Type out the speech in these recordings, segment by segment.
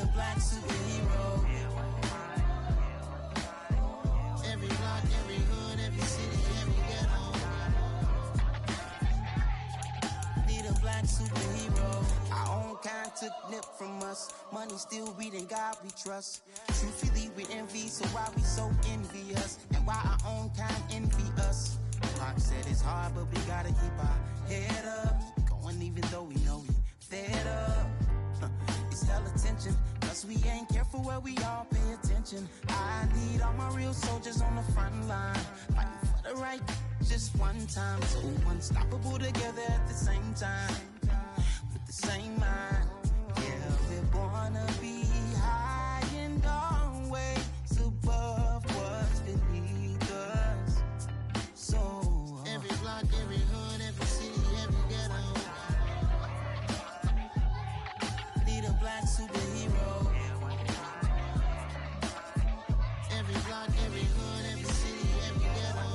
a black superhero. Every block, every hood, every city, every ghetto. Need a black superhero. Our own kind took nip from us. Money still reading, God we trust. Truthfully we envy, so why we so envious? And why our own kind envy us? Pac said it's hard, but we gotta keep our head up. Going even though we know we fed up. It's hell attention, cause we ain't careful where we all pay attention. I need all my real soldiers on the front line, fighting for the right just one time. So unstoppable together at the same time, with the same mind. Yeah, we're gonna be high and always above what's beneath us. So every block, every hood, every city, every ghetto. Need a black superhero. Every block, every hood, every city, every ghetto.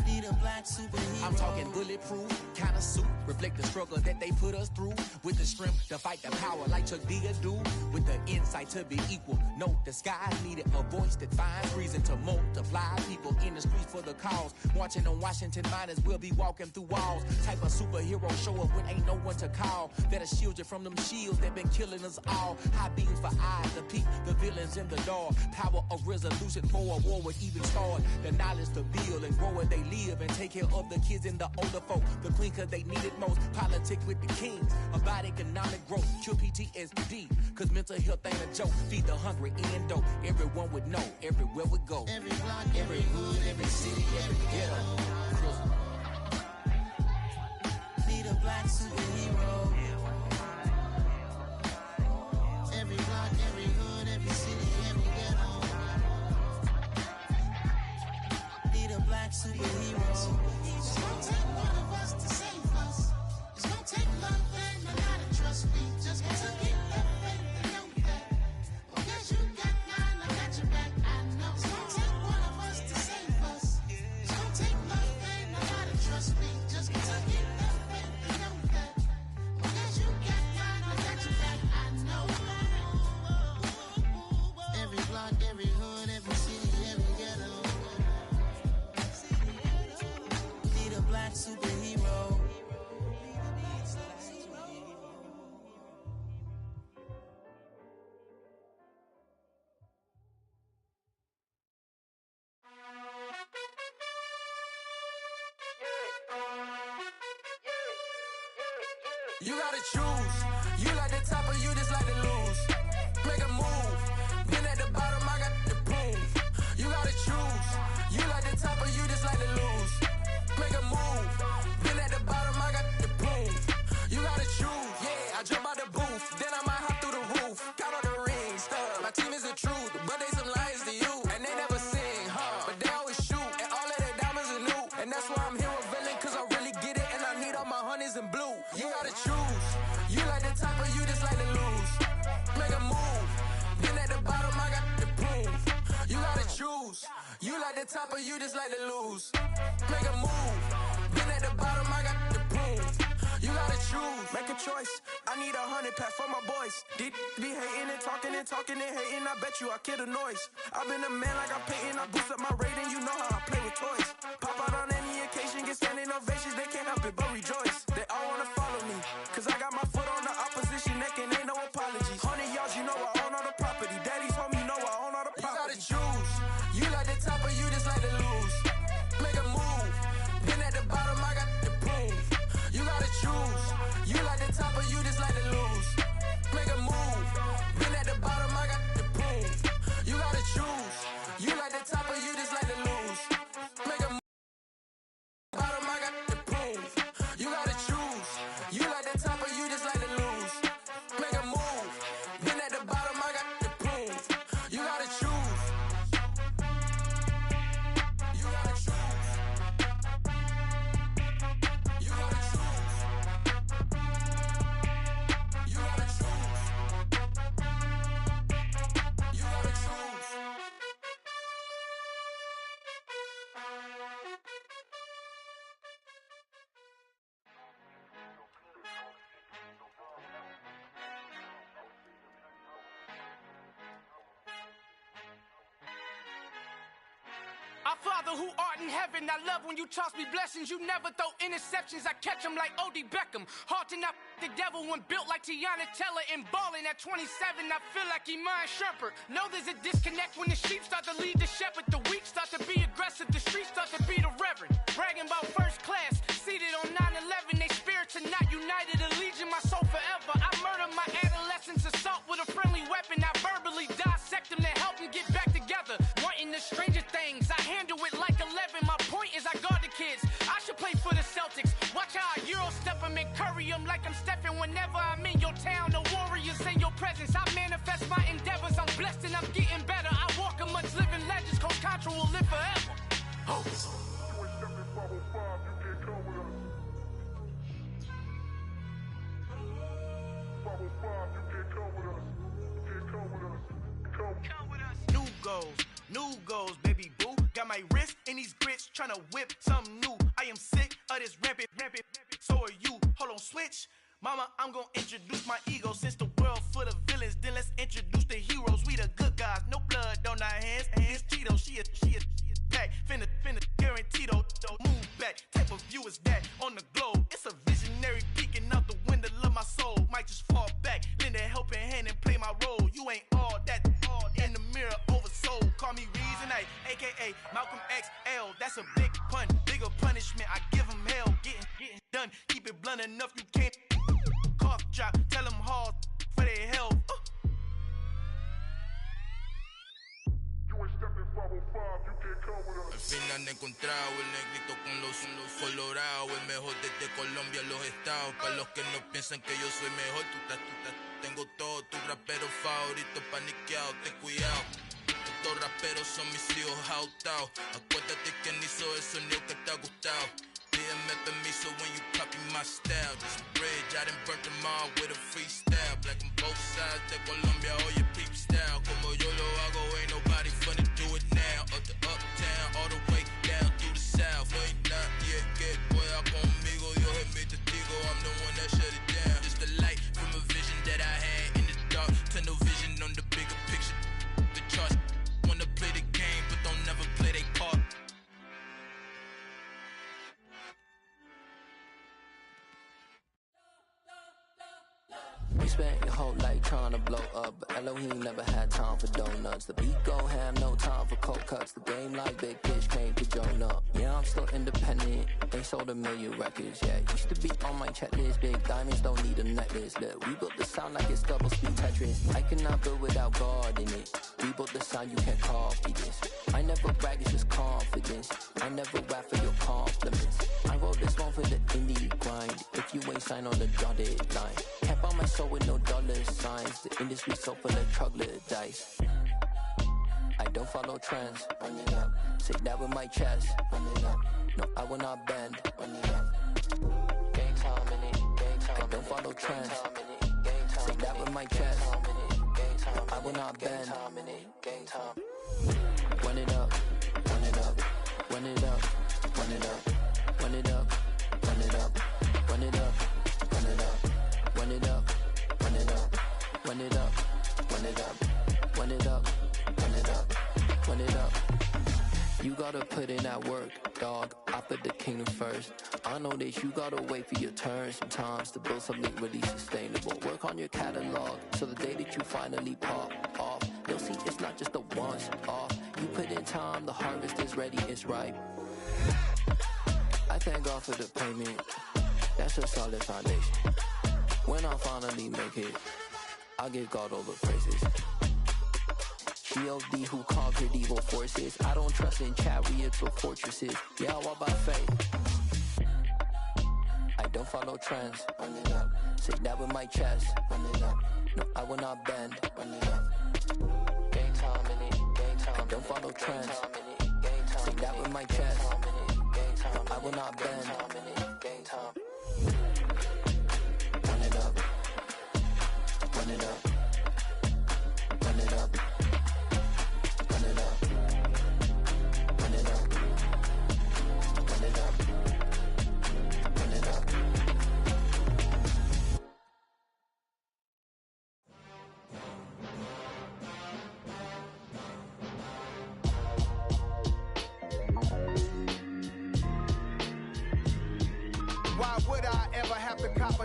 Need a black superhero. I'm talking bulletproof kind of suit, reflect the struggle that they put us through, with the strength to fight the power like Chuck D do, with the insight to be equal. No disguise needed, a voice that finds reason to multiply people in the streets for the cause. Marching on Washington miners, we'll be walking through walls. Type of superhero show up when ain't no one to call. That'll shield you from them shields that been killing us all. High beams for eyes to peek the villains in the dark. Power of resolution for a war would even start. The knowledge to build and grow where they live and take care of the kids and the older folk. The queen cause they need it most. Politic with the kings about economic growth. Cure PTSD cause mental health ain't a joke. Feed the hungry and dope. Everyone would know everywhere we go. Every block, every hood, every city, every ghetto. Need a black superhero. Every block, every hood, every city, every ghetto. Need a black superhero. It's gonna take one of us to save us. It's gonna take love and a lot of trust. We just got to get that faith and know that. Well, guess you got mine, I got your back, I know. It's gonna take one of us to save us. It's gonna take love and a lot of trust. We just got to get that faith and know that. Well, guess you got mine, I got your back, I know. Every block, every hood, every city, every ghetto. Need a black superhero. You gotta choose. You like the top or you just like to lose. Make a move. Been at the bottom, I got the proof. You gotta choose. You like the top or you just like to lose. Make a move. Been at the bottom, I got the proof. You gotta choose. Yeah, I jump out the booth. Then I might hop through the roof. Count all the rings, stuff. My team is the truth, but they some liars to you. And they never sing, but they always shoot. And all of their diamonds are new. And that's why I'm here with villain, cause I really get it. And I need all my honeys in blue. You gotta choose. You like the top or you just like to lose. Make a move. Been at the bottom, I got the proof. You gotta choose. You like the top or you just like to lose. Make a move. Been at the bottom, I got the proof. You gotta choose. Make a choice. I need 100 pack for my boys. Deep be hating and talking and hating. I bet you I kill the noise. I've been a man like I'm Peyton. I boost up my rating. You know how I play with toys. Pop out on any occasion, get standing ovations. They can't help it but rejoice. They all wanna follow me, cause I got my foot on the opposition neck and ain't no apologies. 100 yards, you know I own all the property. Daddy's home, you know I own all the property. You gotta choose. You like the top or you just like to lose. Make a move. Been at the bottom, I got the proof. You gotta choose. You like the top or you just like to lose. Make a move. Been at the bottom, I got the proof. You gotta choose. You like the top or you just like to lose. Make a move. Bottom, I got the proof. You gotta choose. Father who art in heaven, I love when you toss me blessings. You never throw interceptions, I catch them like O.D. Beckham. Hard to not the devil when built like Tiana Teller and balling at 27, I feel like Iman Shumpert. Know there's a disconnect when the sheep start to lead the shepherd. The weak start to be aggressive, the streets start to be the reverend. Bragging about first class, seated on 9/11. They spirits are not united, a legion, my soul forever. I murder my adolescence, assault with a friendly weapon. I verbally dissect them to help them get back together. Wanting the stranger things, I handle it like 11. My point is I guard the kids. I should play for the Celtics. Watch how I Euro step them and curry them like I'm stepping. Whenever I'm in your town, the warriors in your presence. I manifest my endeavors. I'm blessed and I'm getting better. I walk amongst living legends. Coach Contra will live forever. Oh. New goals, baby boo. Got my wrist in these grits, tryna whip something new. I am sick of this rampant. So are you. Hold on, switch. Mama, I'm gonna introduce my ego. Since the world full of villains, then let's introduce the heroes. We the good guys, no blood on our hands. It's Tito, she a pack. Finna guaranteed, move back. Type of view is that on the globe. It's a visionary peeking out the window of my soul. Might just fall back, lend a helping hand and play my role. You ain't all that in the mirror oversold. Call me Reason A, aka Malcolm XL. That's a big pun, bigger punishment. I give him hell, getting done. Keep it blunt enough, you can't cough drop. Tell them hard for their health. Al fin han encontrado el negrito con los colorados, el mejor desde Colombia, los estados. Para los que no piensan que yo soy mejor, tengo todo, tu rapero favorito paniqueado, ten cuidado. Estos raperos son mis hijos jautados. Acuérdate quién hizo el sonido que te ha gustado. Pídeme permiso when you copy my style. This bridge, I done burnt them all with a freestyle. Black on both sides de Colombia, oye peep style. Como yo lo hago, ain't nobody funny do it now. Up to uptown, all the way down through the south. No hay nadie que pueda conmigo, Dios es mi testigo. I'm the one that shut it down. Just the light from a vision that I had in the dark. Tunnel vision on the bigger picture. The charts wanna play the game, but don't never play their part. We spent your whole life trying to blow up, but Elohim never had time for donuts. The beat go ham, no time for cold cuts. The game like Big Fish came to join up. Yeah, I'm still independent. They sold 1 million records. Yeah, used to be on my checklist. Big diamonds don't need a necklace. Look, we built the sound like it's double speed Tetris. I cannot build without God in it. We built the sound, you can't copy this. I never brag, it's just confidence. I never rap for your compliments. I wrote this one for the indie grind. If you ain't signed on the dotted line, can't buy my soul with no dollar signs. The industry so full of troglodytes. I don't follow trends. Run it up. Say that with my chest. Run it up. No, I will not bend. Run it up. Gang time in it. Gang time. I don't follow trends. Say that with my chest. No, I will not bend. Gang time. Run it up. Run it up. Run it up. Run it up. Run it up. Run it up. Run it up. Run it up. Run it up. Run it up. Run it up. Run it up. Run it up. Run it up. Run it up. You gotta put in that work, dog. I put the kingdom first. I know that you gotta wait for your turn sometimes to build something really sustainable. Work on your catalog, so the day that you finally pop off, you'll see it's not just a once off. You put in time, the harvest is ready, it's ripe. I thank God for the payment. That's a solid foundation. When I finally make it, I'll give God all the praises. G.O.D. who conquered evil forces. I don't trust in chariots or fortresses. Yeah, I walk by faith. I don't follow trends. Run it up. Say that with my chest. Run it up. No, I will not bend. Run it up. Gang time in it. Gang time. I don't follow trends. Say that with my chest. No, I will not bend. Gang time. Run it up. Run it up. Run it up. Run it up. Run it up. Run it up. Run it up.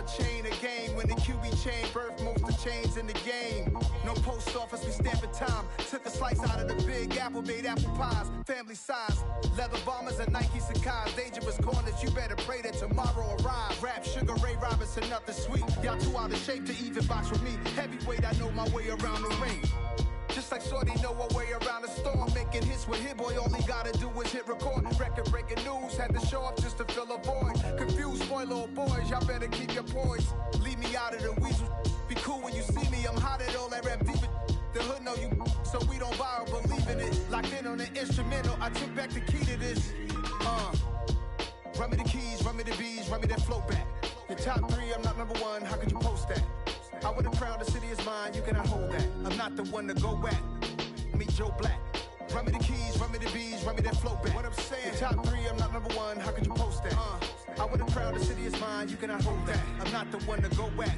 chain of game. When the QB chain birth most of chains in the game. No post office, we stamping time. Took a slice out of the big apple, made apple pies. Family size, leather bombers and Nike Sacai's. Dangerous corners, you better pray that tomorrow arrives. Rap, Sugar Ray Robinson, nothing sweet. Y'all too out of shape to even box with me. Heavyweight, I know my way around the ring. Just like Shorty know her way around the storm. Making hits with Hit Boy, all he gotta do is hit record. Record breaking news, had to show up just to fill a void. Confused boy, little boys, y'all better keep your poise. Leave me out of the weasel. Be cool when you see me, I'm hot at all that rap deep. The hood know you, so we don't borrow, believe in it. Locked in on the instrumental, I took back the key to this. Run me the keys, run me the bees, run me that flow back. Your top 3, I'm not number 1, how could you post that? I would've crowned the city is mine, you cannot hold that. I'm not the one to go at. Meet Joe Black. Run me the keys, run me the bees, run me that flow back. What I'm saying, your top 3, I'm not number 1, how could you post that? I would've crowned the city is mine, you cannot hold that. I'm not the one to go at.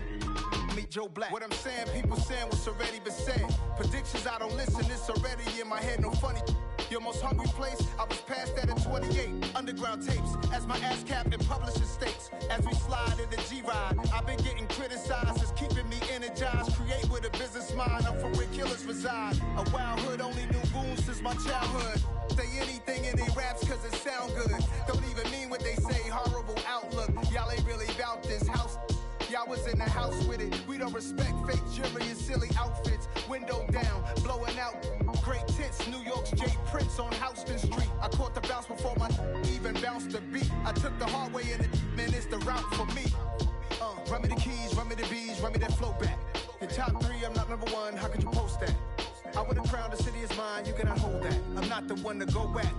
Meet Joe Black. What I'm saying, people saying what's already been said. Predictions, I don't listen, it's already in my head, no funny. Your most hungry place, I was past that at 28. Underground tapes, as my ass cap in publishing states. As we slide in the G-Ride, I've been getting criticized, it's keeping me energized. Create with a business mind, I'm from where killers reside. A wild hood, only knew goons since my childhood. Say anything in they raps cause it sound good. Don't even mean what they say, horrible outlook. Y'all ain't really about this house. Y'all was in the house with it. We don't respect fake jewelry and silly outfits. Window down, blowing out. Great tits, New York's J. Prince on Houston Street. I caught the bounce before my even bounced the beat. I took the hard way and it, man, it's the route for me. Run me the keys, run me the bees, run me that flow back. Your top 3, I'm not number 1, how could you post that? I would've crowned the city is mine, you cannot hold that. I'm not the one to go at.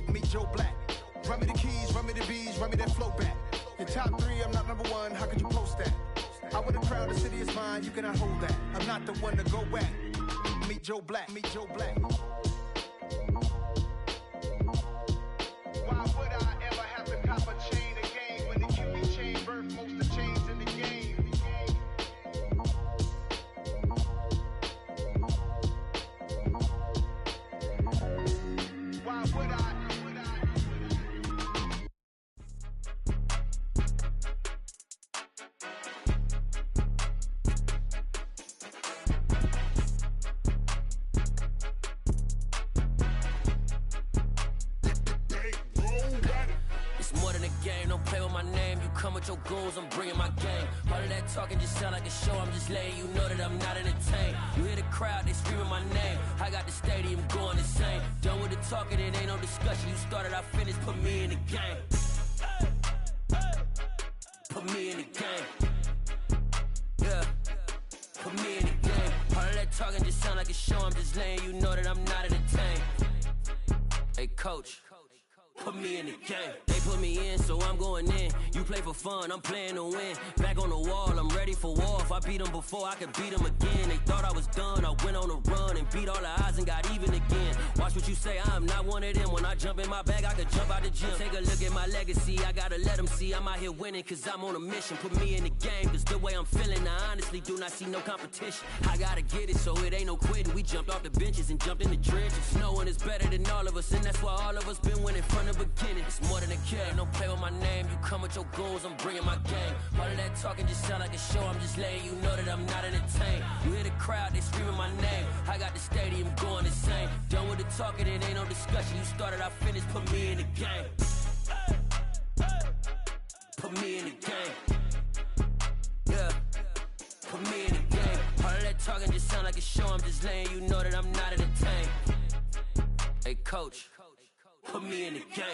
Meet Joe Black. Run me the keys, run me the bees, run me that flow back. Your top 3, I'm not number 1, how could you post that? I would've crowned the city is mine, you cannot hold that. I'm not the one to go at. Meet Joe Black, meet Joe Black. Why would I ever have to cop a chain again when the QB chain birth most of chains in the game? Why would I? Come with your goons, I'm bringing my gang. All of that talking just sound like a show. I'm just letting you know that I'm not entertained. You hear the crowd, they screaming my name. I got the stadium going insane. Done with the talking, it ain't no discussion. You started, I finished, put me in the game. Put me in the game. Yeah, put me in the game. All of that talking just sound like a show. I'm just letting you know that I'm not entertained. Hey, coach. Put me in the game. They put me in, so I'm going in. You play for fun, I'm playing to win. Back on the wall, I'm ready for war. If I beat them before, I could beat them again. They thought I was done, I went on a run and beat all the odds and got even again. Watch what you say, I'm not one of them. When I jump in my bag, I could jump out the gym. Take a look at my legacy, I gotta let them see I'm out here winning, cause I'm on a mission. Put me in the game, cause the way I'm feeling, I honestly do not see no competition. I gotta get it, so it ain't no quitting. We jumped off the benches and jumped in the trenches. No one is better than all of us, and that's why all of us been winning from the beginning. It's more than a game, don't play with my name. You come with your goons, I'm bringing my game. All of that talking just sound like a show. I'm just letting you know that I'm not entertained. You hear the crowd, they screaming my name. I got the stadium going insane. Done with the talking, it ain't no discussion. You started, I finished, put me in the game. Put me in the game. Yeah, put me in the game. All of that talking just sound like a show. I'm just letting you know that I'm not entertained. Hey, coach. Put me in the game.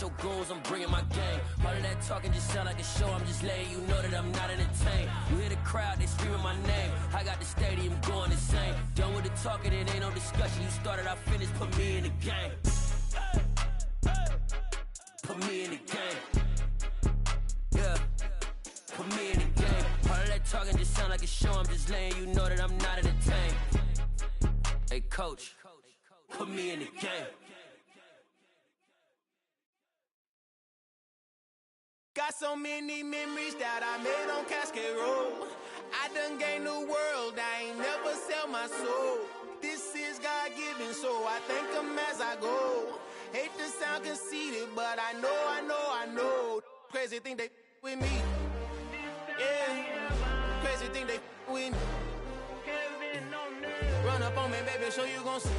Your goons, I'm bringing my game. All of that talking just sound like a show. I'm just letting you know that I'm not entertained. You hear the crowd, they screaming my name. I got the stadium going insane. Done with the talking, it ain't no discussion. You started, I finished, put me in the game. Put me in the game. Yeah, know I'm just letting you know that I'm not in the tank. Hey, coach, put me in the game. Got so many memories that I made on Cascade Road. I done gained the world, I ain't never sell my soul. This is God-given, so I thank him as I go. Hate to sound conceited, but I know. Crazy thing they with me. Yeah, crazy thing they with me. Run up on me, baby, so you gon' see.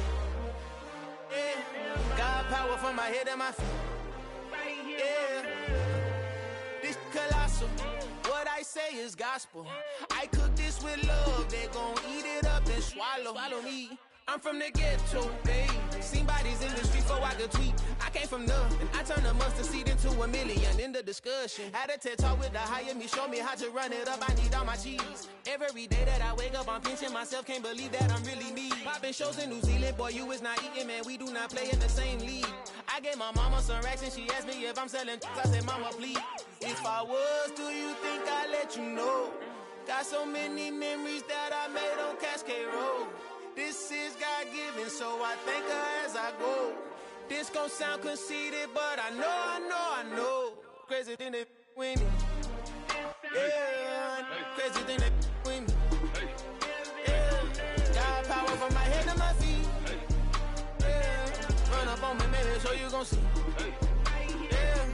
Yeah, got power from my head and my feet. Yeah. Colossal, what I say is gospel. I cook this with love, they gon' eat it up and swallow me. I'm from the ghetto, babe. Seen bodies in the street before I could tweet. I came from nothing, I turned a mustard seed into a million. In the discussion, had a TED talk with the higher me, show me how to run it up. I need all my cheese. Every day that I wake up, I'm pinching myself, can't believe that I'm really me. Popping shows in New Zealand, boy, you is not eating, man. We do not play in the same league. I gave my mama some racks and she asked me if I'm selling. I said, mama, please. If I was, do you think I'd let you know? Got so many memories that I made on Cascade Road. This is God-given, so I thank her as I go. This gon' sound conceited, but I know. Crazy thing they with me. Yeah, crazy thing they with me. Yeah, got power from my head to my feet. Yeah, run up on me, maybe, so you gon' see. Yeah.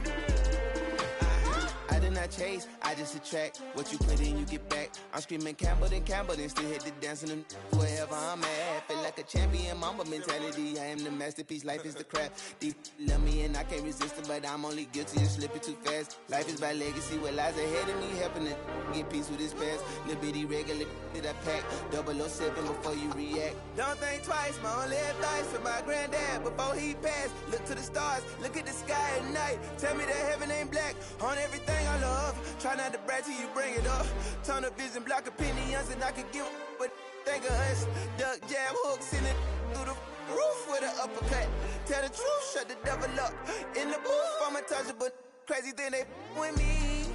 I did not chase, I just attract. What you put in, you get back. I'm screaming Campbell, then still hit the dance and them wherever I'm at. Feel like a champion, mamba mentality. I am the masterpiece, life is the crap. Deep love me and I can't resist it, but I'm only guilty of slipping too fast. Life is by legacy, what lies ahead of me, helping to get peace with his past. Little bitty regular that I pack, 007 before you react. Don't think twice, my only advice for my granddad before he passed. Look to the stars, look at the sky at night. Tell me that heaven ain't black on everything I love. Try not to brag till you bring it up. Tunnel vision, block opinions, and I could give but think of us. Duck jab hooks in it through the roof with an uppercut. Tell the truth, shut the devil up. In the booth, I'm untouchable. Crazy thing they with me.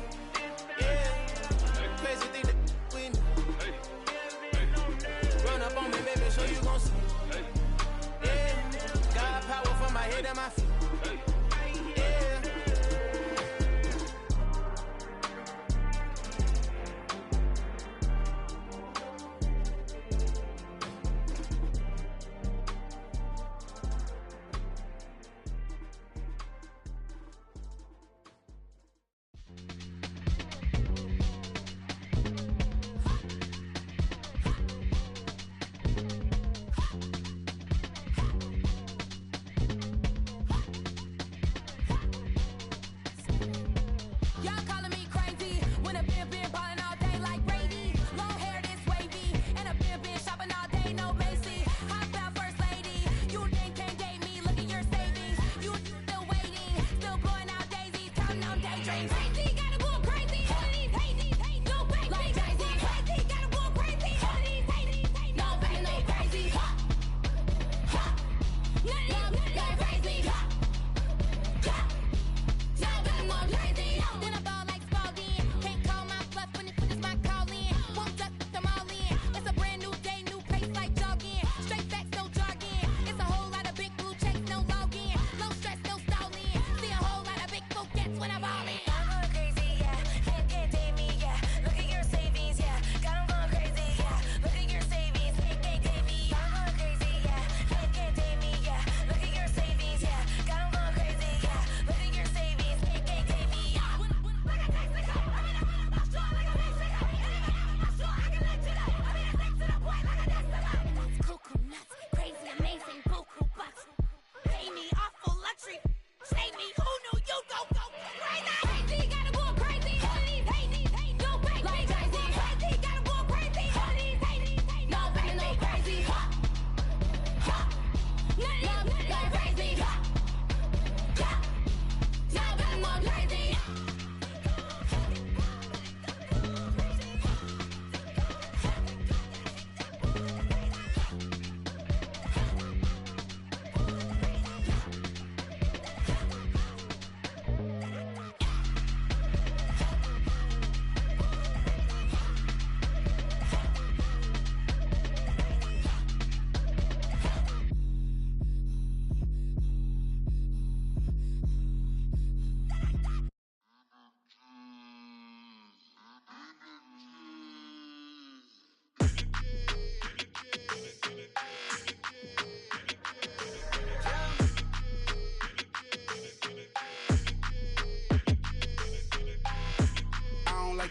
Yeah, crazy thing they with me. Run up on me, baby, so you gon' see. Yeah, got power from my head and my feet.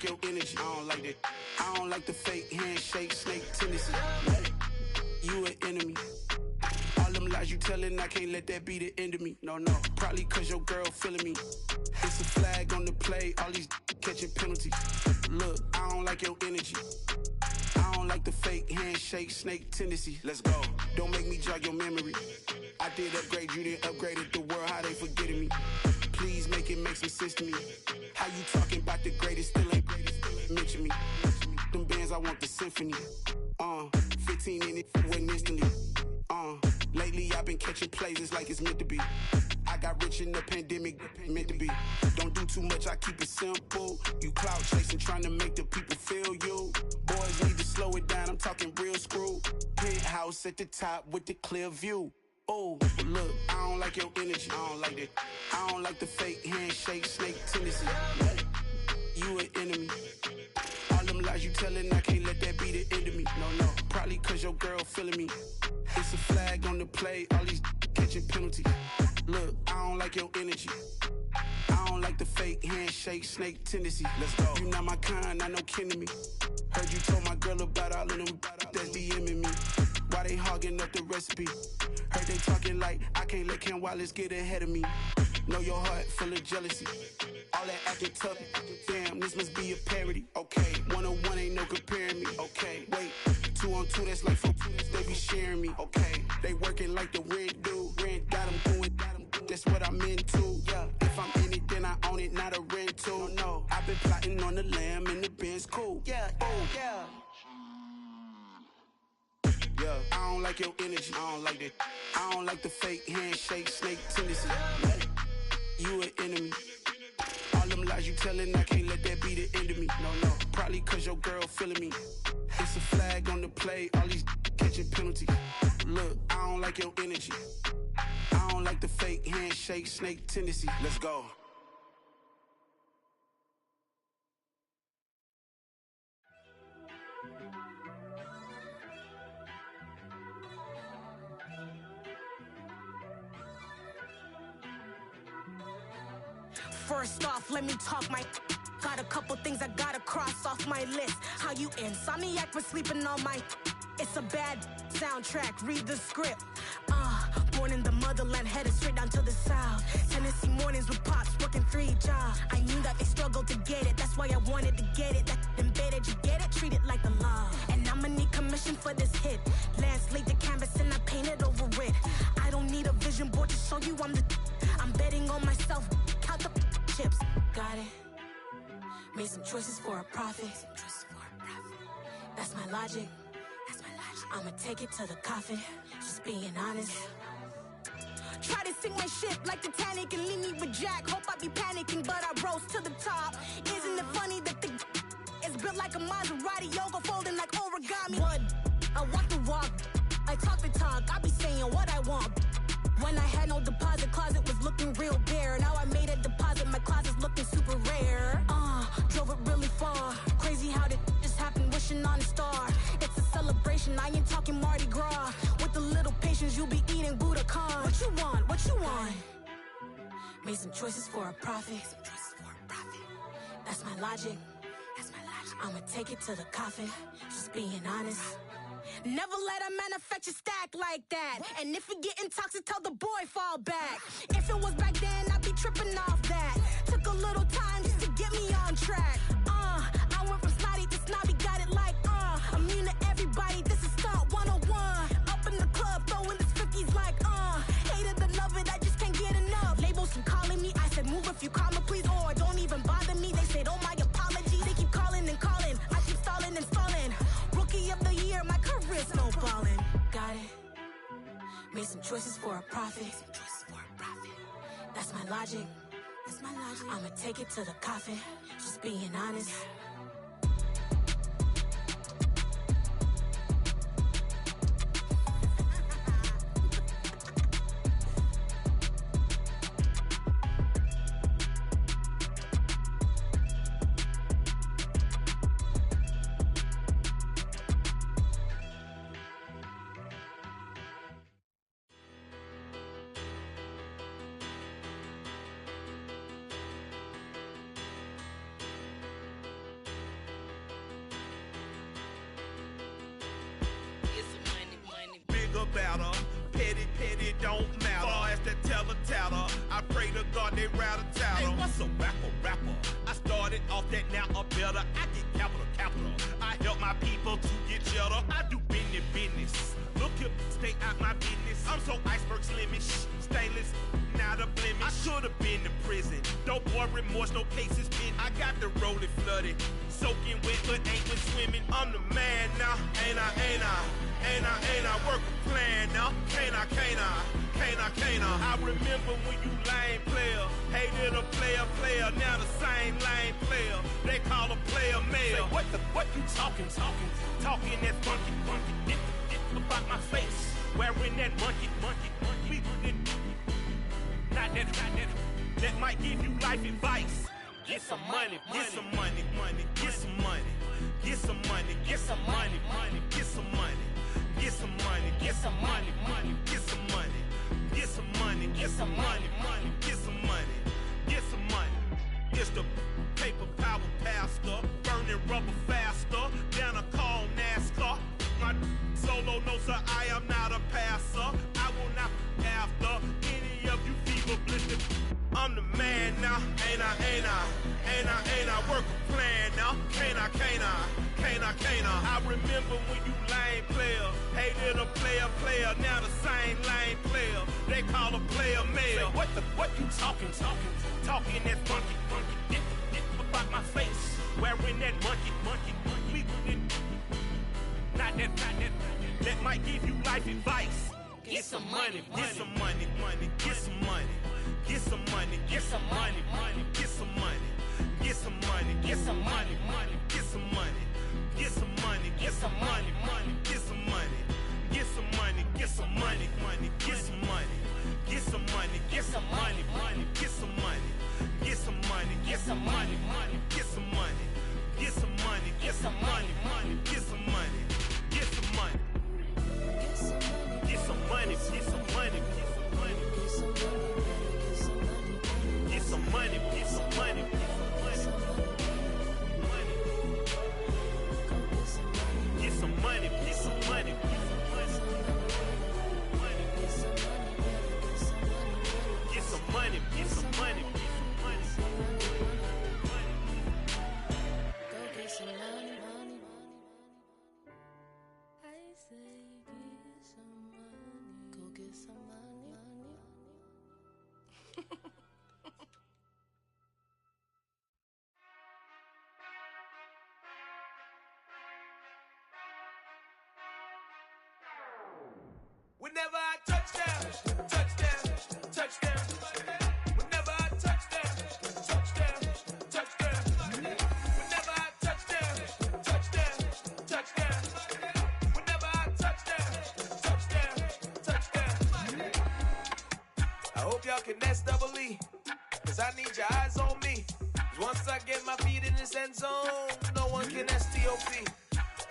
like your energy. I don't like that. I don't like the fake handshake, snake tendency. You an enemy. All them lies you telling, I can't let that be the end of me. No, probably cause your girl feeling me. It's a flag on the play, all these catching penalties. Look, I don't like your energy. I don't like the fake handshake, snake tendency. Let's go. Don't make me jog your memory. I did upgrade, you didn't upgrade it. The world, how they forgetting me. Please make it make some sense to me. How you talking about the greatest, still ain't mention me. Them bands, I want the symphony. 15 in it, went instantly. Lately I've been catching plays, it's like it's meant to be. I got rich in the pandemic, meant to be. Don't do too much, I keep it simple. You clout chasing, trying to make the people feel you. Boys need to slow it down, I'm talking real screw. Penthouse at the top with the clear view. Oh, look, I don't like your energy, I don't like that. I don't like the fake handshake, snake tendency. You an enemy. All them lies you telling, I can't let that be the end of me. No, probably cause your girl feeling me. It's a flag on the play, all these catching penalties. Look, I don't like your energy. I don't like the fake handshake, snake tendency. Let's go. You not my kind, I know kin to me. Heard you told my girl about all of them that's DMing me. Why they hogging up the recipe? Heard they talking like I can't let Ken Wallace get ahead of me. Know your heart full of jealousy. All that acting tough, damn, this must be a parody. Okay, 1-on-1 ain't no comparing me. Okay, wait, 2-on-2, that's like 4, they be sharing me. Okay, they working like the rent do. Rent got them doing, that's what I'm into. Yeah, if I'm in it, then I own it, not a rental. No, I've been plotting on the lamb and the Benz cool. Yeah, yeah. Yeah, I don't like your energy, I don't like that. I don't like the fake handshake, snake tendency. You an enemy. All them lies you telling, I can't let that be the end of me. No, probably cause your girl feeling me. It's a flag on the play, all these catching penalties. Look, I don't like your energy. I don't like the fake handshake, snake tendency. Let's go. First off, let me talk my. Got a couple things I gotta cross off my list. How you insomniac for sleeping on my. It's a bad soundtrack, read the script. Born in the motherland, headed straight down to the south. Tennessee mornings with pops, working 3 jobs. I knew that they struggled to get it, that's why I wanted to get it. That embedded, you get it, treat it like the law. And I'ma need commission for this hit. Lance laid the canvas and I painted over it. I don't need a vision board to show you I'm the. I'm betting on myself, count the chips. Got it. Made some choices for a profit. That's my logic. I'ma take it to the coffin. Just being honest. Try to sink my ship like Titanic and leave me with Jack. Hope I be panicking, but I rose to the top. Isn't it funny that the is built like a Maserati, yoga folding like origami? What? I walk the walk. I talk the talk. I be saying what I want. When I had no deposit, closet was looking real bare. Now I made a deposit, my closet's looking super rare. Drove it really far. Crazy how did just happen, wishing on a star. It's a celebration, I ain't talking Mardi Gras. With a little patience, you'll be eating Budokan. What you want? What you want? Made some choices for a profit. That's my logic. I'ma take it to the coffin. Just being honest. Never let a manufacture stack like that. And if it getting toxic, tell the boy fall back. If it was back then, I'd be tripping off that. Took a little time just to get me on track. I went from snotty to snobby, got it like immune to everybody, this is stunt 101. Up in the club, throwing this 50s like hate it or love it, I just can't get enough. Labels keep calling me, I said move if you call me please, or don't even bother me. They said oh my apologies, they keep calling and calling. I keep stalling and stalling. Rookie of the year, my career's snowballing. Got it. Made some choices for a profit. That's my logic. I'ma take it to the coffin. Just being honest. battle. Petty don't matter. Far as the tatter, I pray to God they rattle tattle. Hey, what's a rapper? I started off that, now I'm better. I get capital. I help my people to get cheddar. I do business. Look here, stay out my business. I'm so iceberg slimish, stainless, not a blemish. I should've been to prison. No boy remorse, no cases pinned. I got the rolling flooded, soaking wet, but ain't been swimming. I'm the man now, ain't I? Work a plan now, can't I? I remember when you lame player, hated a player, now the same lame player. They call a player mayor. Say, what you talking that funky, about my face, wearing that monkey. Not that might give you life advice. Get some money. It's the paper power pastor, burning rubber faster, down a call NASCAR. My solo notes are I am not a passer. I will not after any of you fever blistered. I'm the man now, ain't I? Work a plan now, can't I? I remember when you lame player, hated a player, now the same lame player. They call a player mayor. Say, what you talking that funky, about my face, wearing that monkey. Not that might give you life advice. Get some money. Whenever I touchdown. Whenever I touchdown. Whenever I touchdown. Whenever I touchdown. I hope y'all can nest double E, cause I need your eyes on me. Once I get my feet in this end zone, no one can STOP.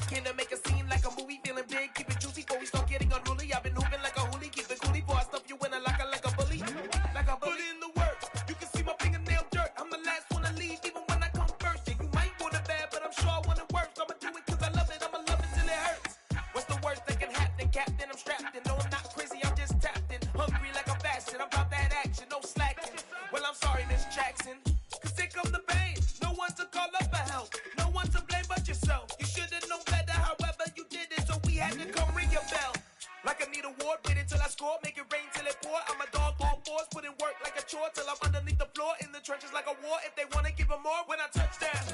Came to make a scene like a movie, feeling big, keep it juicy before we start getting unruly. I've been hooping like a hoolie, keep it coolie before I stuff you in a locker like a bully. Put in the work, you can see my fingernail dirt. I'm the last one to leave, even when I come first. Yeah, you might want it bad, but I'm sure I want it worse. I'ma do it cause I love it, I'ma love it till it hurts. What's the worst that can happen, Captain? I'm strapped in, no I'm not crazy, I'm just tapped in. Hungry like I'm fasting, I'm about that action, no slacking. Well, I'm sorry, Miss Jackson, cause here come the pain. No one to call up for help, no one to blame but yourself. You should've known better, however you did it, so we had to come ring your bell. Like I need a ward, wait until I score, make it rain till it pour. I'm a dog, all fours, put in work like a chore till I'm underneath the floor, in the trenches like a war. If they wanna give them more, when I touchdown.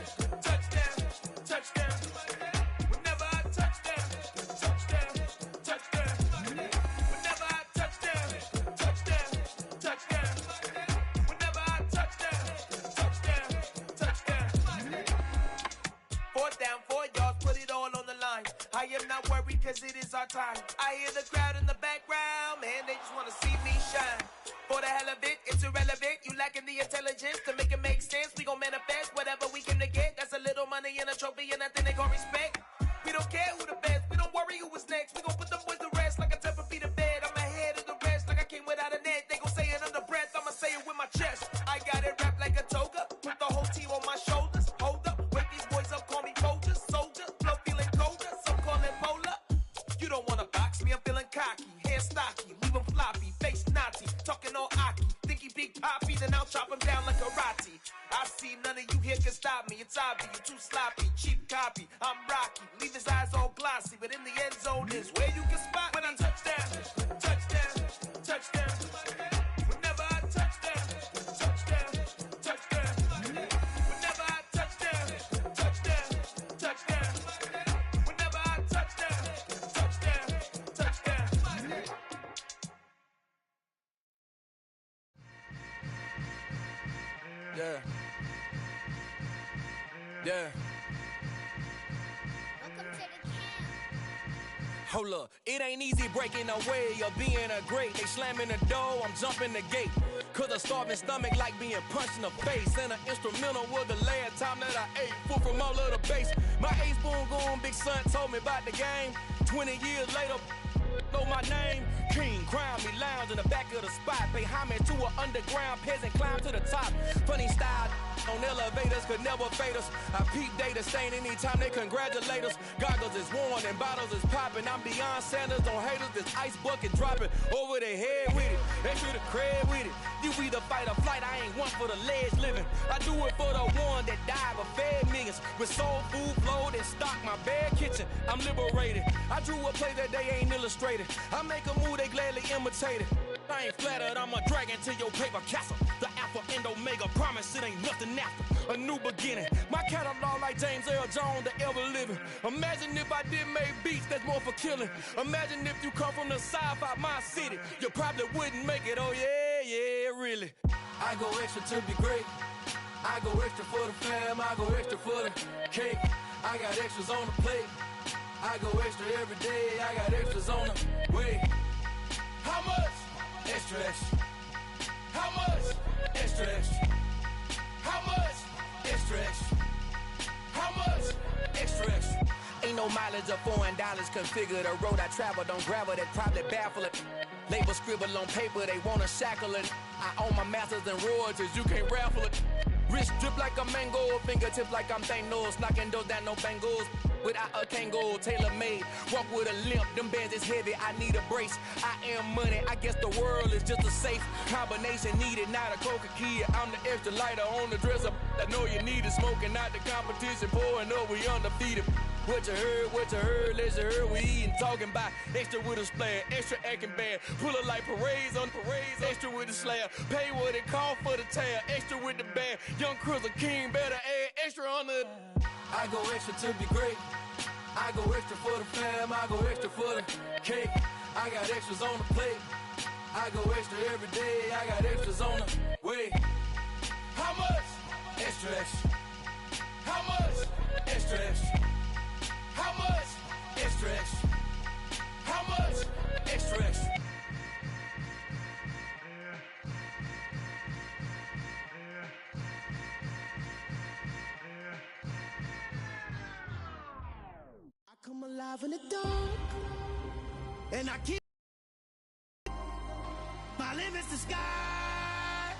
Whenever I touchdown. Whenever I touchdown. Whenever I touchdown. Fourth down, 4 yards, put it all on the line. I am not worried cause it is our time. I hear the crowd in the background, man, they just wanna see me shine. For the hell of it, it's irrelevant. You lacking the intelligence to make it make sense. We gon' manifest whatever we came to get. That's a little money and a trophy and nothing they gon' respect. We don't care who the best, we don't worry who was next. We gon' put them boys to rest like a Tampa feet in bed. I'm ahead of the rest like I came without a net. They gon' say it under breath, I'ma say it with my chest. I got it wrapped like a toga, put the whole team on my shoulders. Hold up, wake these boys up, call me soldier, flow feeling colder, some call it polar. You don't wanna box me, I'm feeling cocky. posse, but in the end zone is where you can spot when I touchdown, touchdown, touchdown. Whenever I touchdown, touchdown, touchdown. Whenever I touchdown, touchdown, touchdown. Whenever I touchdown, touchdown, touchdown. Yeah. Yeah. Hold up, it ain't easy breaking away or being a great. They slamming the door, I'm jumping the gate. Cause a starving stomach like being punched in the face. And an instrumental was the last time that I ate. Food from all of the base. My ace boom goon, big son told me about the game. 20 years later, know my name. King, crown me, lounge in the back of the spot. Pay homage to an underground peasant, climb to the top. Funny style on elevators could never fade us. I peep data stain anytime they congratulate us. Goggles is worn and bottles is popping. I'm beyond Sanders on haters. This ice bucket dropping over their head with it. They should have cred with it. You either fight or flight. I ain't one for the ledge living. I do it for the one that died but fed millions. With soul food flowed and stock my bad kitchen. I'm liberated. I drew a play that they ain't illustrated. I make a move they gladly imitate it. I ain't flattered, I'm a dragon to your paper castle. The Alpha and Omega, promise it ain't nothing after. A new beginning. My catalog like James Earl Jones, the ever living. Imagine if I did make beats that's more for killing. Imagine if you come from the sci-fi, my city. You probably wouldn't make it, oh yeah, really. I go extra to be great. I go extra for the fam, I go extra for the cake. I got extras on the plate. I go extra every day, I got extras on the way. How much? Extra, extra. How much? Extra, extra. How much? Extra, extra. How much? Extra, extra. Ain't no mileage of $4 configure the road I travel. Don't gravel that probably baffle it. Label scribble on paper, they wanna shackle it. I own my masters and royalties, you can't raffle it. Wrist drip like a mango, fingertips like I'm Thanos. Knocking those down, no bangles. Without a Kango, tailor-made. Walk with a limp, them bands is heavy, I need a brace. I am money, I guess the world is just a safe combination needed, not a coca key. I'm the extra lighter on the dresser. I know you need it, smoking out the competition, pouring up, we undefeated. What you heard, let's heard, we eating, talking about extra with a splash, extra acting bad. Pull it like parades on parades, extra with the slab. Pay what it cost for the tab, extra with the band. Young Cruiser King, better add extra on the. I go extra to be great. I go extra for the fam, I go extra for the cake. I got extras on the plate. I go extra every day, I got extras on the way. How much? Extra, extra. How much? Extra, extra. How much? Extra, extra. How much? Extra, extra. I come alive in the dark, and I keep my limits the sky.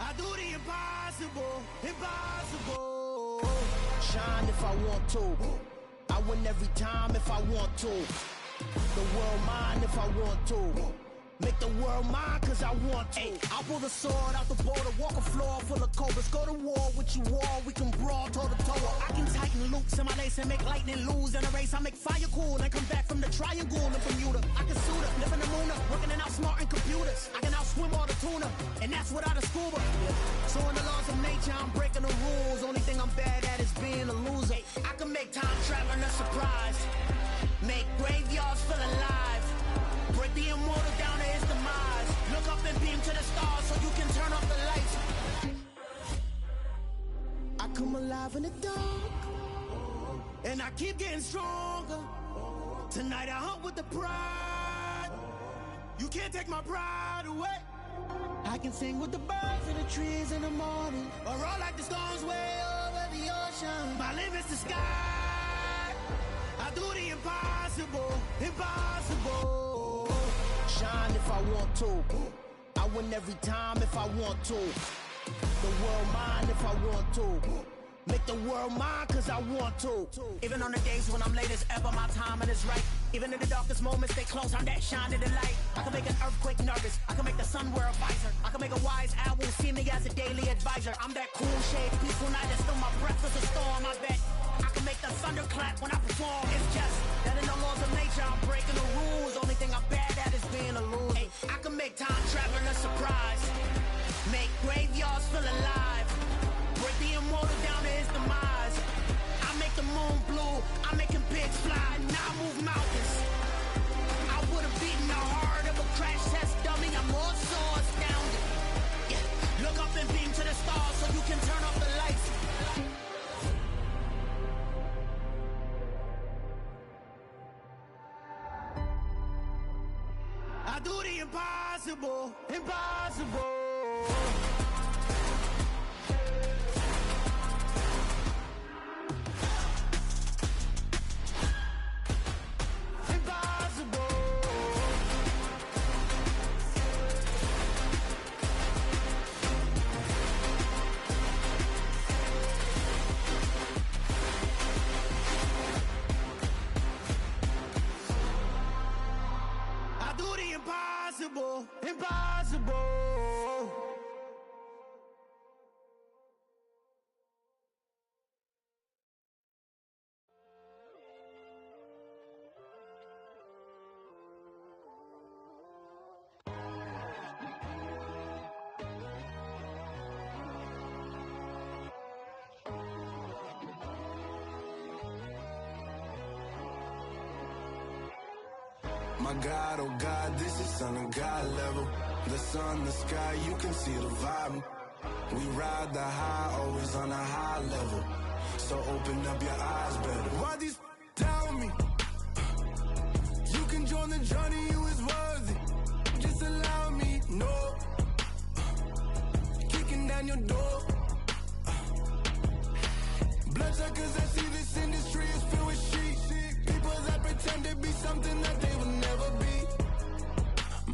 I do the impossible, impossible. Shine if I want to. I win every time if I want to. The world mine if I want to. Make the world mine cause I want to. I'll pull the sword out the border, walk a floor full of cobras. Go to war with you all, we can brawl toe to toe. I can tighten loops in my lace and make lightning lose in a race. I make fire cool and come back from the triangle in Bermuda. I can suit up, live in the moon up, working and outsmarting computers. I can outswim all the tuna, and that's without a scuba. So in the laws of nature, I'm breaking the rules. Only thing I'm bad at is being a loser. I can make time traveling a surprise, make graveyards feel alive, break the immortal down to his demise. Look up and beam to the stars so you can turn off the lights. I come alive in the dark, and I keep getting stronger. Tonight I hunt with the pride. You can't take my pride away. I can sing with the birds and the trees in the morning, or roll like the storms way over the ocean. My limit's the sky. I do the impossible, impossible. Shine if I want to. I win every time if I want to. The world mine if I want to. Make the world mine cause I want to. Even on the days when I'm late as ever, my timing is right. Even in the darkest moments, stay close, I'm that shining the light. I can make an earthquake nervous, I can make the sun wear a visor. I can make a wise owl see me as a daily advisor. I'm that cool shade, peaceful night, and still my breath is a storm, I bet. I can make the thunder clap when I perform. It's just that I do the impossible, impossible. Impossible, impossible. My God, oh God, this is Son of God level. The sun, the sky, you can see the vibe. We ride the high, always on a high level. So open up your eyes better. Why these tell me? You can join the journey, you is worthy. Just allow me, no. Kicking down your door. Bloodsuckers, I see this industry is filled with shit. People that pretend to be something that they will never be.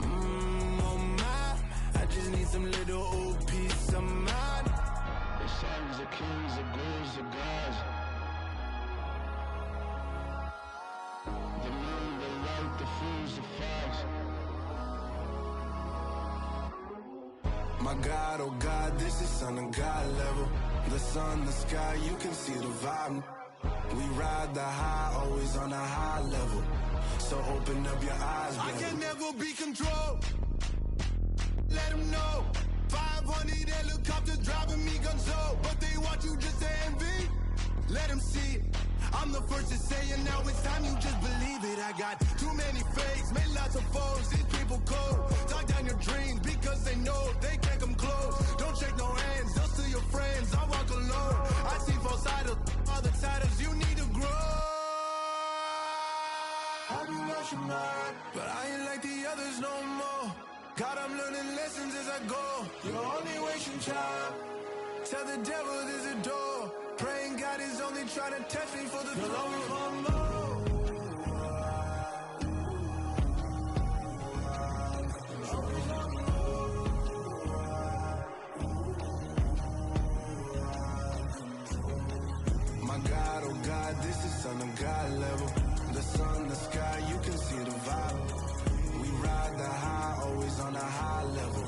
Oh my, I just need some little old peace of mind. The sons of kings, the ghouls, the gods. The moon, the light, the fools, the fogs. My God, oh God, this is Son of God level. The sun, the sky, you can see the vibe. We ride the high, always on a high level. So open up your eyes, baby. I can never be controlled. Let them know. 500 helicopters driving me gonzo. But they want you just to envy. Let them see it. I'm the first to say it, now it's time you just believe it. I got too many fakes, made lots of foes. These people cold. Talk down your dreams because they know they can't come close. Don't shake no hands, they'll steal your friends. I walk alone. I see false idols, other titles. You need to grow. I be rushing mine, but I ain't like the others no more. God, I'm learning lessons as I go. You're only wasting time. Tell the devil there's a door. Praying God is only trying to test me for the glory for more. My God, oh God, this is Son of God level. The sun, the sky, you can see the vibe. We ride the high, always on a high level.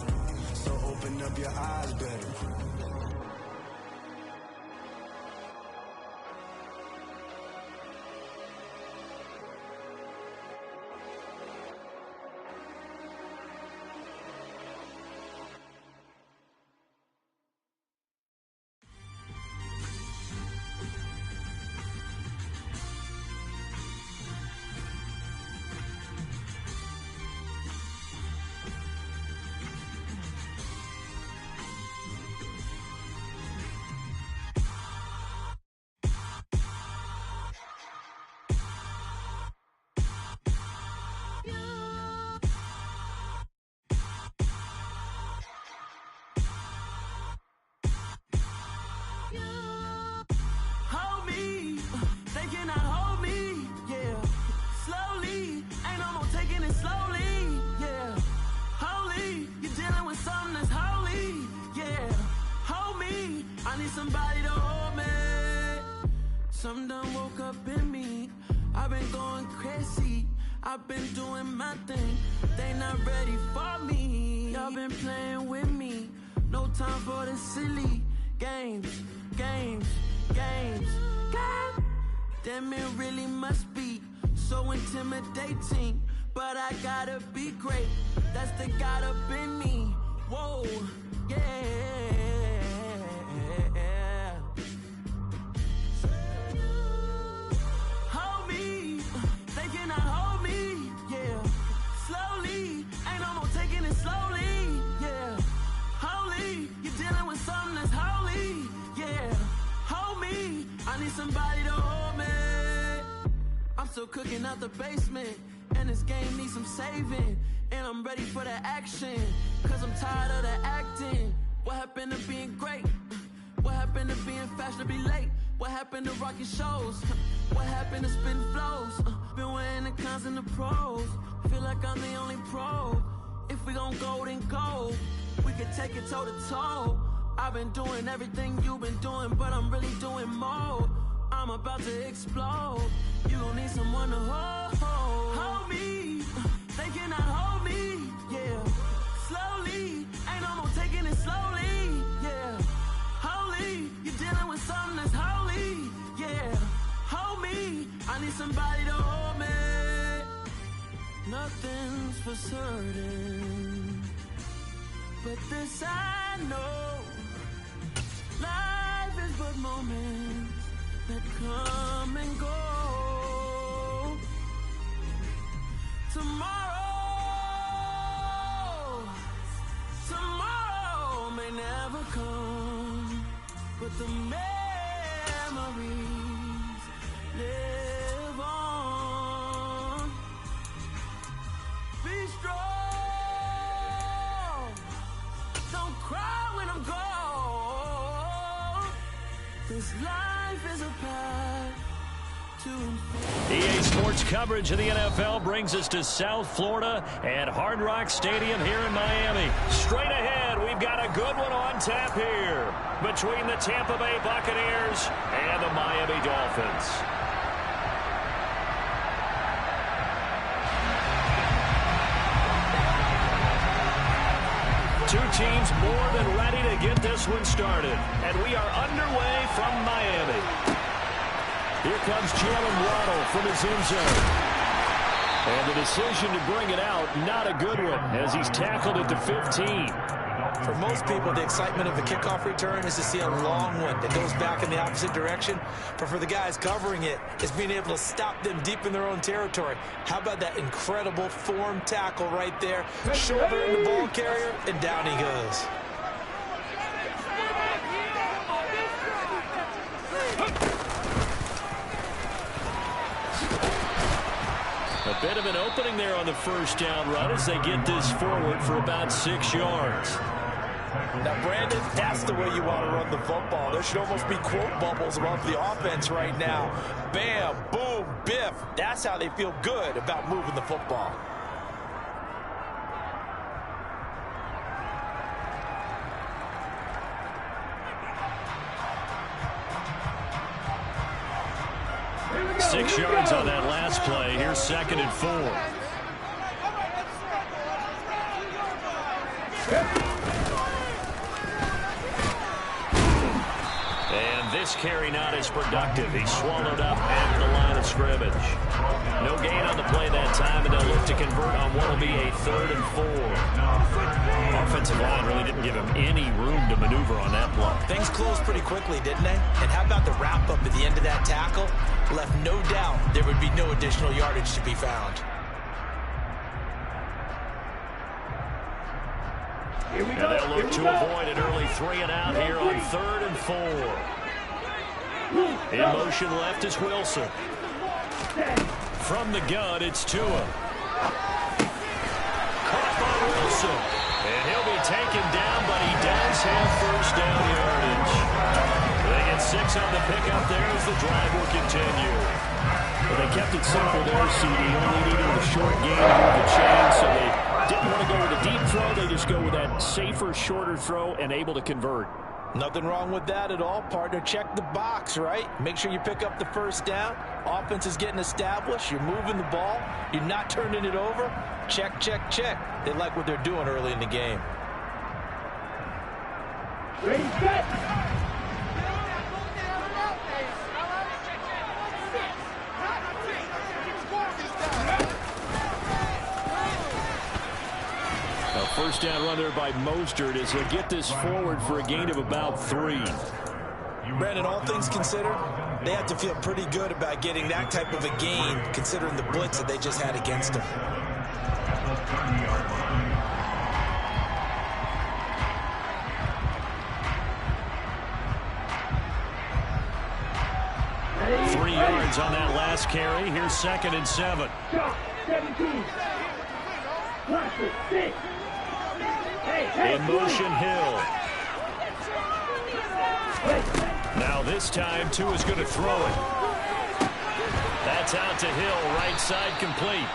So open up your eyes better. Somebody to hold me. Some done woke up in me. I've been going crazy. I've been doing my thing. They not ready for me. Y'all been playing with me. No time for the silly games. Damn, it really must be so intimidating. But I gotta be great. That's the God up in me. Whoa, yeah. Hold me, they cannot hold me, yeah. Slowly, ain't no more taking it slowly, yeah. Holy, you're dealing with something that's holy, yeah. Hold me, I need somebody to hold me. I'm still cooking out the basement, and this game needs some saving. and I'm ready for the action. Cause I'm tired of the acting. What happened to being great? What happened to being fashionably late? What happened to rocking shows? What happened to spin flows? Been wearing the cons and the pros. Feel like I'm the only pro. If we gon' go, then go. We could take it toe to toe. I've been doing everything you've been doing, but I'm really doing more. I'm about to explode. You gon' need someone to hold me. They cannot hold me, yeah. Slowly, ain't no more taking it slowly, yeah. Holy, you're dealing with something that's holy, yeah. Hold me, I need somebody to hold me. Nothing's for certain, but this I know. Life is but moments that come and go. Tomorrow may never come, but the memories live on. Be strong, don't cry when I'm gone. This life is a path to EA Sports coverage of the NFL brings us to South Florida at Hard Rock Stadium here in Miami. Straight ahead, we've got a good one on tap here between the Tampa Bay Buccaneers and the Miami Dolphins. Two teams more than ready to get this one started, and we are underway from Miami. Here comes Jalen Waddle from his end zone. And the decision to bring it out, not a good one, as he's tackled at the 15. For most people, the excitement of a kickoff return is to see a long one that goes back in the opposite direction. But for the guys covering it, it's being able to stop them deep in their own territory. How about that incredible form tackle right there? Shoulder in the ball carrier, and down he goes. A bit of an opening there on the first down run as they get this forward for about 6 yards. Now, Brandon, that's the way you want to run the football. There should almost be quote bubbles above the offense right now. Bam, boom, biff. That's how they feel good about moving the football. Six yards on that last play. Here's 2nd and 4. And this carry not as productive. He's swallowed up at the line of scrimmage. No gain on the play that time, and they'll look to convert on what will be a 3rd and 4. Offensive line really didn't give him any room to maneuver on that play. Things closed pretty quickly, didn't they? And how about the wrap-up at the end of that tackle? Left no doubt there would be no additional yardage to be found. And they'll look to avoid an early 3 and out here on 3rd and 4. In motion left is Wilson. From the gun, it's Tua. Caught by Wilson. And he'll be taken down, but he does have first down yardage. They get 6 on the pickup there as the drive will continue. Well, they kept it simple there, CD. Only needed a short gain to move the chain, so they didn't want to go with a deep throw. They just go with that safer, shorter throw and able to convert. Nothing wrong with that at all, partner. Check the box, right? Make sure you pick up the first down. Offense is getting established. You're moving the ball. You're not turning it over. Check, check, check. They like what they're doing early in the game. Ready, set. First down run there by Mostert as he'll get this forward for a gain of about 3. Brandon, all things considered, they have to feel pretty good about getting that type of a gain considering the blitz that they just had against them. Three yards on that last carry. Here's 2nd and 7. In motion, Hill. Now this time, Tua's going to throw it. That's out to Hill, right side complete.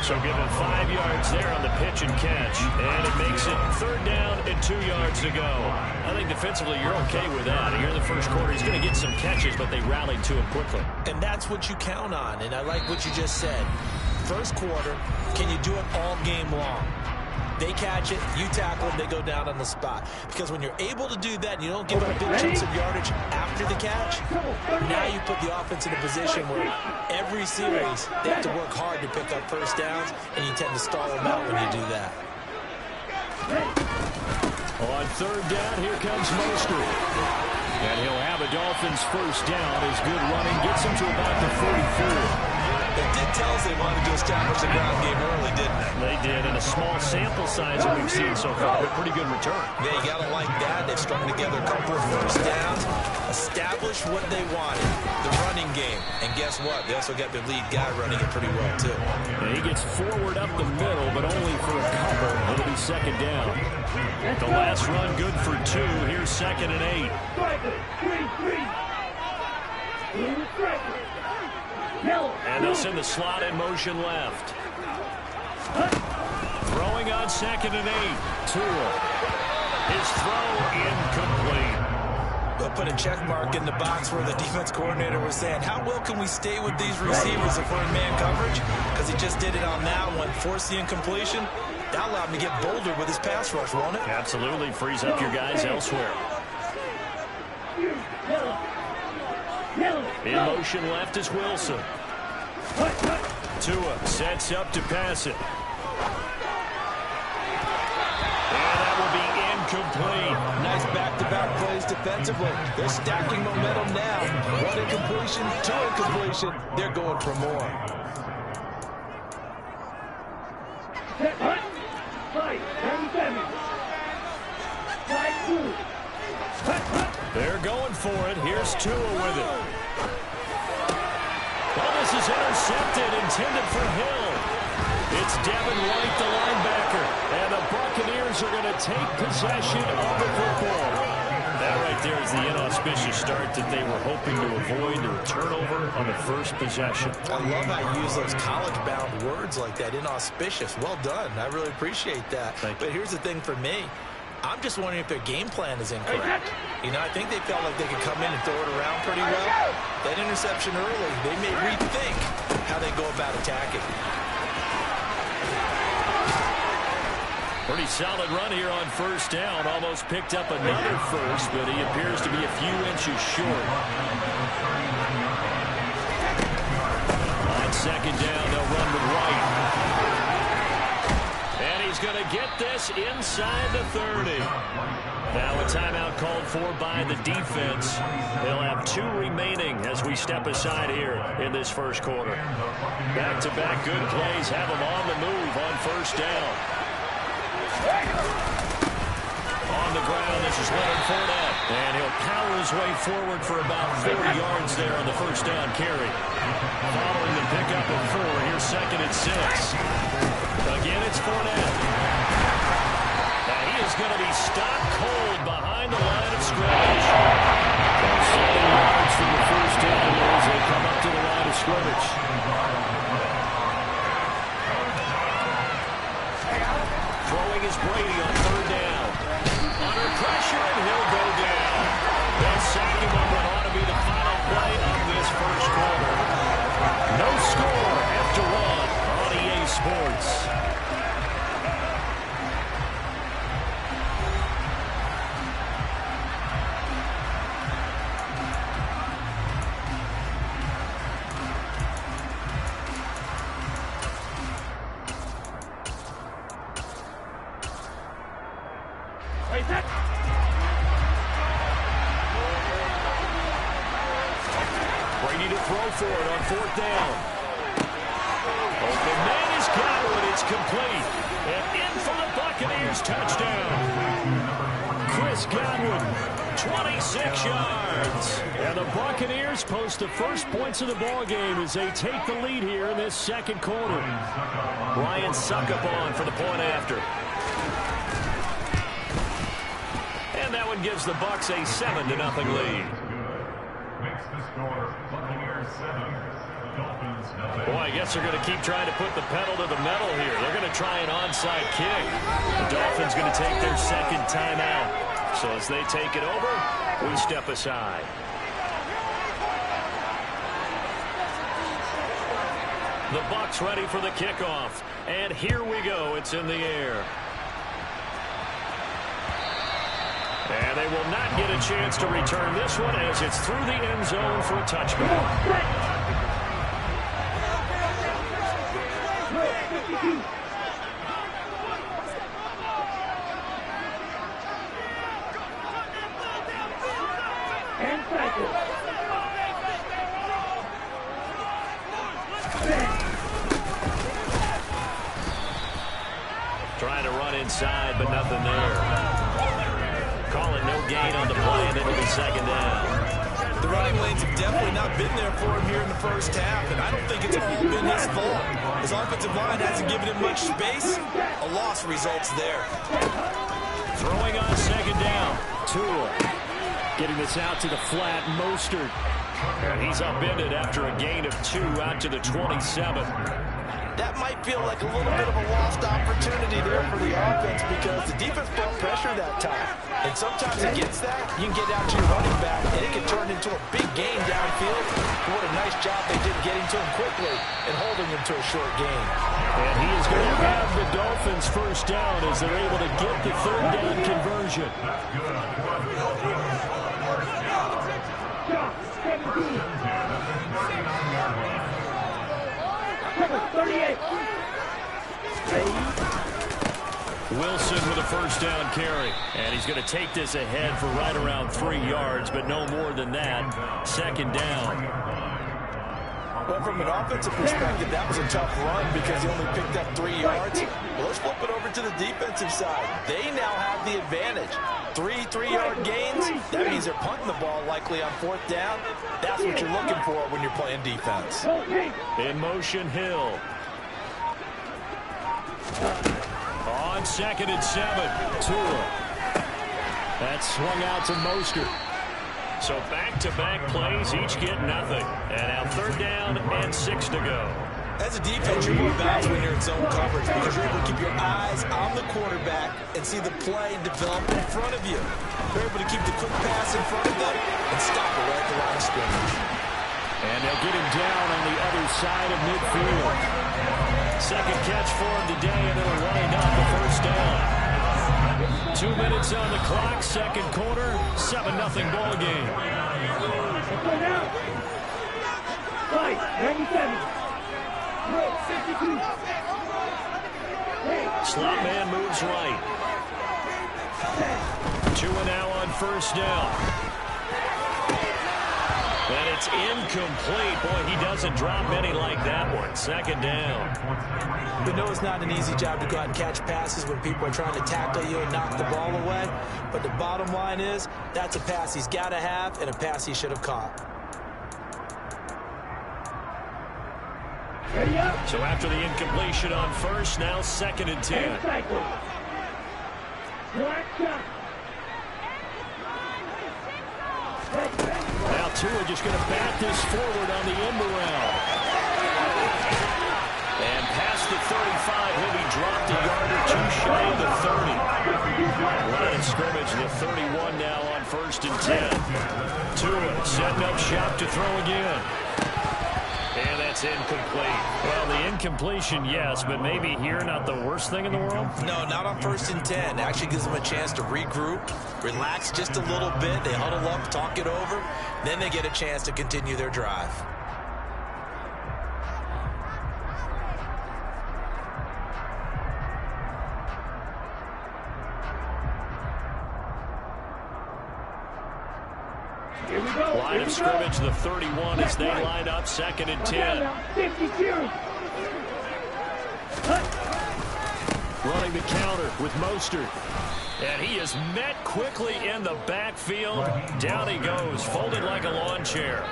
So give him 5 yards there on the pitch and catch. And it makes it 3rd down and 2 yards to go. I think defensively you're okay with that. Here in the first quarter, he's going to get some catches, but they rallied to him quickly. And that's what you count on, and I like what you just said. First quarter, can you do it all game long? They catch it, you tackle them, they go down on the spot. Because when you're able to do that and you don't give up big chunks of yardage after the catch, now you put the offense in a position where every series they have to work hard to pick up first downs, and you tend to stall them out when you do that. On 3rd down, here comes Mostert. And he'll have a Dolphins first down. His good running gets him to about the 44. They did tell us they wanted to establish the ground game early, didn't they? They did, and a small sample size that we've seen so far, but pretty good return. Yeah, you got to like that. They've strung together a couple of first downs, established what they wanted, the running game. And guess what? They also got their lead guy running it pretty well, too. And he gets forward up the middle, but only for a couple. It'll be 2nd down. The last run good for 2. Here's 2nd and 8. And they'll send the slot in motion left. Throwing on 2nd and 8. Tua. His throw incomplete. They'll put a check mark in the box where the defense coordinator was saying, how well can we stay with these receivers if we're in man coverage? Because he just did it on that one, forced the incompletion. That allowed him to get bolder with his pass rush, won't it? Absolutely. Frees up your guys elsewhere. In motion left is Wilson. Tua sets up to pass it. And that will be incomplete. Nice back-to-back plays defensively. They're stacking momentum now. 1 incompletion, 2 incompletion. They're going for more. They're going for it. Here's Tua with it. Well, this is intercepted, intended for Hill. It's Devin White, the linebacker, and the Buccaneers are going to take possession of the football. That right there is the inauspicious start that they were hoping to avoid, the turnover on the first possession. I love how you use those college-bound words like that, inauspicious. Well done. I really appreciate that. But here's the thing for me. I'm just wondering if their game plan is incorrect. You know, I think they felt like they could come in and throw it around pretty well. That interception early, they may rethink how they go about attacking. Pretty solid run here on first down. Almost picked up another first, but he appears to be a few inches short. On 2nd down, they'll run with White. And he's going to get this inside the 30. Now a timeout called for by the defense. They'll have 2 remaining as we step aside here in this first quarter. Back-to-back good plays have them on the move on first down. On the ground, this is Leonard Fournette. And he'll power his way forward for about 40 yards there on the first down carry. Following the pickup of 4, here's 2nd and 6. Again, it's Fournette. Now he is going to be stopped cold behind the line of scrimmage. 7 yards from the first down as they come up to the line of scrimmage. Throwing is Brady on 3rd down. Under pressure, and he'll go down. They'll sack him on what ought to be the final play of this first quarter. No score after 1 on EA Sports. Brady to throw for it on 4th down. Open man is Godwin. It's complete. And in for the Buccaneers touchdown. Chris Godwin 26 yards. And the Buccaneers post the first points of the ball game as they take the lead here in this second quarter. Ryan Succopon for the point after. And that one gives the Bucs a 7-0 lead. Makes the score Buccaneers 7, Dolphins 0. Boy, I guess they're going to keep trying to put the pedal to the metal here. They're going to try an onside kick. The Dolphins going to take their second timeout. So as they take it over, we step aside. The Bucs ready for the kickoff. And here we go. It's in the air. And they will not get a chance to return this one as it's through the end zone for a touchback. Trying to run inside, but nothing there. Calling no gain on the play, and it'll be second down. The running lanes have definitely not been there for him here in the first half, and I don't think it's all been his fault. His offensive line hasn't given him much space. A loss results there. Throwing on second down. Tua getting this out to the flat. Mostert. And he's upended after a gain of 2 out to the 27. That might feel like a little bit of a lost opportunity there for the offense because the defense brought pressure that time. And sometimes against that, you can get out to your running back, and it can turn into a big gain downfield. What a nice job they did getting to him quickly and holding him to a short gain. And he is going to have the Dolphins first down as they're able to get the third down conversion. That's good. 38. Wilson with a first down carry. And he's going to take this ahead for right around 3 yards, but no more than that. Second down. Well, from an offensive perspective, that was a tough run because he only picked up 3 yards. Well, let's flip it over to the defensive side. They now have the advantage. 3 3-yard gains, that means they're punting the ball likely on 4th down. That's what you're looking for when you're playing defense. In motion, Hill. On 2nd and 7, Tua. That's swung out to Mostert. So back-to-back plays, each get nothing. And now 3rd down and 6 to go. As a defense, you're more balanced when you're in zone coverage because you're able to keep your eyes on the quarterback and see the play develop in front of you. You're able to keep the quick pass in front of them and stop it right at the line of scrimmage. And they'll get him down on the other side of midfield. Second catch for him today, and it'll wind up the first down. 2 minutes on the clock, second quarter, 7-0 ball game. Right, 97. Slot man moves right. Tua now on first down. And it's incomplete. Boy, he doesn't drop any like that one. Second down. We know it's not an easy job to go out and catch passes when people are trying to tackle you and knock the ball away. But the bottom line is, that's a pass he's got to have and a pass he should have caught. So after the incompletion on first, now 2nd and 10. Now Tua just going to bat this forward on the end around. And past the 35, he'll be dropped a yard or 2 shy of the 30. Line of scrimmage, the 31 now on 1st and 10. Tua setting up shop to throw again. And that's incomplete. Well, the incompletion, yes, but maybe here not the worst thing in the world? No, not on 1st and 10. Actually gives them a chance to regroup, relax just a little bit. They huddle up, talk it over. Then they get a chance to continue their drive. Line of scrimmage, the 31 as they line up 2nd and 10. Running the counter with Mostert. And he is met quickly in the backfield. Down he goes, folded like a lawn chair.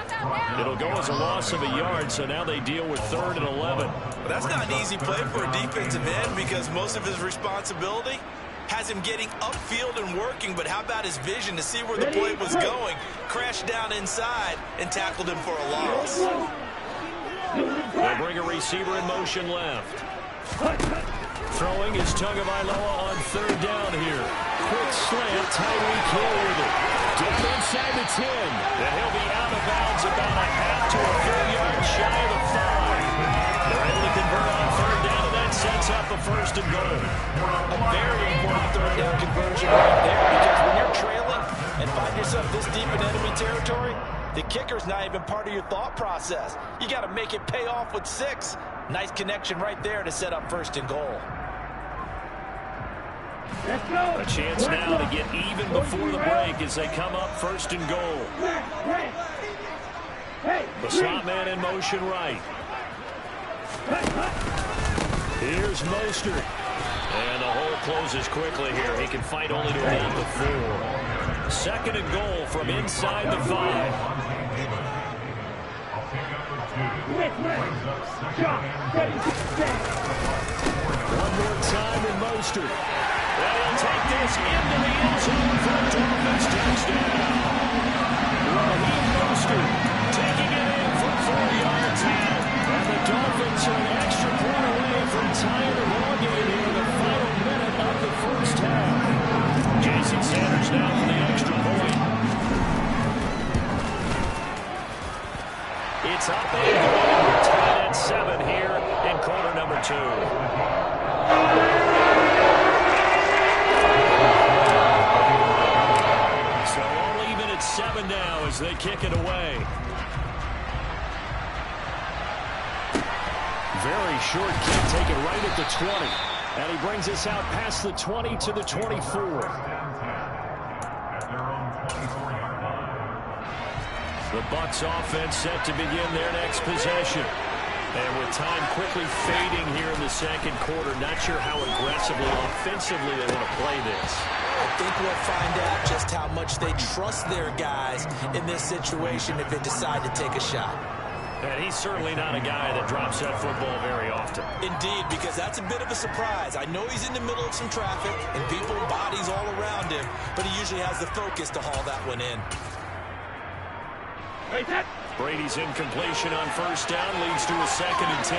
It'll go as a loss of a yard, so now they deal with 3rd and 11. Well, that's not an easy play for a defensive end because most of his responsibility has him getting upfield and working, but how about his vision to see where the play was going? Crashed down inside and tackled him for a loss. They'll bring a receiver in motion left. Throwing is Tagovailoa on 3rd down here. Quick slant, Tyreek Hill with it. Deep inside the 10. And he'll be out of bounds about a half to a full yard shy of the 5. They're able to convert on 3rd down, and that sets up a 1st and goal. A very important 3rd down conversion right there, because when you're trailing and find yourself this deep in enemy territory, the kicker's not even part of your thought process. You got to make it pay off with 6. Nice connection right there to set up 1st and goal. A chance now to get even before the break as they come up 1st and goal. The slot man in motion right. Here's Mostert. And the hole closes quickly here. He can fight only to hold the 4. 2nd and goal from inside the 5. One more time in Mostert. And he'll take this into the end zone for a Dolphins touchdown. Raheem Mostert taking it in from 4 yards out. And the Dolphins are an extra point away from tying the ball game here in the final minute of the 1st half. Jason Sanders now for the extra point. It's up and going. We're tied at 7 here in quarter number 2. So all even at 7 now as they kick it away. Very short kick taken right at the 20. And he brings us out past the 20 to the 24. The Bucs offense set to begin their next possession. And with time quickly fading here in the 2nd quarter, not sure how aggressively, offensively they want to play this. I think we'll find out just how much they trust their guys in this situation if they decide to take a shot. And he's certainly not a guy that drops that football very often. Indeed, because that's a bit of a surprise. I know he's in the middle of some traffic and people, bodies all around him, but he usually has the focus to haul that one in. Brady's incompletion on 1st down leads to a 2nd and 10.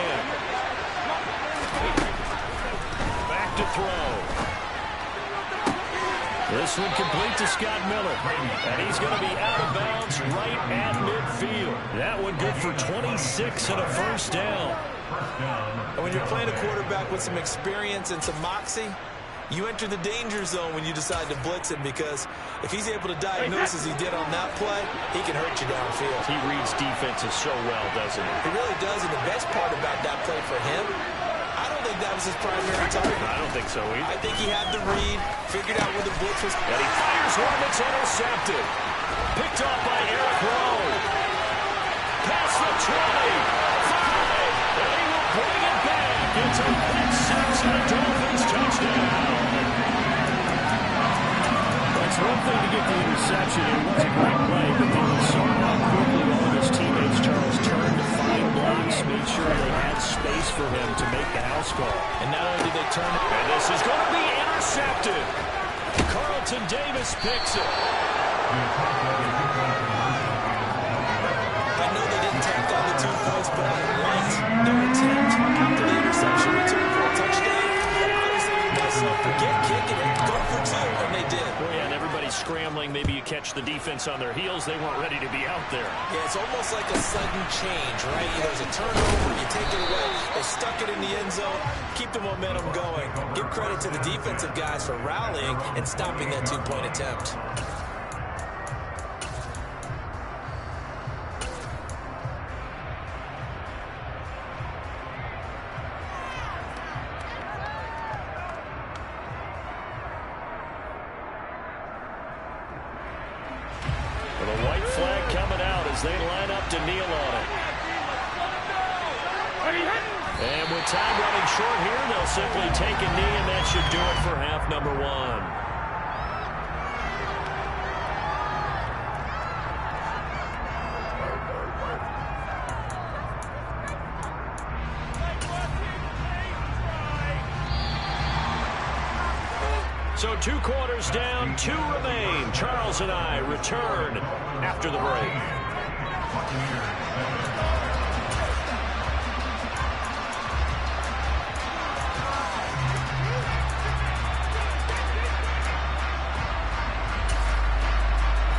Back to throw. This one complete to Scott Miller. And he's going to be out of bounds right at midfield. That one good for 26 and a 1st down. And when you're playing a quarterback with some experience and some moxie, you enter the danger zone when you decide to blitz him, because if he's able to diagnose as he did on that play, he can hurt you downfield. He reads defenses so well, doesn't he? He really does, and the best part about that play for him, I don't think that was his primary target. I don't think so either. I think he had the read, figured out where the blitz was. And he fires one that's intercepted. Picked off by Eric Rowe. Past the 20. 5. And he will bring it back. It's a pick 6 and a Dolphins touchdown. It's one thing to get the interception. It was a great play, but then we saw how quickly all of his teammates, Charles, turned to find blocks, made sure they had space for him to make the house call. And not only did they turn it, and this is going to be intercepted. Carlton Davis picks it. I know they didn't tack on the 2 points, but I liked their attempt after the interception return for a touchdown. I was thinking to myself, forget kicking it, go for 2, and they did. Well, yeah, and everybody's scrambling. Maybe you catch the defense on their heels. They weren't ready to be out there. Yeah, it's almost like a sudden change, right? There's a turnover, you take it away, they stuck it in the end zone, keep the momentum going. Give credit to the defensive guys for rallying and stopping that 2-point attempt. They line up to kneel on it. And with time running short here, they'll simply take a knee, and that should do it for half number 1. So 2 quarters down, 2 remain. Charles and I return after the break.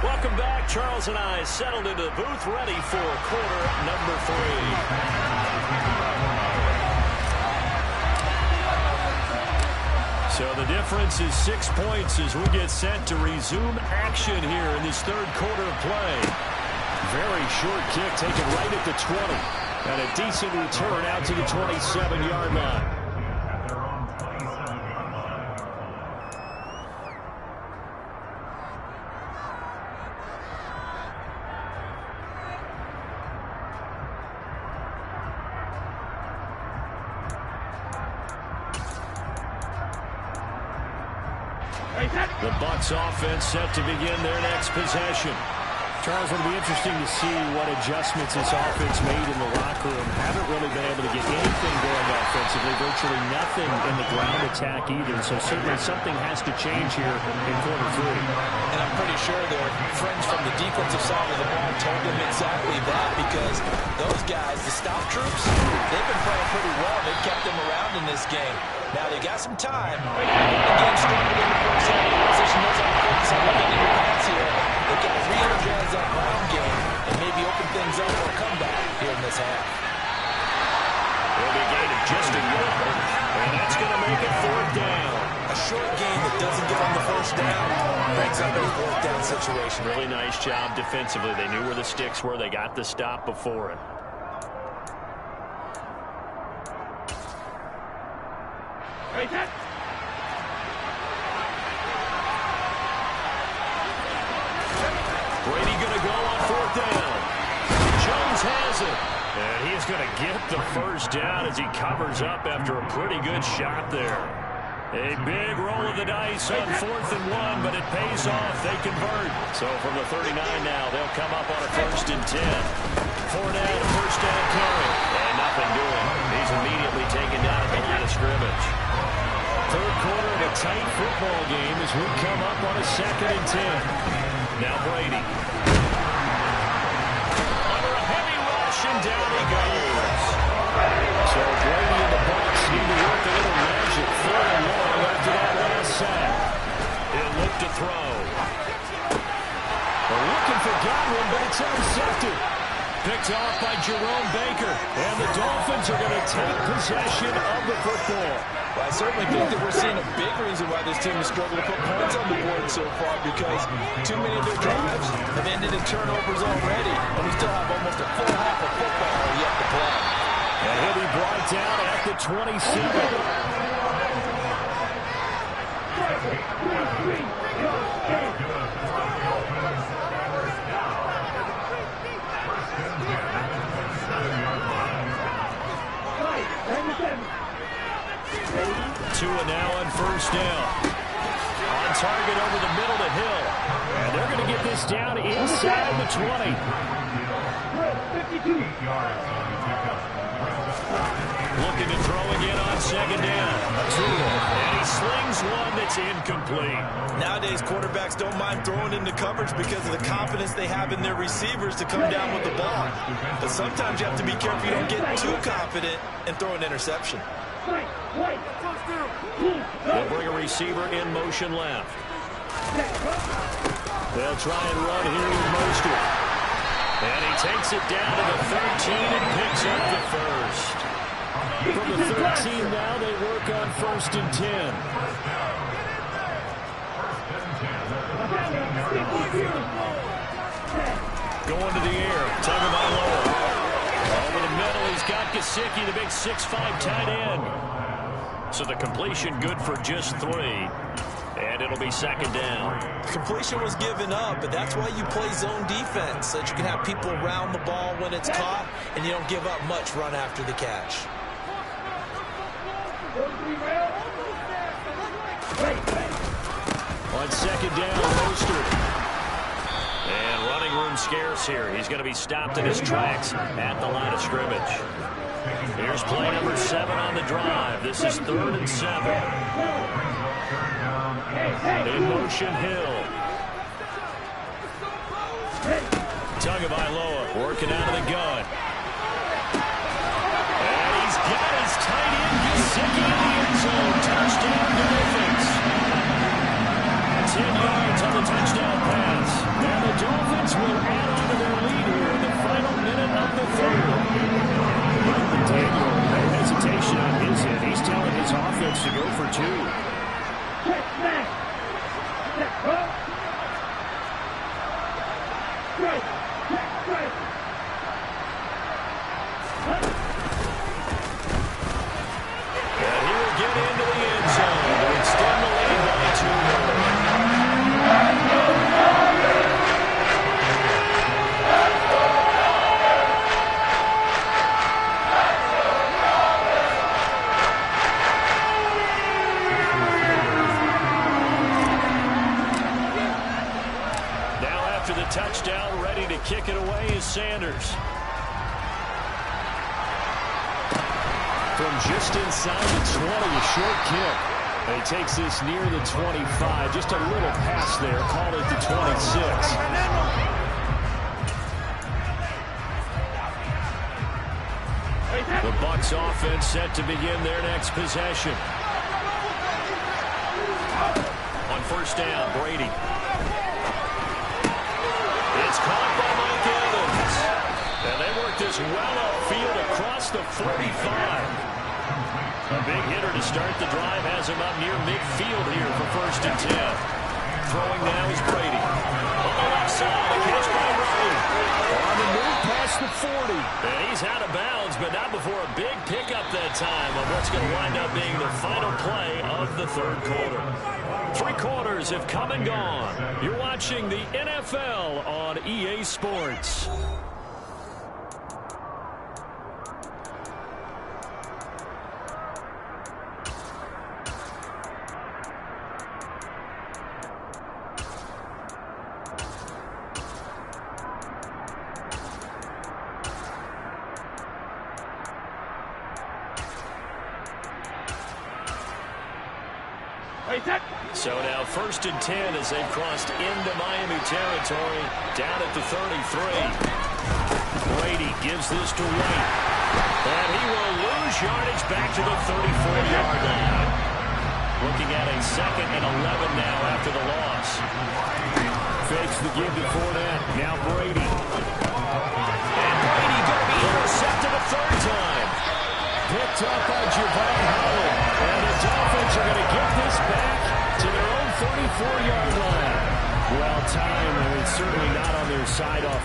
Welcome back. Charles and I settled into the booth, ready for quarter number 3. So the difference is 6 points as we get set to resume action here in this third quarter of play. Very short kick taken right at the 20. And a decent return out to the 27-yard line. The Bucs offense set to begin their next possession. Charles, it'll be interesting to see what adjustments this offense made in the locker room. Haven't really been able to get anything going offensively, virtually nothing in the ground attack either. So certainly something has to change here in quarter 3. And I'm pretty sure their friends from the defensive side of the ball told them exactly that, because those guys, the stop troops, they've been playing pretty well. They've kept them around in this game. Now they got some time. Again, stronger in the first half. The position knows how to focus on looking in the pass here. They've got to re-energize that ground game and maybe open things up for a comeback here in this half. It'll be a gain of just a yard, and that's going to make it 4th down. A short gain that doesn't get on the first down brings up a 4th down situation. Really nice job defensively. They knew where the sticks were. They got the stop before it. Brady going to go on 4th down. Jones has it. And he's going to get the first down as he covers up after a pretty good shot there. A big roll of the dice on 4th and 1, but it pays off. They convert. So from the 39 now, they'll come up on a 1st and 10. Fournette, a first down carry. And nothing doing. He's immediately taken down at the line of scrimmage. Third quarter of a tight football game as we come up on a 2nd and 10. Now Brady. Under a heavy rush, and down he goes. So Brady and the Bucs need to work a little magic. 4th and 1 after that last sack. He'll look to throw. They're looking for Godwin, but it's intercepted. Picked off by Jerome Baker. And the Dolphins are going to take possession of the football. Well, I certainly think that we're seeing a big reason why this team has struggled to put points on the board so far, because too many of their drives have ended in turnovers already, and we still have almost a full half of football yet to play. And he'll be brought down at the 27. Tua now on 1st down. On target over the middle to Hill. And they're going to get this down inside the 20. 52 yards on the pickup. Looking to throw again on 2nd down. And he slings one that's incomplete. Nowadays, quarterbacks don't mind throwing into coverage because of the confidence they have in their receivers to come down with the ball. But sometimes you have to be careful you don't get too confident and throw an interception. They'll bring a receiver in motion left. They'll try and run here with Mostert. And he takes it down to the 13 and picks up the first. From the 13 now, they work on 1st and 10. Going to the air. Tagovailoa. Over the middle, he's got Gesicki, the big 6'5" tight end. So the completion good for just 3. And it'll be 2nd down. Completion was given up, but that's why you play zone defense, so that you can have people around the ball when it's caught, and you don't give up much run after the catch. On 2nd down, Mostert. And running room scarce here. He's going to be stopped in his tracks at the line of scrimmage. Here's play number 7 on the drive. This is 3rd and 7. In motion, Hill. Tagovailoa working out of the gun. And he's got his tight end Gesicki in the end zone. Touchdown, Dolphins. 10 yards on the touchdown pass. And the Dolphins will add on to their lead here in the final minute of the 3rd. Daniel, no hesitation on his end. He's telling his offense to go for 2. And he will get into the end zone to extend the lead by 2 more. Touchdown, ready to kick it away is Sanders. From just inside the 20, a short kick. And he takes this near the 25. Just a little pass there. Called it the 26. The Bucs offense set to begin their next possession. On first down, Brady. It's caught by Mike Evans. And they work this well upfield across the 45. A big hitter to start the drive has him up near midfield here for 1st and 10. Throwing now is Brady. On the left side, a catch by Riley. On the move past the 40. And he's out of bounds, but not before a big pickup that time on what's going to wind up being the final play of the 3rd quarter. 3 quarters have come and gone. You're watching the NFL on EA Sports. So now 1st and 10 as they've crossed into Miami territory, down at the 33. Brady gives this to White. And he will lose yardage back to the 34-yard line. Looking at a 2nd and 11 now after the loss. Fakes the give to Fournette. Now Brady. And Brady going to be intercepted a 3rd time. Picked up by Javon Howard. And the Dolphins are going to get this back to their own 34-yard line. Well timed, and it's certainly not on their side off.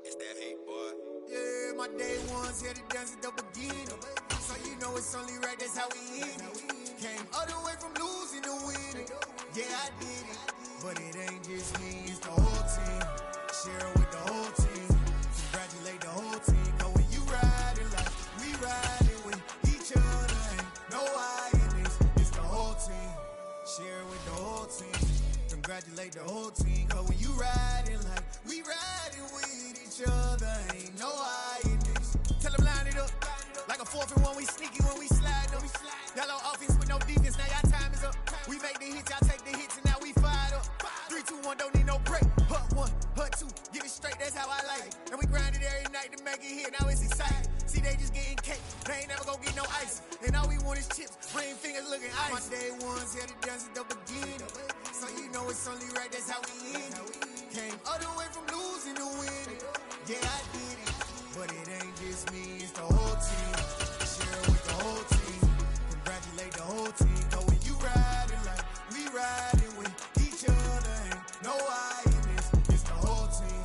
It's that hate, boy. Yeah, my day ones here to dance at the beginning. So you know it's only right, that's how we end it. Came all the way from losing to winning. Yeah, I did it. But it ain't just me, it's the whole team. Share with the whole team. Congratulate the whole team. Cause when you riding like we riding with each other, ain't no I in this. It's the whole team. Share with the whole team. Congratulate the whole team. Cause when you riding like we riding with each other, ain't no I in this. Tell them line it up. Like a 4th and 1, we sneaky when we slide up. Yellow offense with no defense, now y'all time is up. We make the hits, y'all take the hits, and now we fired up. 3, 2, 1, don't need no break. Hut 1, hut 2, get it straight, that's how I like it. And we grind it every night to make it hit, now it's exciting. See, they just getting cake, they ain't never gonna get no ice. And all we want is chips, ring fingers looking ice. My day ones here to dance at the beginning. So you know it's only right, that's how we end it. Came all the way from losing to winning. Yeah, I did it. But it ain't just me, it's the whole team. Share with the whole team. Congratulate the whole team. Cause when you riding like we riding with each other, ain't no I in this. It's the whole team.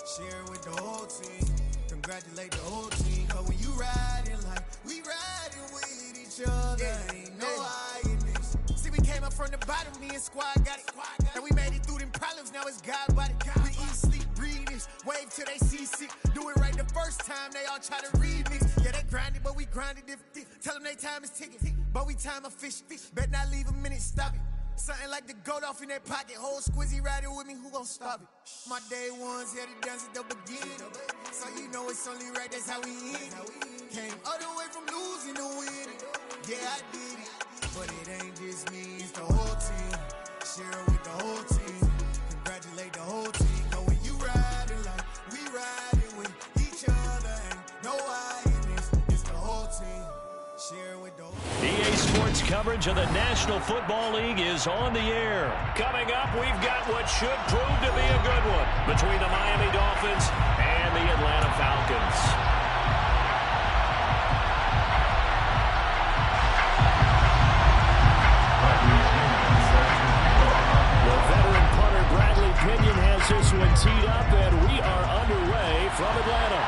Share with the whole team. Congratulate the whole team. Cause when you riding like we riding with each other, ain't no I in this. See, we came up from the bottom, me and squad got it. And we made it through them problems, now it's God body. We eat, sleep, breathe this. Wave till they see sick. Do it right the first time, they all try to remix. Yeah, they grinded, but we grinded different. Tell them they time is ticking. But we time a fish. Bet not leave a minute, stop it. Something like the goat off in that pocket. Whole squizzy riding with me, who gon' stop it? My day ones here to dance at the beginning. So you know it's only right, that's how we end. Came all the way from losing to winning. Yeah, I did it. But it ain't just me, it's the whole team. Share it with the whole team. Congratulate the whole team. Know when you riding like we riding with each other. Ain't no hiding this. It's the whole team. Share it with the whole team. EA Sports coverage of the National Football League is on the air. Coming up, we've got what should prove to be a good one between the Miami Dolphins and the Atlanta Falcons. Pinion has this one teed up, and we are underway from Atlanta.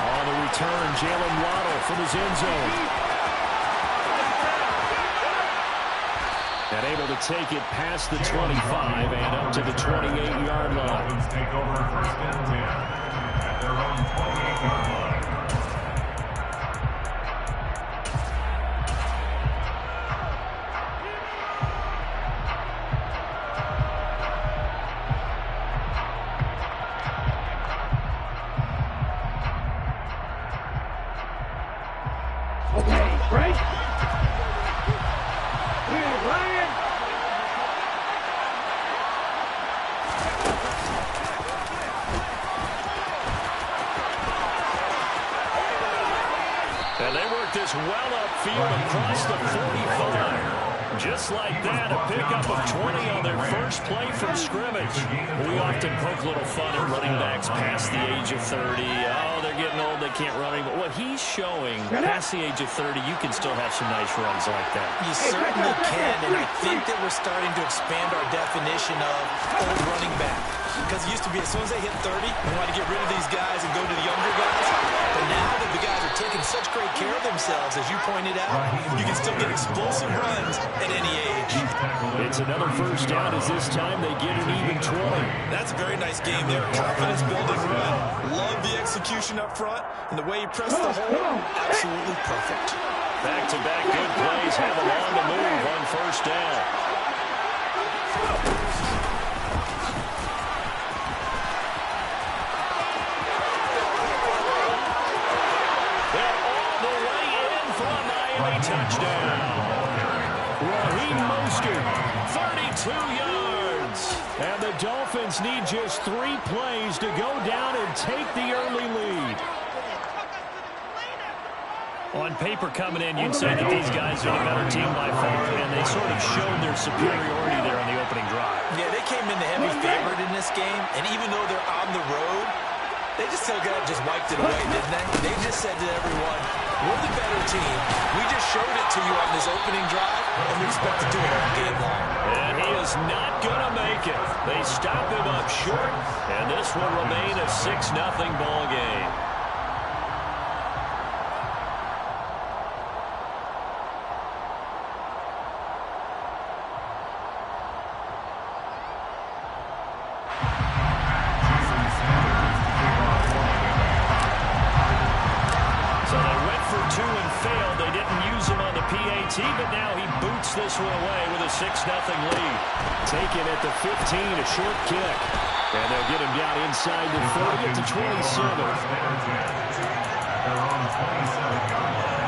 On the return, Jalen Waddle from his end zone. And able to take it past the 25 and up to the 28-yard line. Dolphins take over first and 10 at their own 28-yard line. And they work this well upfield across the 45. Just like that, a pickup of 20 on their first play from scrimmage. We often poke a little fun at running backs past the age of 30. Oh, they're getting old, they can't run anymore. What he's showing, past the age of 30, you can still have some nice runs like that. You certainly can, and I think that we're starting to expand our definition of old running back. Because it used to be as soon as they hit 30, we wanted to get rid of these guys and go to the younger guys. But now that the guys are taking such great care of themselves, as you pointed out, you can still get explosive runs at any age. It's another first down as this time they get an even 20. That's a very nice game there. Confidence building run. Love the execution up front, and the way he pressed the hole, absolutely perfect. Back-to-back good plays have them on the move on first down. Touchdown. Raheem Mostert, 32 yards. And the Dolphins need just 3 plays to go down and take the early lead. On paper coming in, you'd say that these guys are the better team by far, and they sort of showed their superiority there on the opening drive. Yeah, they came in the heavy favorite in this game, and even though they're on the road, they just still got just wiped it away, didn't they? They just said to everyone, we're the better team. We just showed it to you on this opening drive, and we expect to do it all game long. And he is not going to make it. They stop him up short, and this will remain a 6-0 ball game. But now he boots this one away with a 6-0 lead. Taken at the 15, a short kick. And they'll get him down inside the 30 at the 27. They're on 27-yard line.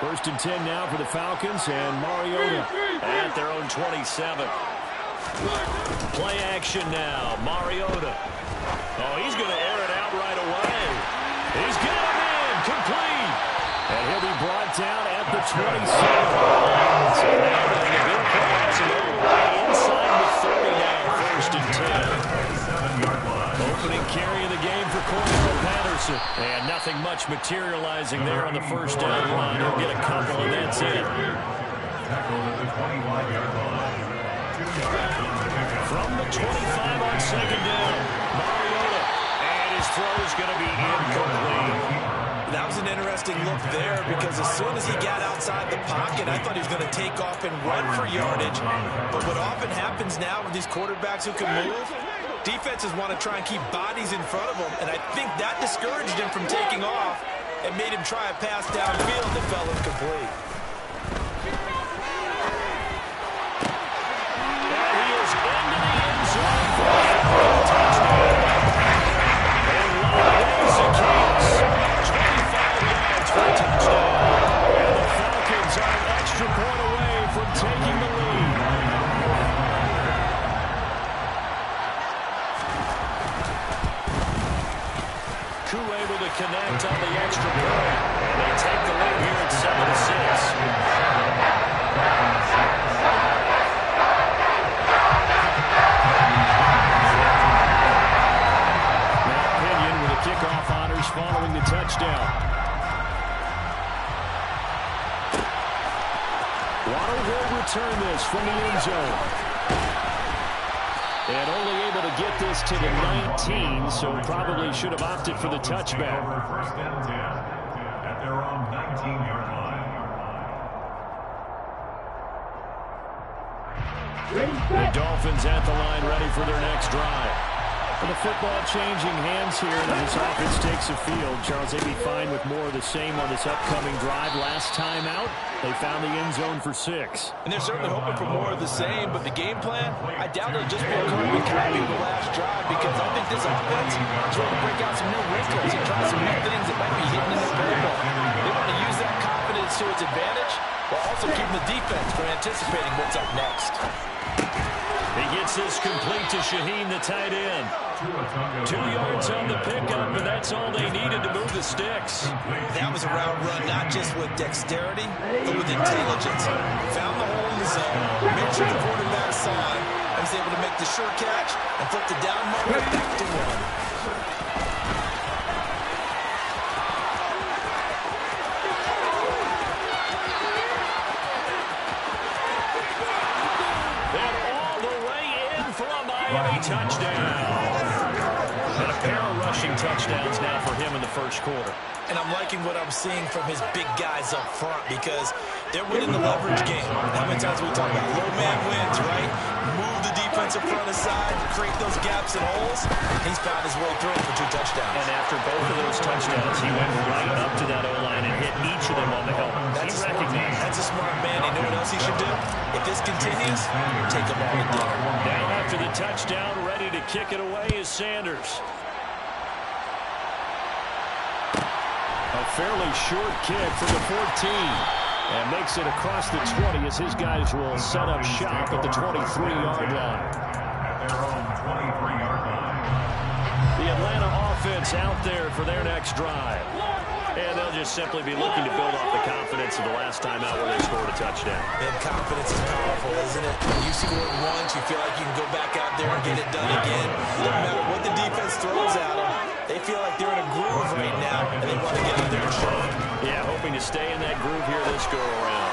First and 10 now for the Falcons, and Mariota at their own 27. Play action now, Mariota. Oh, he's going to air it out right away. He's got it in, complete. And he'll be brought down at the 27. So now they're going to get play action inside the 30 now, first and 10. Opening carry of the game for Cordell Patterson. And nothing much materializing there on the first down run. He'll get a couple, and that's it. From the 25 on second down, Mariota. And his throw is going to be incomplete. That was a an interesting look there because as soon as he got outside the pocket, I thought he was going to take off and run for yardage. But what often happens now with these quarterbacks who can move, defenses want to try and keep bodies in front of them, and I think that discouraged him from taking off and made him try a pass downfield that fell incomplete. And he is into the end zone for a touchdown. And 25 yards for a touchdown. And the Falcons are an extra point away from taking the lead. Able to connect on the extra point. And they take the lead here at 7-6. Matt Pinion with the kickoff honors following the touchdown. Waddle will return this from the end zone. And only able to get this to the 19, so probably should have opted for the touchback. First and 10 at their own 19-yard line. The Dolphins at the line, ready for their next drive. And the football changing hands here as this offense takes the field. Charles, they'd be fine with more of the same on this upcoming drive. Last time out, they found the end zone for 6. And they're certainly hoping for more of the same, but the game plan, I doubt it'll just be a carbon copy of the last drive because I think this offense is ready to break out some new wrinkles and try some new things that might be hidden in the playbook. They want to use that confidence to its advantage while also keeping the defense from anticipating what's up next. He gets this complete to Shaheen, the tight end. 2 yards on the pickup, and that's all they needed to move the sticks. That was a route run, not just with dexterity, but with intelligence. Found the hole in the zone, made sure the quarterback saw it, and was able to make the sure catch and flip the down marker back to 1. Touchdown. And a pair of rushing touchdowns now for him in the first quarter. And I'm liking what I'm seeing from his big guys up front because they're winning the leverage game. How many times we talk about low man wins, right? Move the defensive front aside, create those gaps and holes. He's found his way through for 2 touchdowns. And after both of those touchdowns, he went right up to that O-line and hit each of them on the helmet. He recognized. That's a smart man. You know what else he should do? If this continues, take them all to dinner. Now after the touchdown, ready to kick it away is Sanders. A fairly short kick from the 14. And makes it across the 20 as his guys will set up shop at the 23-yard line. At their own 23-yard line. The Atlanta offense out there for their next drive. And they'll just simply be looking to build off the confidence of the last time out where they scored a touchdown. And confidence is powerful, isn't it? When you scored once, you feel like you can go back out there and get it done again. No matter what the defense throws at them, they feel like they're in a groove right now, and they want to get out there and show it. Yeah, hoping to stay in that groove here this go-around.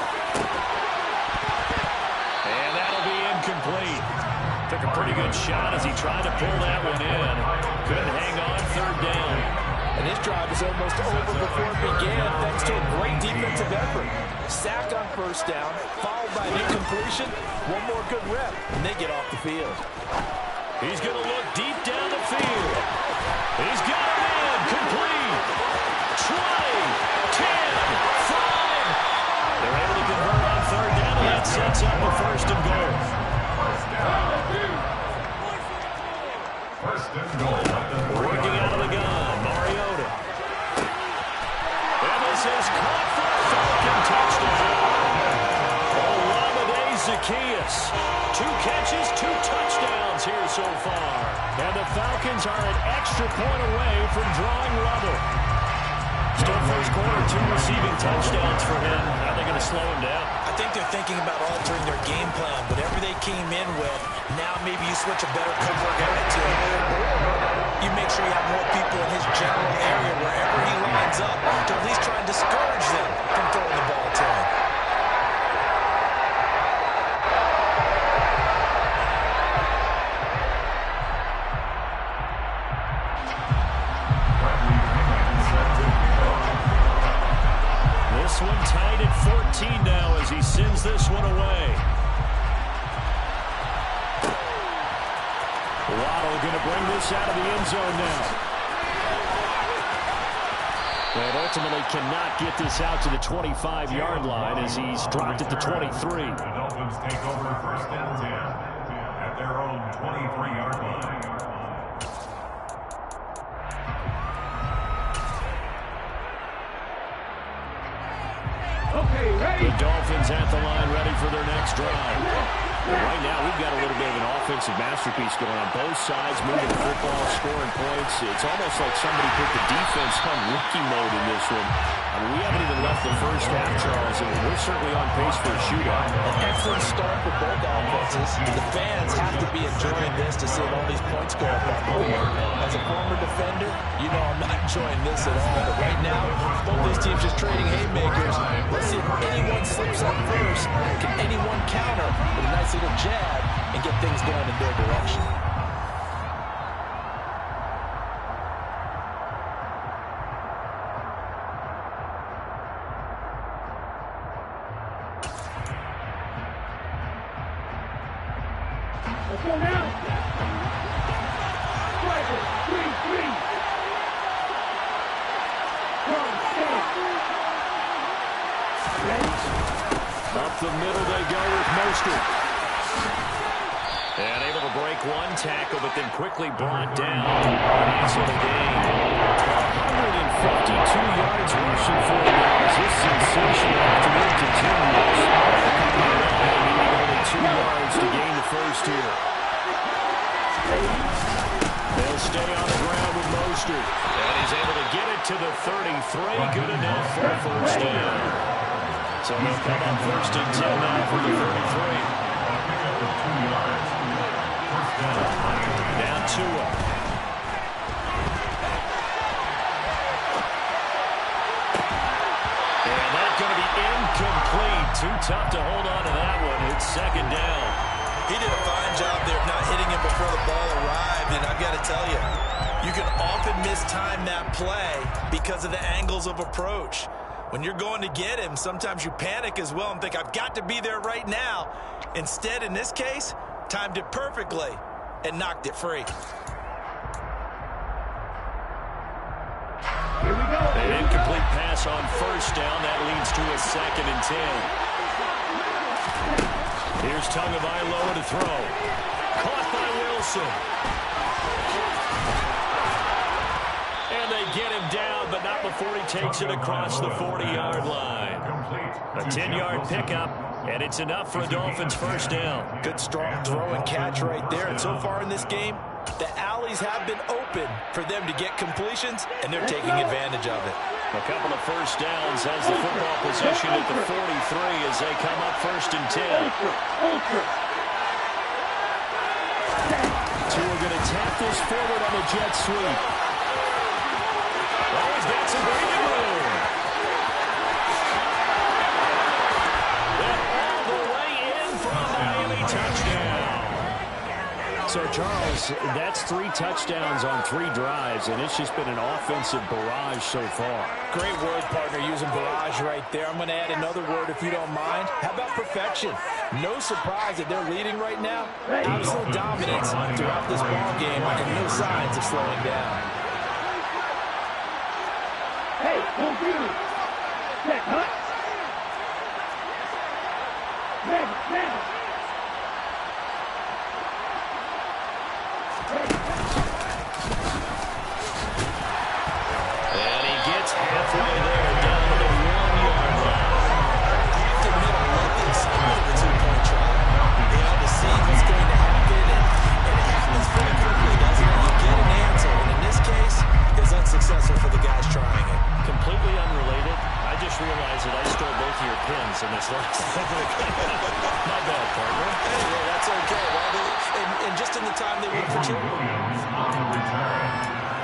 And that'll be incomplete. Took a pretty good shot as he tried to pull that one in. Couldn't hang on, 3rd down. And his drive is almost over before it began thanks to a great defensive effort. Sack on 1st down, followed by an incompletion. One more good rep, and they get off the field. He's going to look deep down the field. He's got it in, complete. 20, 10, 5. They're able to convert on 3rd down, and that sets up a 1st and goal. First and goal. Working out of the gun, Mariota. And this is caught for a Falcon touchdown. Olamide Zaccheaus. 2 catches, 2 touchdowns here so far. And the Falcons are an extra point away from drawing level. Still first quarter, 2 receiving touchdowns for him. How are they going to slow him down? I think they're thinking about altering their game plan. Whatever they came in with, now maybe you switch a better cover guy to him. You make sure you have more people in his general area wherever he lines up to at least try and discourage them from throwing the ball to him. this one tied at 14 now as he sends this one away. Waddle going to bring this out of the end zone now. And ultimately cannot get this out to the 25-yard line as he's dropped at the 23. The Dolphins take over first and 10 at their own 23-yard line. Okay, ready. The Dolphins at the line ready for their next drive. Right now, we've got a little bit of an offensive masterpiece going on both sides, moving the football, scoring points. It's almost like somebody put the defense on rookie mode in this one. I mean, we haven't even left the first half, Charles, and we're certainly on pace for a shootout. An excellent start for both offenses. The fans have to be enjoying this to see all these points go up on the board. As a former defender, you know I'm not enjoying this at all. But right now, both these teams just trading haymakers. Let's see if anyone slips up first. Can anyone counter with a nice little jab and get things going in their direction? Let's go now. Striker, 3-3. Up the middle they go with Mostert. And able to break one tackle, but then quickly brought down. Nice little gain. 152 yards rushing for the Bucs. This sensational afternoon continues. Only 2 yards to gain the first here. They'll stay on the ground with Mostert. And he's able to get it to the 33. Good enough for a first down. So they'll come up first and 10 now for the 33. Down 2-0. And that's going to be incomplete. Too tough to hold on to that one. It's second down. He did a fine job there of not hitting him before the ball arrived, and I've got to tell you, you can often mistime that play because of the angles of approach. When you're going to get him, sometimes you panic as well and think, I've got to be there right now. Instead, in this case, timed it perfectly and knocked it free. Here we go. An incomplete pass on first down. That leads to a second and 10. Here's Tagovailoa to throw. Caught by Wilson. And they get him down, but not before he takes it across the 40-yard line. A 10-yard pickup, and it's enough for a Dolphins first down. Good strong throw and catch right there. And so far in this game, the alleys have been open for them to get completions, and they're taking advantage of it. A couple of first downs has the football position at the 43 as they come up first and 10. Two are going to tap this forward on the jet sweep. Oh, he's got some breathing room. And all the way in for a Miami touchdown. So, Charles, that's 3 touchdowns on 3 drives, and it's just been an offensive barrage so far. Great word, partner, using barrage right there. I'm going to add another word if you don't mind. How about perfection? No surprise that they're leading right now. Absolute dominance throughout this ball game and no signs of slowing down. Hey, computer. Check, hut. Never. And he gets halfway there, down to the 1-yard line. I have to admit, I love the excitement of the 2-point try. You know, to see what's going to happen, and it happens pretty quickly, doesn't it? You get an answer, and in this case, it's unsuccessful for the guys trying it. Completely unrelated. I just realized that I stole both of your pins in this last segment. My bad, partner. Hey, well, that's okay. Well, and just in the time they went for 2.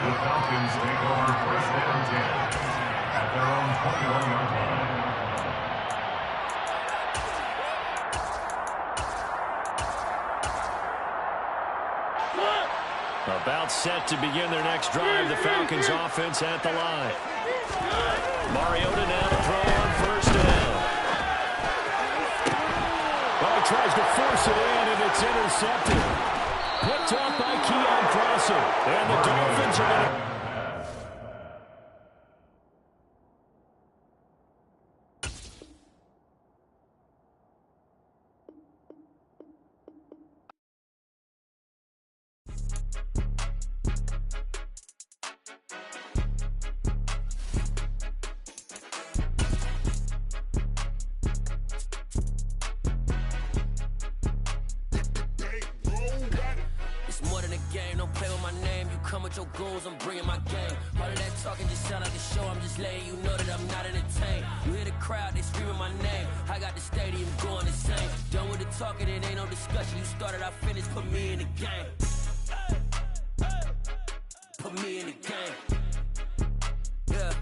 The Falcons take over first and 10 at their own 21-yard line. A About set to begin their next drive. The Falcons offense at the line. Mariota now to throw on first down. Well, he tries to force it in, and it's intercepted. Picked up by Keon Crosser. And the Dolphins are going to... Your goals, I'm bringing my game. All of that talking just sound like a show. I'm just letting you know that I'm not entertained. You hear the crowd, they screaming my name. I got the stadium going insane. Done with the talking, it ain't no discussion. You started, I finished, put me in the game. Put me in the game. Yeah,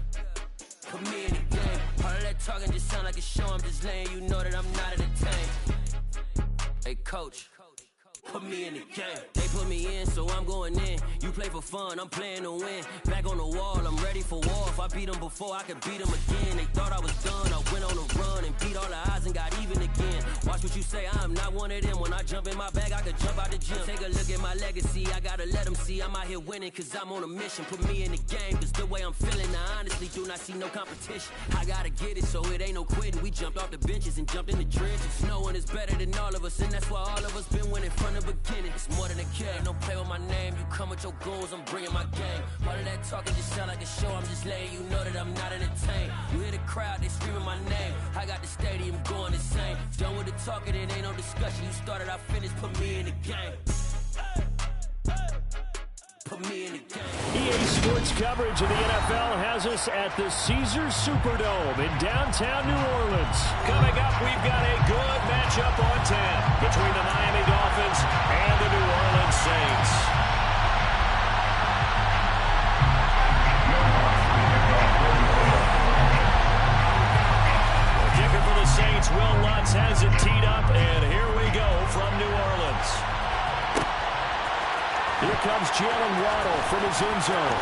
put me in the game. All of that talking just sound like a show. I'm just letting you know that I'm not entertained. Hey, coach. Put me in the game. They put me in, so I'm going in. You play for fun, I'm playing to win. Back on the wall, I'm ready for war. If I beat them before, I could beat them again. They thought I was done, I went on a run and beat all the odds and got even again. Watch what you say, I'm not one of them. When I jump in my bag, I could jump out the gym. Take a look at my legacy, I gotta let them see I'm out here winning, cause I'm on a mission. Put me in the game, cause the way I'm feeling, I honestly do not see no competition. I gotta get it, so it ain't no quitting. We jumped off the benches and jumped in the trenches. No one is better than all of us, and that's why all of us been winning from the beginning. It's more than a game, don't play with my name. You come with your goals, I'm bringing my game. All of that talking just sound like a show. I'm just letting you know that I'm not entertained. You hear the crowd, they screaming my name. I got the stadium going insane. Done with the talking, it ain't no discussion. You started, I finished, put me in the game. Put me in the game. EA Sports coverage of the NFL has us at the Caesars Superdome in downtown New Orleans. Coming up, we've got a good matchup on 10 between the Miami Dolphins and the New Orleans Saints. The kicker for the Saints, Will Lutz, has it teed up, and here we go from New Orleans. Here comes Jalen Waddle from his end zone.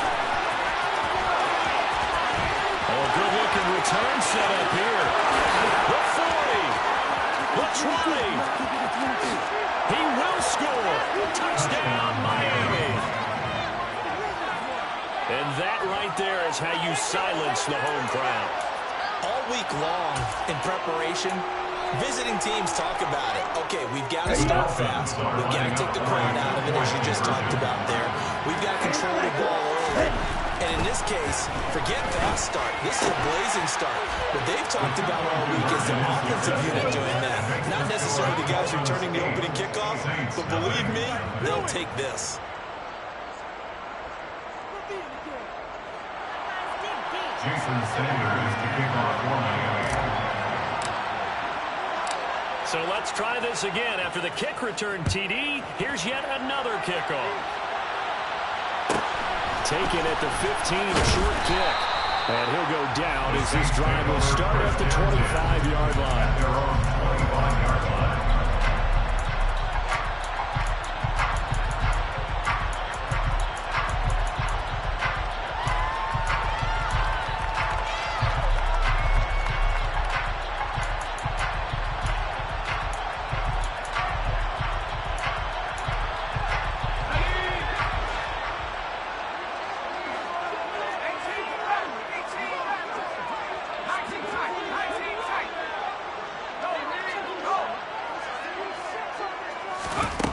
Oh, good-looking return set up here. The 40. The 20. He will score. Touchdown, Miami. And that right there is how you silence the home crowd. All week long in preparation, visiting teams talk about it. Okay, we've got to start fast. We've got to take the crowd out of it, as you just talked about there. We've got to control the ball early. And in this case, forget fast start. This is a blazing start. What they've talked about all week is the offensive unit doing that. Not necessarily the guys returning the opening kickoff, but believe me, they'll take this. Jason Sanders to kick off for Miami. So let's try this again. After the kick return TD, here's yet another kickoff. Taken at the 15, short kick. And he'll go down as this drive will start at the 25-yard line. Their own 25-yard line.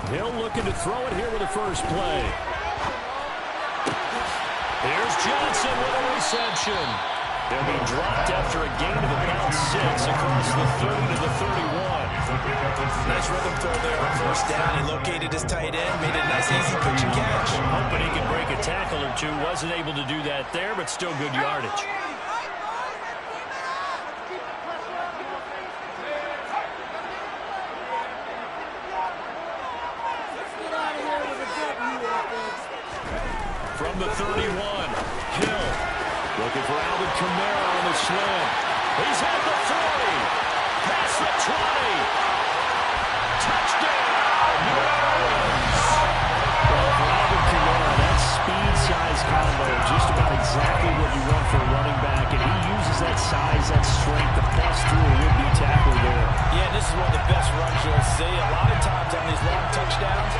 Hill looking to throw it here with the first play. Here's Johnson with a reception. They'll be dropped after a gain of about 6 across the 30 to the 31. Nice rhythm throw there on first down. He located his tight end, made it a nice, easy pitch and catch. Hoping he could break a tackle or two. Wasn't able to do that there, but still good yardage. From the 31, Hill looking for Alvin Kamara on the slam. He's at the 40, past the 20. Touchdown, New Orleans. Well, for Alvin Kamara, pass through a would-be tackler there. Yeah, this is one of the best runs you'll see. A lot of times on these long touchdowns,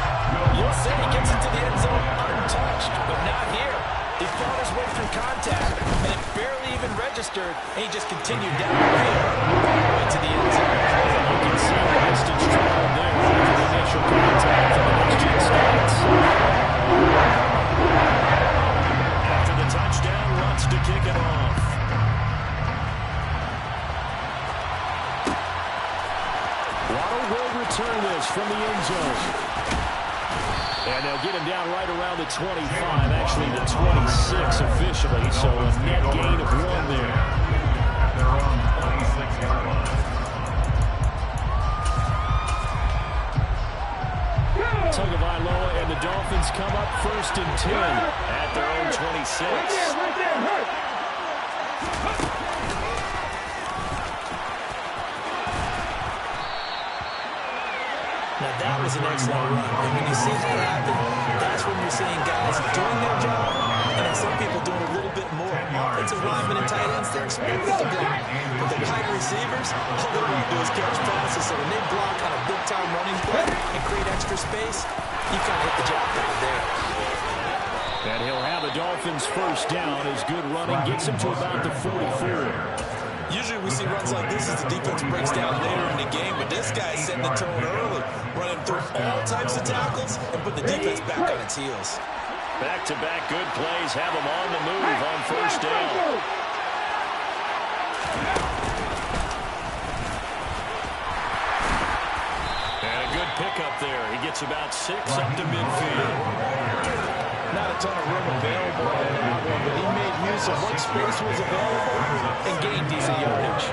you'll see he gets into the end zone untouched, but not here. He fought his way through contact, and it barely even registered, and he just continued down the field all the way to the end zone. You can see the distance traveled there after the initial contact for the next-gen stats. After the touchdown, wants to kick it off. Waddle will return this from the end zone. And they'll get him down right around the 25, actually the 26 officially, so a net gain of 1 there. At their own 26-yard line. Tagovailoa and the Dolphins come up 1st and 10 at their own 26. Right there, hurt. Now that was an excellent run, and when you see that happen, that's when you're seeing guys doing their job, and then some people doing a little bit more. Offensive linemen and tight ends, they're expected to block. But the wide receivers, all they want to do is catch passes, so when they block on a big-time running play and create extra space, you kind of hit the jackpot there. And he'll have the Dolphins 1st down as good running gets him to about the 44. Usually we see runs like this as the defense breaks down later in the game, but this guy's setting the tone early, running through all types of tackles and putting the defense back on its heels. Back-to-back good plays have him on the move on 1st down. And a good pickup there. He gets about 6 up to midfield. Not a ton of room available on that one, but he made use of what space was available and gained decent yardage.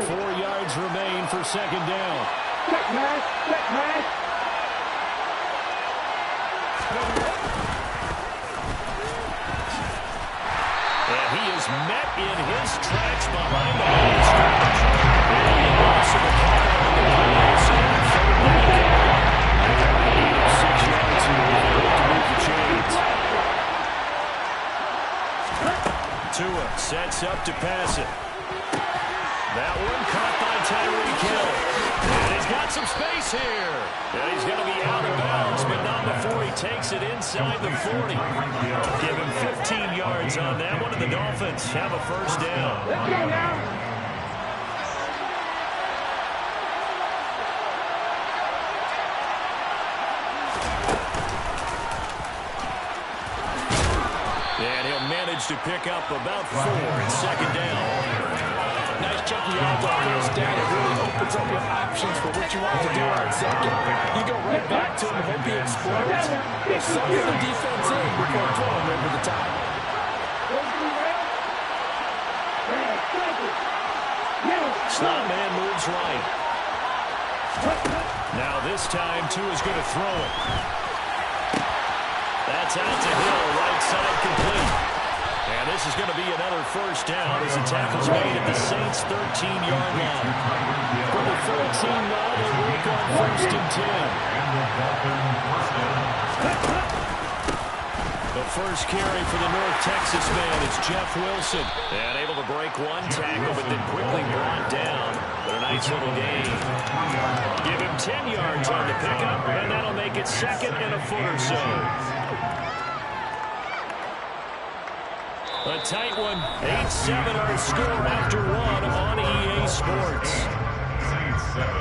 4 yards remain for 2nd down. Check pass, check pass. And he is met in his tracks behind the line of scrimmage. And he lost the ball on the pass and 3rd down. 6 yards to move the chains. Tua sets up to pass it. That one caught by Tyreek Hill. And he's got some space here. And he's going to be out of bounds, but not before he takes it inside the 40. Give him 15 yards on that one, and the Dolphins have a 1st down. Let's go now. And he'll manage to pick up about 4 in 2nd down. Nice chunky yards on 1st down. It really opens up your options for what you want to do on 2nd. You go right back to him and hope he explodes. Suck the defense in before throwing over the top. Slot man moves right. Now this time, Tua's going to throw it. That's out to Hill, right side complete. And this is going to be another 1st down as the tackle's made at the Saints' 13-yard line. For the 14 now, they work on 1st and 10. The first carry for the North Texas man is Jeff Wilson. And able to break one tackle, but then quickly brought down. But a nice little gain. Give him 10 yards on the pickup, and that'll make it 2nd and a foot or so. A tight one, 8-7 our score after 1 on EA Sports. Saints 7.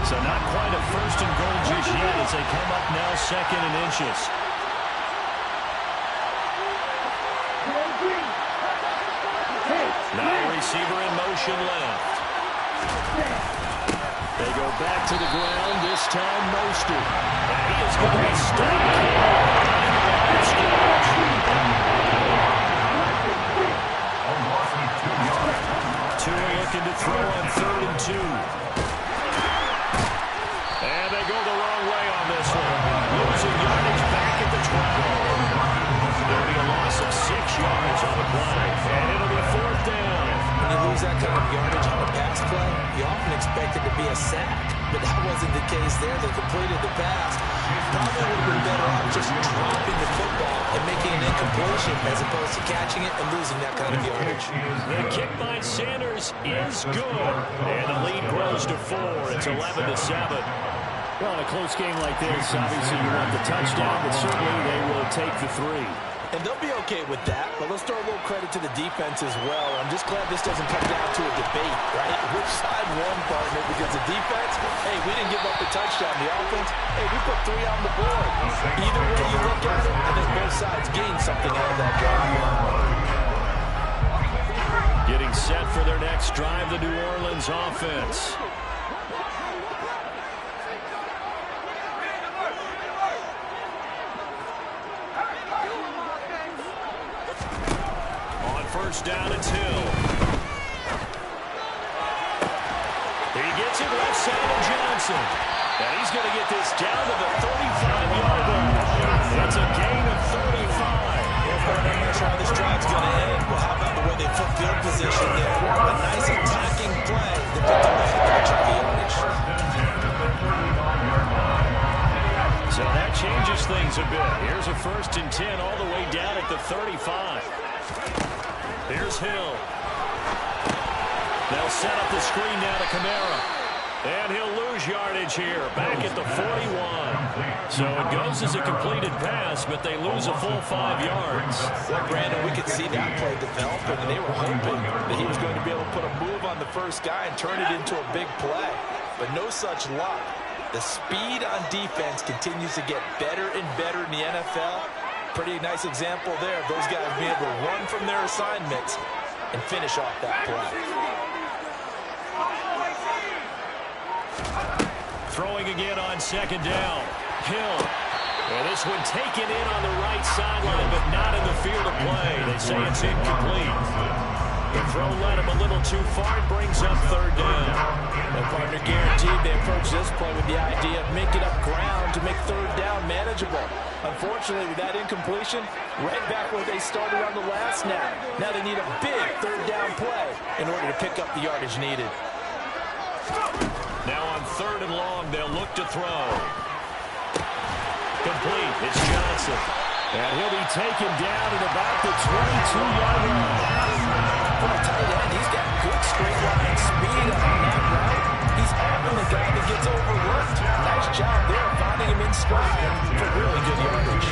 So not quite a 1st and goal just yet as they come up now 2nd and inches. Now a receiver in motion left. They go back to the ground, this time Mostert. And he is going to be stopped Tua looking to throw on 3rd and 2. And they go the wrong way on this one. Losing yardage back at the 12. There'll be a loss of 6 yards on the play. And it'll be 4th down. When you lose that kind of yardage on the pass next play, you often expect it to be a sack, but that wasn't the case there. They completed the pass. Probably would have been better off just dropping the football and making an incompletion as opposed to catching it and losing that kind of yardage. The kick by Sanders is good, and the lead grows to 4. It's 11-7. Well, in a close game like this, obviously you want the touchdown, but certainly they will take the 3. And they'll be okay with that, but let's throw a little credit to the defense as well. I'm just glad this doesn't come down to a debate, right? Which side won, partner? Because the defense, hey, we didn't give up a touchdown. The offense, hey, we put 3 on the board. Either way you look at it, I think both sides gained something out of that drive. Getting set for their next drive, the New Orleans offense. First down, it's Hill. He gets it left side of Johnson. And he's going to get this down to the 35-yard line. That's a gain of 35. I'm not sure how this drive's going to end. Well, how about the way they put field position there? A nice attacking play that picked up a whole bunch of yardage. So that changes things a bit. Here's a 1st and 10 all the way down at the 35. Here's Hill. They'll set up the screen now to Kamara. And he'll lose yardage here, back at the 41. So it goes as a completed pass, but they lose a full 5 yards. Well, Brandon, we could see that play developing, and they were hoping that he was going to be able to put a move on the first guy and turn it into a big play. But no such luck. The speed on defense continues to get better and better in the NFL. Pretty nice example there of those guys being able to run from their assignments and finish off that play. Throwing again on 2nd down. Hill. And this one taken in on the right sideline, but not in the field of play. They say it's incomplete. The throw led him a little too far and brings up 3rd down. And partner, guaranteed they approach this play with the idea of making up ground to make 3rd down manageable. Unfortunately, with that incompletion, right back where they started on the last snap. Now they need a big 3rd down play in order to pick up the yardage needed. Now on 3rd and long, they'll look to throw. Complete. It's Johnson. And he'll be taken down at about the 22-yard line. From a tight end, he's got good straight line speed on that route. He's often the guy that gets overlooked. Nice job there, finding him in stride for really good yardage.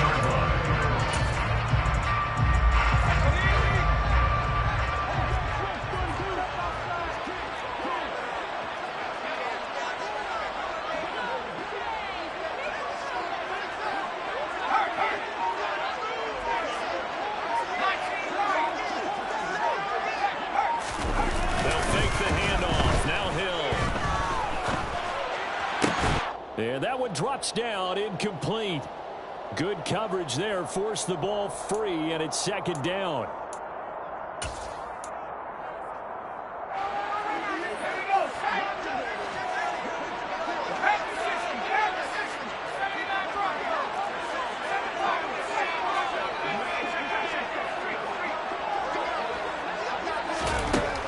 And that one drops down, incomplete. Good coverage there, forced the ball free, and it's 2nd down.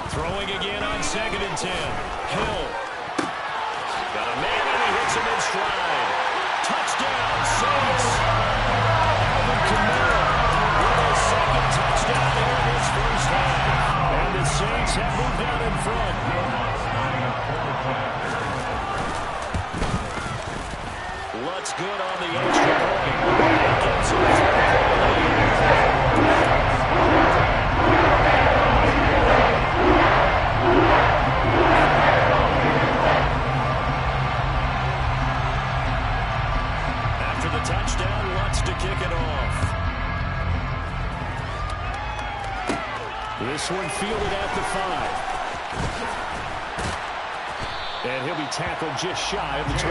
Throwing again on 2nd and 10. Hill. Got a man and he hits him in stride. Touchdown, Saints. Alvin Kamara with his 2nd touchdown here in his first half. And the Saints have moved out in front. Lutz good on the extra point. It gives him a 3-point lead. Touchdown, Lutz to kick it off. This one fielded at the 5. And he'll be tackled just shy of the 25.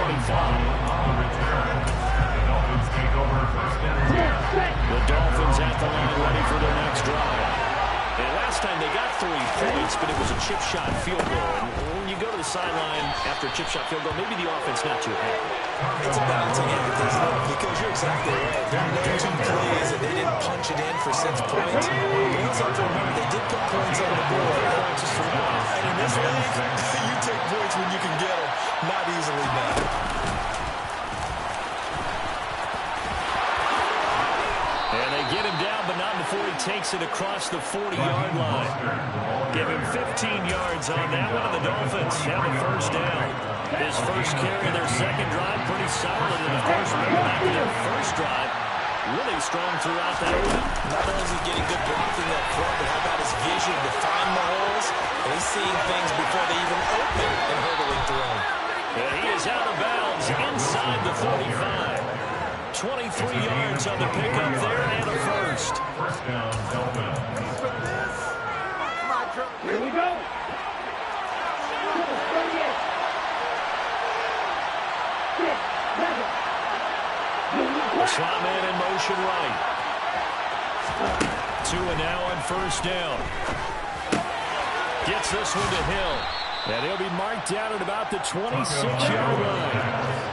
The Dolphins at the line ready for their next drive. And last last time they got 3 points, but it was a chip shot field goal. And when you go to the sideline after a chip shot field goal, maybe the offense not too happy. It's a balancing act because you're exactly right. There are no 2 plays that they didn't punch it in for 6 points. But you also have to remember they did put points on the board. And in this league, you take points when you can get them, not easily done. And they get him down, but not before he takes it across the 40-yard line. Give him 15 yards on that one, and the Dolphins have a first down. His first carry of their second drive, pretty solid. And, of course, remember back to their first drive, really strong throughout that one. Not only is he getting good blocking up front, but how about his vision to find the holes? And he's seeing things before they even open and hurdling through them. And he is out of bounds inside the 45. 23 yards on the pickup there and a first. First down, Dolphins. Here we go. The slot man in motion right. 2 and now on first down. Gets this one to Hill. And he'll be marked down at about the 26-yard line.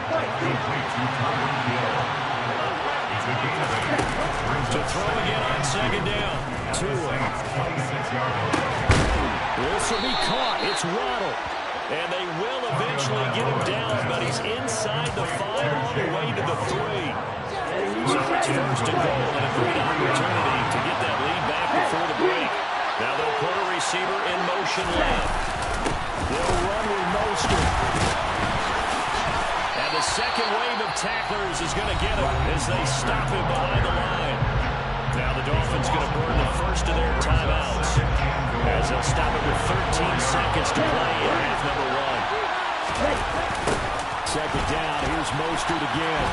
To throw again on second down. Tua. This will be caught. It's Waddle. And they will eventually get him down, but he's inside the 5 all the way to the 3. So it's first and goal and a great opportunity to get that lead back before the break. Now they'll put a receiver in motion left. They'll run with Mostert. And the second wave of tacklers is going to get him as they stop him behind the line. Now the Dolphins going to burn the first of their timeouts as they'll stop it with 13 seconds to play in half number 1. Second down, here's Mostert again.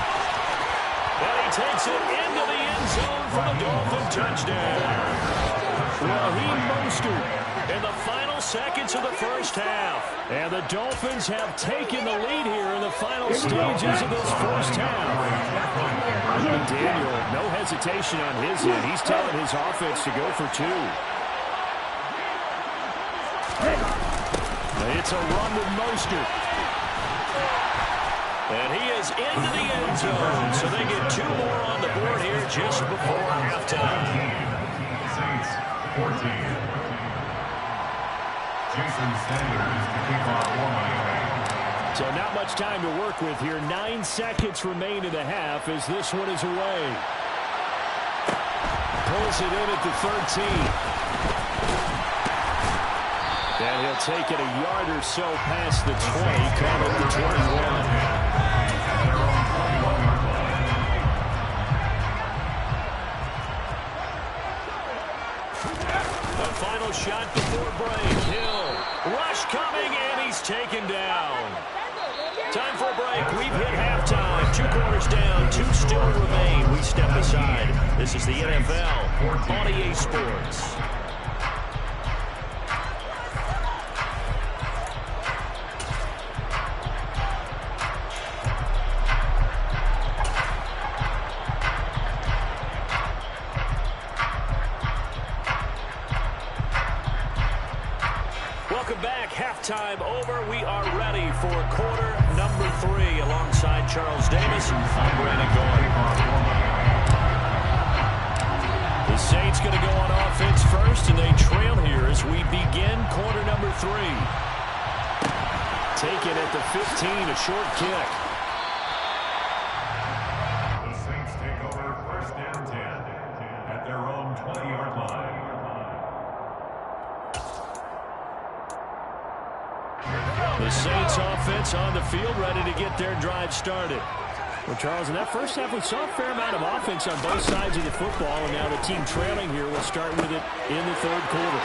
And he takes it into the end zone for the Dolphin touchdown. Raheem Mostert in the final seconds of the first half. And the Dolphins have taken the lead here in the final stages of this first half. Daniel, no hesitation on his end. He's telling his offense to go for 2. It's a run with Mostert. And he is into the end zone. So they get 2 more on the board here just before halftime. Saints, 14. Jason Sanders to kick off for Miami. So not much time to work with here. 9 seconds remain in the half as this one is away. Pulls it in at the 13. And he'll take it a yard or so past the 20, caught at the 21. The final shot before break. Hill. Rush coming, and he's taken down. Time for a break. We've hit halftime. 2 quarters down. 2 still remain. We step aside. This is the NFL on EA Sports. Welcome back. Halftime over. We are ready for quarter number 3 alongside Charles Davis. I'm Brandon Gordon. The Saints going to go on offense first, and they trail here as we begin quarter number 3. Taken at the 15, a short kick. The Saints take over first and 10 at their own 20-yard line. The Saints offense on the field, ready to get their drive started. Well, Charles, in that first half, we saw a fair amount of offense on both sides of the football, and now the team trailing here will start with it in the third quarter.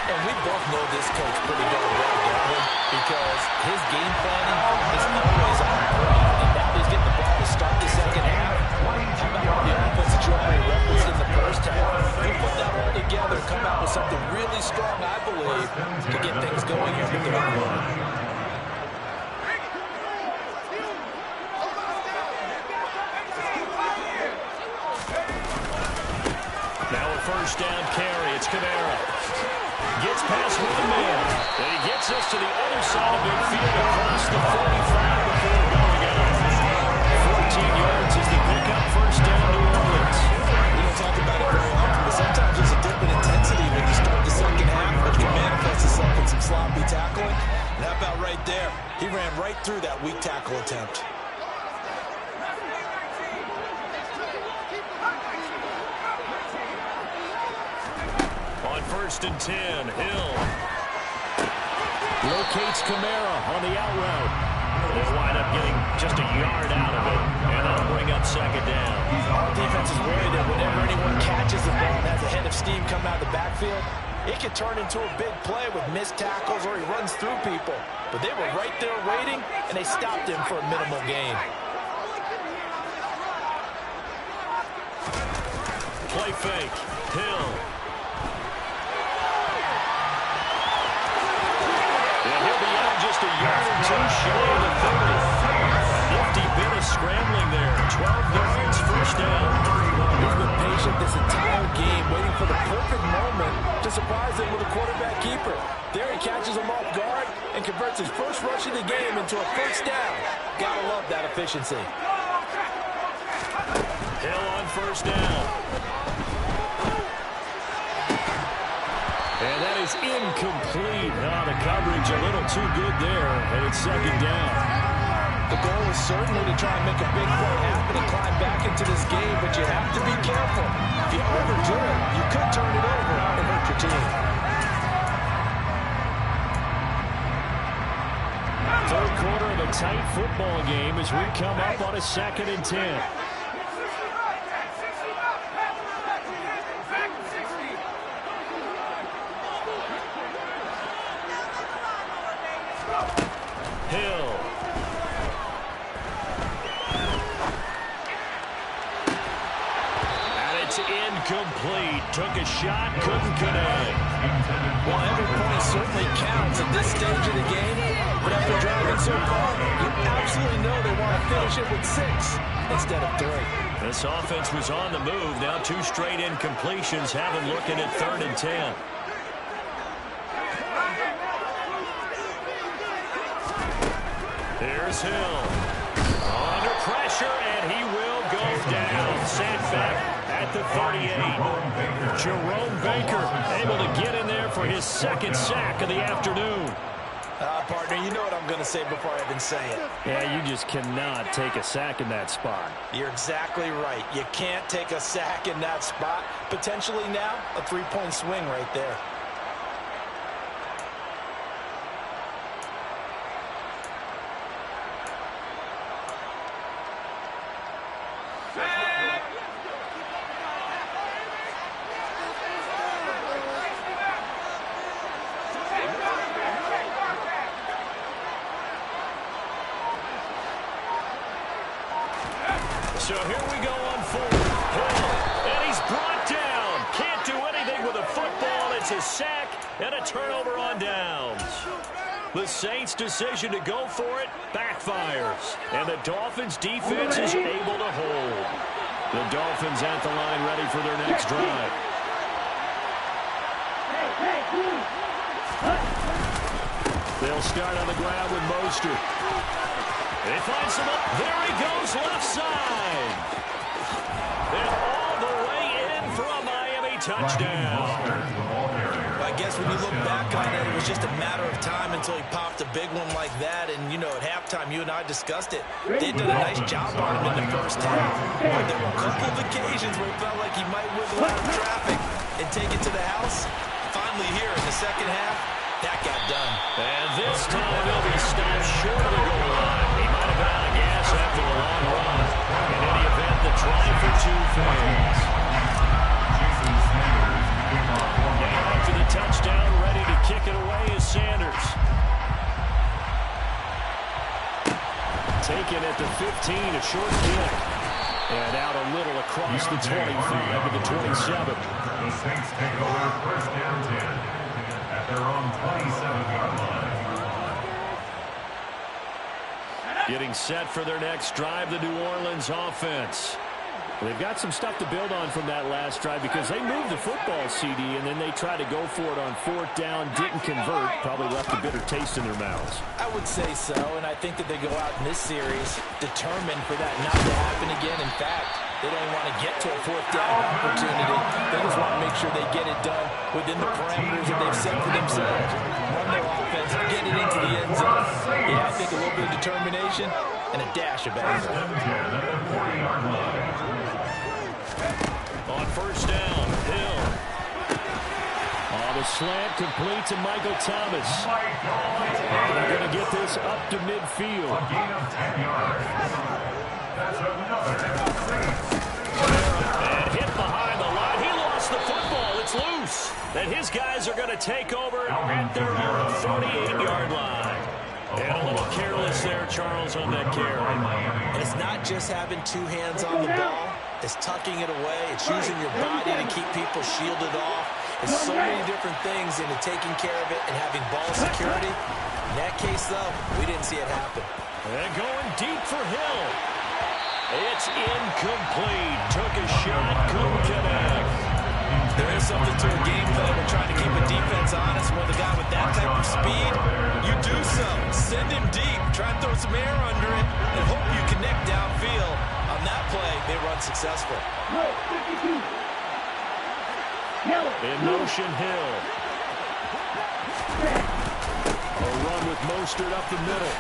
And we both know this coach pretty darn well, don't we? Because his game planning is always on point. And now he's getting the ball to start the second half. How about the offense that you already referenced in the first half? You put that all together, come out with something really strong, I believe, to get things going here in the third quarter. Now a first down carry. It's Kamara. Gets past one man. And he gets us to the other side of midfield across the 45 before going out. 14 yards is the pickup, first down, New Orleans. We don't talk about it very often, but sometimes there's a dip in intensity when you start the second half, which can manifest itself in some sloppy tackling. And how about right there? He ran right through that weak tackle attempt. On 1st and 10, Hill locates Kamara on the out route. They'll wind up getting just a yard out of it, and that'll bring up second down. Our defense is worried that whenever anyone catches the ball and has a head of steam come out of the backfield, it can turn into a big play with missed tackles or he runs through people. But they were right there waiting, and they stopped him for a minimal gain. Play fake. Hill. And he'll be out just a yard or two shy of the 30. Nifty bit of scrambling there. 12 yards, first down. He's been patient this entire game, waiting for the perfect moment to surprise him with a quarterback keeper. There he catches him off guard and converts his first rush of the game into a first down. Gotta love that efficiency. Hill on first down. And that is incomplete. Oh, the coverage a little too good there, and it's second down. The goal is certainly to try and make a big play happen and climb back into this game, but you have to be careful. If you overdo it, you could turn it over and hurt your team. Third quarter of a tight football game as we come up on a 2nd and 10. Hill. And it's incomplete. Took a shot, couldn't connect. Well, every point certainly counts at this stage of the game, but after driving so far, you absolutely know they want to finish it with 6 instead of 3. This offense was on the move. Now 2 straight incompletions have them looking at 3rd and 10. Here's Hill. Under pressure, and he will go down. Sent back at the 38. Jerome Baker able to get in there for his 2nd sack of the afternoon. Partner, you know what I'm going to say before I even say it. Yeah, you just cannot take a sack in that spot. You're exactly right. You can't take a sack in that spot. Potentially now, a 3-point swing right there. So here we go on 4th. And he's brought down. Can't do anything with a football. It's a sack and a turnover on downs. The Saints' decision to go for it backfires. And the Dolphins' defense is able to hold. The Dolphins at the line ready for their next drive. They'll start on the ground with Mostert. They find some up. There he goes, left side. And all the way in for a Miami touchdown. I guess when you look back on it, it was just a matter of time until he popped a big one like that. And, you know, at halftime, you and I discussed it. They did a nice job on him in the first half. But there were a couple of occasions where it felt like he might wiggle out of traffic and take it to the house. Finally here in the second half, that got done. And this time he'll be stopped short of the goal line. He might have been out of gas after the long run. In any event, the try for 2 fails. And after the touchdown, ready to kick it away is Sanders. Taken at the 15, a short kick. And out a little across the 25 to the 27. The Saints take over 1st and 10. At their own 27-yard line. Getting set for their next drive, the New Orleans offense. They've got some stuff to build on from that last drive because they moved the football, CD, and then they tried to go for it on 4th down, didn't convert, probably left a bitter taste in their mouths. I would say so, and I think that they go out in this series determined for that not to happen again. In fact, they don't want to get to a 4th down opportunity. They just want to make sure they get it done within the parameters that they've set for themselves. Run their offense, get it into the end zone. Yeah, I think a little bit of determination and a dash of anger. On 1st down, Hill. On the slant, complete to Michael Thomas. And they're going to get this up to midfield. A gain of 10 yards. That's another. And hit behind the line. He lost the football. It's loose. And his guys are going to take over at their own 38-yard line. And a little careless there, Charles, on that carry. And it's not just having 2 hands on the ball. It's tucking it away. It's using your body to keep people shielded off. There's so many different things into taking care of it and having ball security. In that case, though, we didn't see it happen. And going deep for Hill. It's incomplete. Took a shot, couldn't connect. There is something to a game plan when trying to keep a defense honest. With a guy with that type of speed, you do so. Send him deep. Try and throw some air under it and hope you connect downfield. On that play, they run successful. In motion, Hill. A run with Mostert up the middle.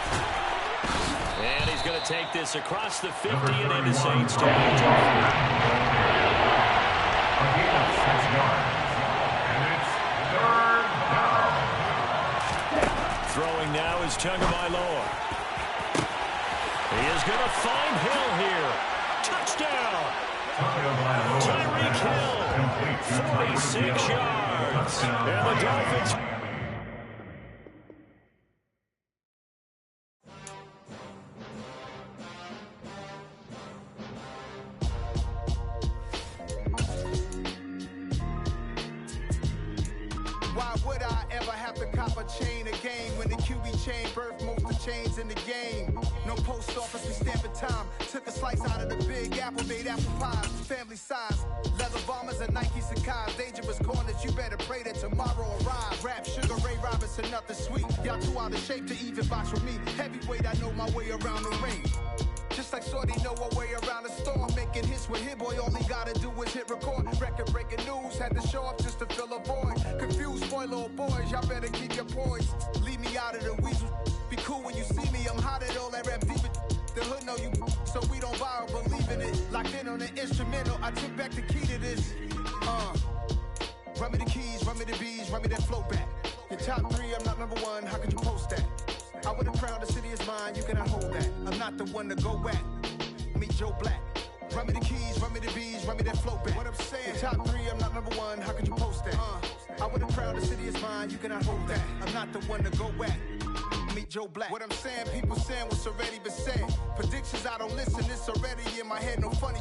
And he's going to take this across the 50 and into Saints territory. A gain of 6 yards. And it's 3rd down. Throwing now is Tagovailoa. He is going to find Hill here. Touchdown. Tyreek Hill, 46 yards. And the Dolphins. Why would I ever have to cop a chain again when the QB chain birthed most of chains in the game? No post office, we stamping time. Took a slice out of the big apple, made apple pies, family size. Leather bombers and Nike Sakai's. Dangerous corners, you better pray that tomorrow arrives. Rap, Sugar Ray Robinson, nothing sweet. Y'all too out of shape to even box with me. Heavyweight, I know my way around the ring. Just like Shorty know a way around the storm. Making hits with Hit Boy, all he gotta do is hit record. Record breaking news, had to show up just to fill a void. Confused boy, little boys, y'all better keep your poise. Leave me out of the weasel. Be cool when you see me, I'm hot at all that rap deep. The hood know you, so we don't borrow, believe in it. Locked in on the instrumental, I took back the key to this. Run me the keys, run me the bees, run me that flow back. Your top 3, I'm not number 1, how could you post that? I would've crowned the city is mine, you cannot hold that. I'm not the one to go at. Meet Joe Black. Run me the keys, run me the bees, run me that flow back. What I'm saying, your top 3, I'm not number 1, how could you post that? I would've crowned the city is mine, you cannot hold that. I'm not the one to go at. Meet Joe Black. What I'm saying, people saying what's already been said. Predictions, I don't listen, it's already in my head, no funny.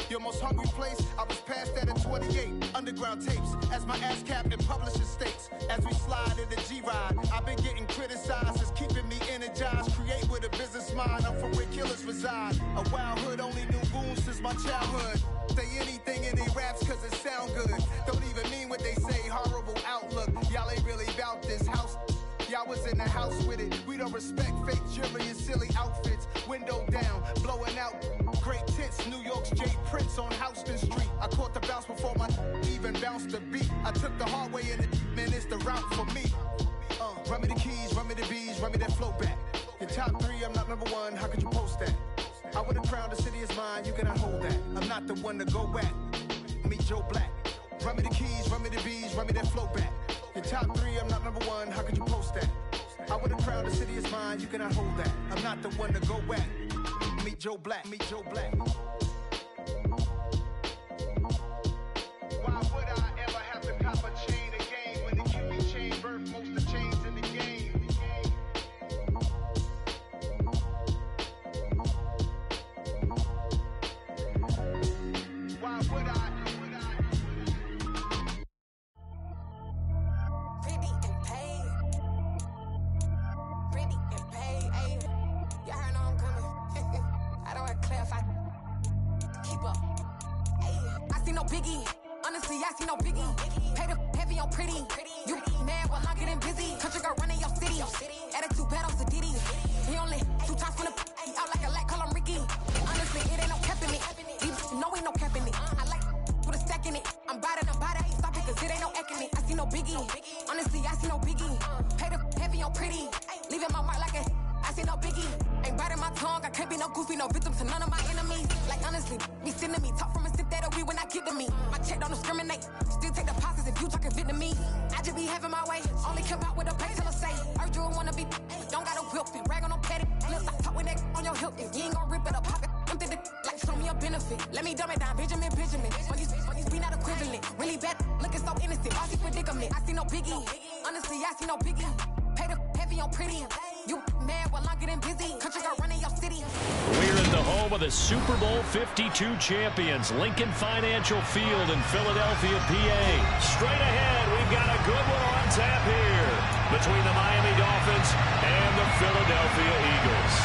Your most hungry place, I was past that at 28. Underground tapes, as my ass capped in publishing states. As we slide in the G-Ride, I've been getting criticized, it's keeping me energized. Create with a business mind, I'm from where killers reside. A wild hood, only knew goons since my childhood. Say anything in they raps cause it sound good. Don't even mean what they say, horrible outlook. Y'all ain't really about this house. Y'all was in the house with it. We don't respect fake jewelry and silly outfits. Window down, blowing out. Great tits, New York's J. Prince on Houston Street. I caught the bounce before my even bounced the beat. I took the hard way in it, man, it's the route for me. Run me the keys, run me the bees, run me that flow back. Your top 3, I'm not number 1, how could you post that? I would've crowned the city is mine, you cannot hold that. I'm not the one to go at. Meet Joe Black. Run me the keys, run me the bees, run me that flow back. Your top 3, I'm not number 1, how could you post that? I would've crowned the city is mine, you cannot hold that. I'm not the one to go at. Meet Joe Black, meet Joe Black. Why would I ever have to cop a chain again when the QB chain birthed most of chains in the game? Why would I? see no biggie. Honestly, I see no biggie. Pay the heavy on pretty. You mad while I'm getting busy. Country girl running your city. Attitude bad on Sadiddy. He only 2 times from the out like a lack, call him Ricky. Honestly, it ain't no cap in it. No, ain't no cap in it. I like with a stack in it. I'm bad, I ain't stop it, cause it ain't no acting it. I see no biggie. Honestly, I see no biggie. Pay the heavy on pretty. Leaving my mark like I see no biggie. Ain't biting my tongue, I can't be no goofy, no victim to none of my enemies. Like honestly, be sending me talk from a sip that a weed when I get to me. My check don't discriminate, still take deposits if you talking Vietnamese. I just be having my way, only come out with a pay till I say. Urge you wanna be, don't gotta whip it, rag on no petty. Let's stop talk with that on your hip. If you ain't gon' rip it or pop it, empty the like show me a benefit. Let me dumb it down, Benjamin. When these be not equivalent, really bad, looking so innocent. All these predicament, I see no biggie. Honestly, I see no biggie. Pay the heavy on pretty. You mad while I'm getting busy. Country girl running your city. We're in the home of the Super Bowl 52 champions, Lincoln Financial Field in Philadelphia, PA. Straight ahead, we've got a good one on tap here between the Miami Dolphins and the Philadelphia Eagles.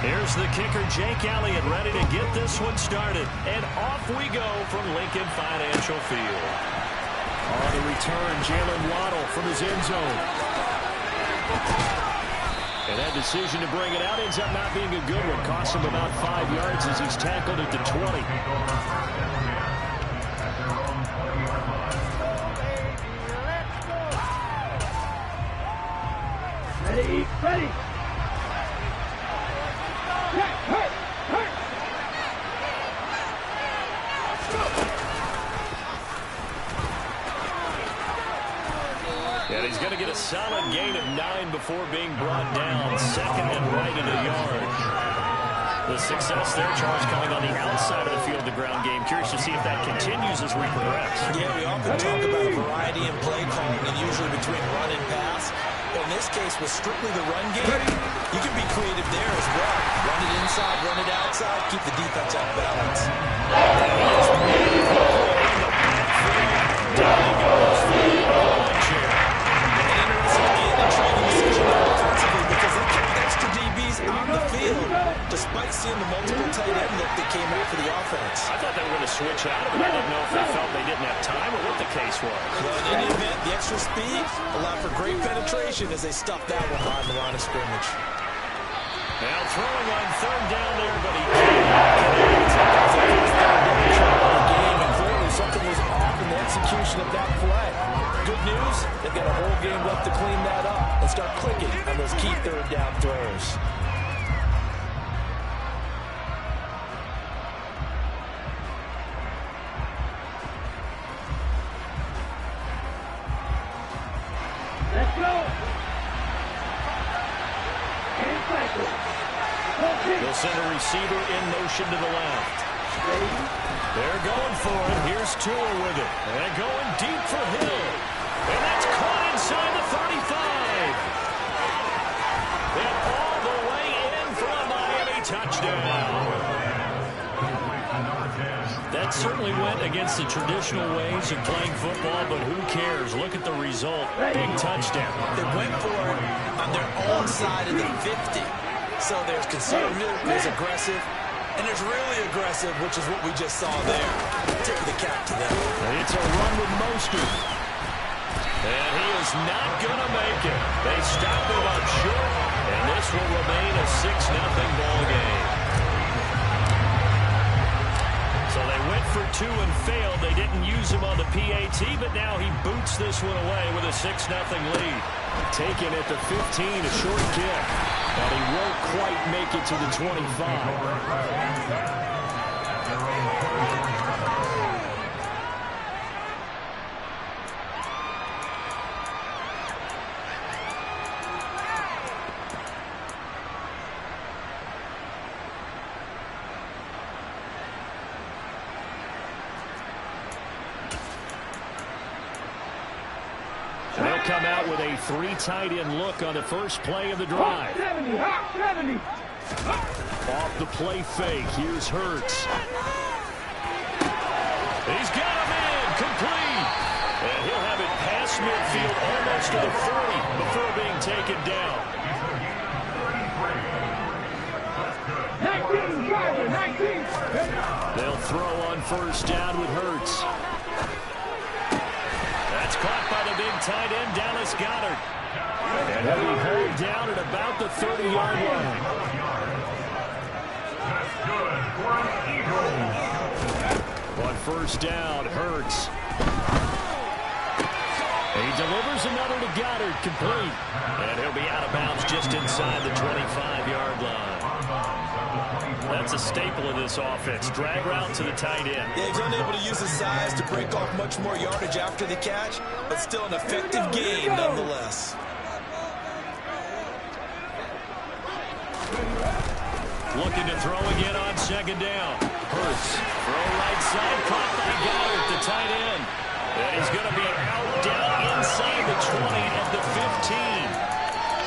Here's the kicker, Jake Elliott, ready to get this one started. And off we go from Lincoln Financial Field. On the return, Jalen Waddle from his end zone. And that decision to bring it out ends up not being a good one. Costs him about 5 yards as he's tackled at the 20. Ready. And he's going to get a solid gain of 9 before being brought down. Second and right at a yard. The success there, Charles, coming on the outside of the field, the ground game. Curious to see if that continues as we progress. Yeah, we often talk about a variety in play calling, and usually between run and pass. But in this case, with strictly the run game, you can be creative there as well. Run it inside, run it outside, keep the defense off balance. Down he goes for the line chair. An interesting and intriguing decision offensively because they kept extra DBs on the field despite seeing the multiple tight end look that came out for the offense. I thought they were going to switch out of it. I didn't know if they felt they didn't have time or what the case was. Well, in any event, the extra speed allowed for great penetration as they stuffed that one behind the line of scrimmage. Now throwing on third down there, but he can't. And something was off in the execution of that play. Good news, they've got a whole game left to clean that up and start clicking on those key third down throws. Let's go. They'll send a receiver in motion to the left. They're going for it. Here's Tua with it. And going deep for Hill. And that's caught inside the 35. And all the way in for a Miami touchdown. That certainly went against the traditional ways of playing football, but who cares? Look at the result. Big touchdown. They went for it on their own side of the 50. So there's conservative, there's aggressive, and there's really aggressive, which is what we just saw there. Tip of the cap to them. It's a run with Mostert. And he is not going to make it. They stop him up short, and this will remain a 6-0 ball game. So they went for 2 and failed. They didn't use him on the PAT, but now he boots this one away with a 6-0 lead. Taken at the 15, a short kick. And he won't quite make it to the 25. They'll come out with a 3 tight end look on the first play of the drive. 70, 70. Off the play fake, here's Hurts. He's got him in, complete. And he'll have it past midfield almost to the 40 before being taken down. 19, driver, 19. They'll throw on first down with Hurts. That's caught by the big tight end, Dallas Goedert. And he'll be hauled down at about the 30-yard line. That's good for an Eagles. On first down, Hurts. He delivers another to Goedert, complete. And he'll be out of bounds just inside the 25-yard line. That's a staple of this offense. Drag route to the tight end. Yeah, he's unable to use his size to break off much more yardage after the catch, but still an effective gain nonetheless. Looking to throw again on second down. Hurts. Throw right side. Caught by Goedert, the tight end. And he's going to be out down inside the 20 of the 15.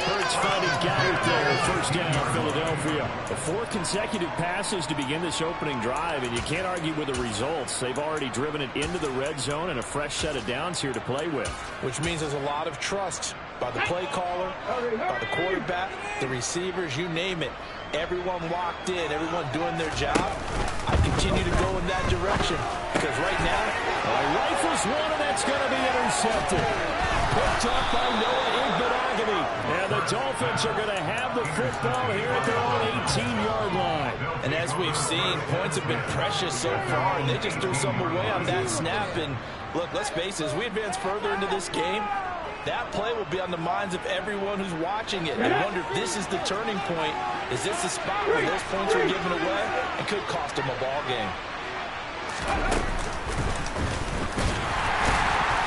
Hurts finding Goedert there. First down, Philadelphia. 4 consecutive passes to begin this opening drive, and you can't argue with the results. They've already driven it into the red zone and a fresh set of downs here to play with. Which means there's a lot of trust by the play caller, by the quarterback, the receivers, you name it. Everyone locked in, everyone doing their job. I continue to go in that direction because right now, rifles one, and that's going to be intercepted. Picked up by Noah Igbenogany. And the Dolphins are going to have the football here at their own 18-yard line. And as we've seen, points have been precious so far, and they just threw some away on that snap. And look, let's face it, as we advance further into this game, that play will be on the minds of everyone who's watching it. I wonder if this is the turning point. Is this the spot where those points are given away? It could cost them a ball game.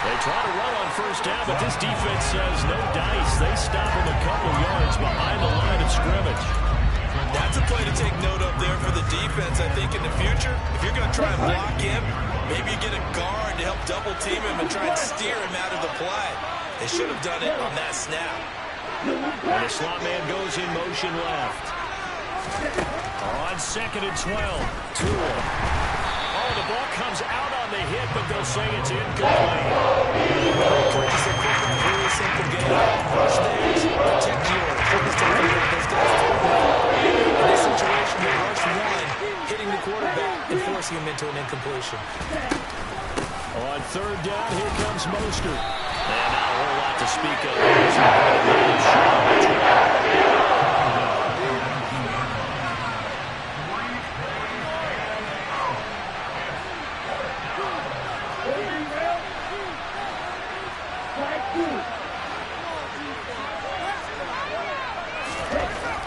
They try to run on first down, but this defense says no dice. They stop him a couple yards behind the line of scrimmage. That's a play to take note of there for the defense. I think in the future, if you're going to try and block him, maybe you get a guard to help double team him and try and steer him out of the play. They should have done it on that snap. And the slot man goes in motion left. On second and 12. Tua. Oh, the ball comes out on the hit, but they'll say it's incomplete. It's a really simple game. Rush theirs, protect yours. In this situation, they rush one, hitting the quarterback and forcing him into an incompletion. On third down, here comes Mostert. And not a whole lot to speak of.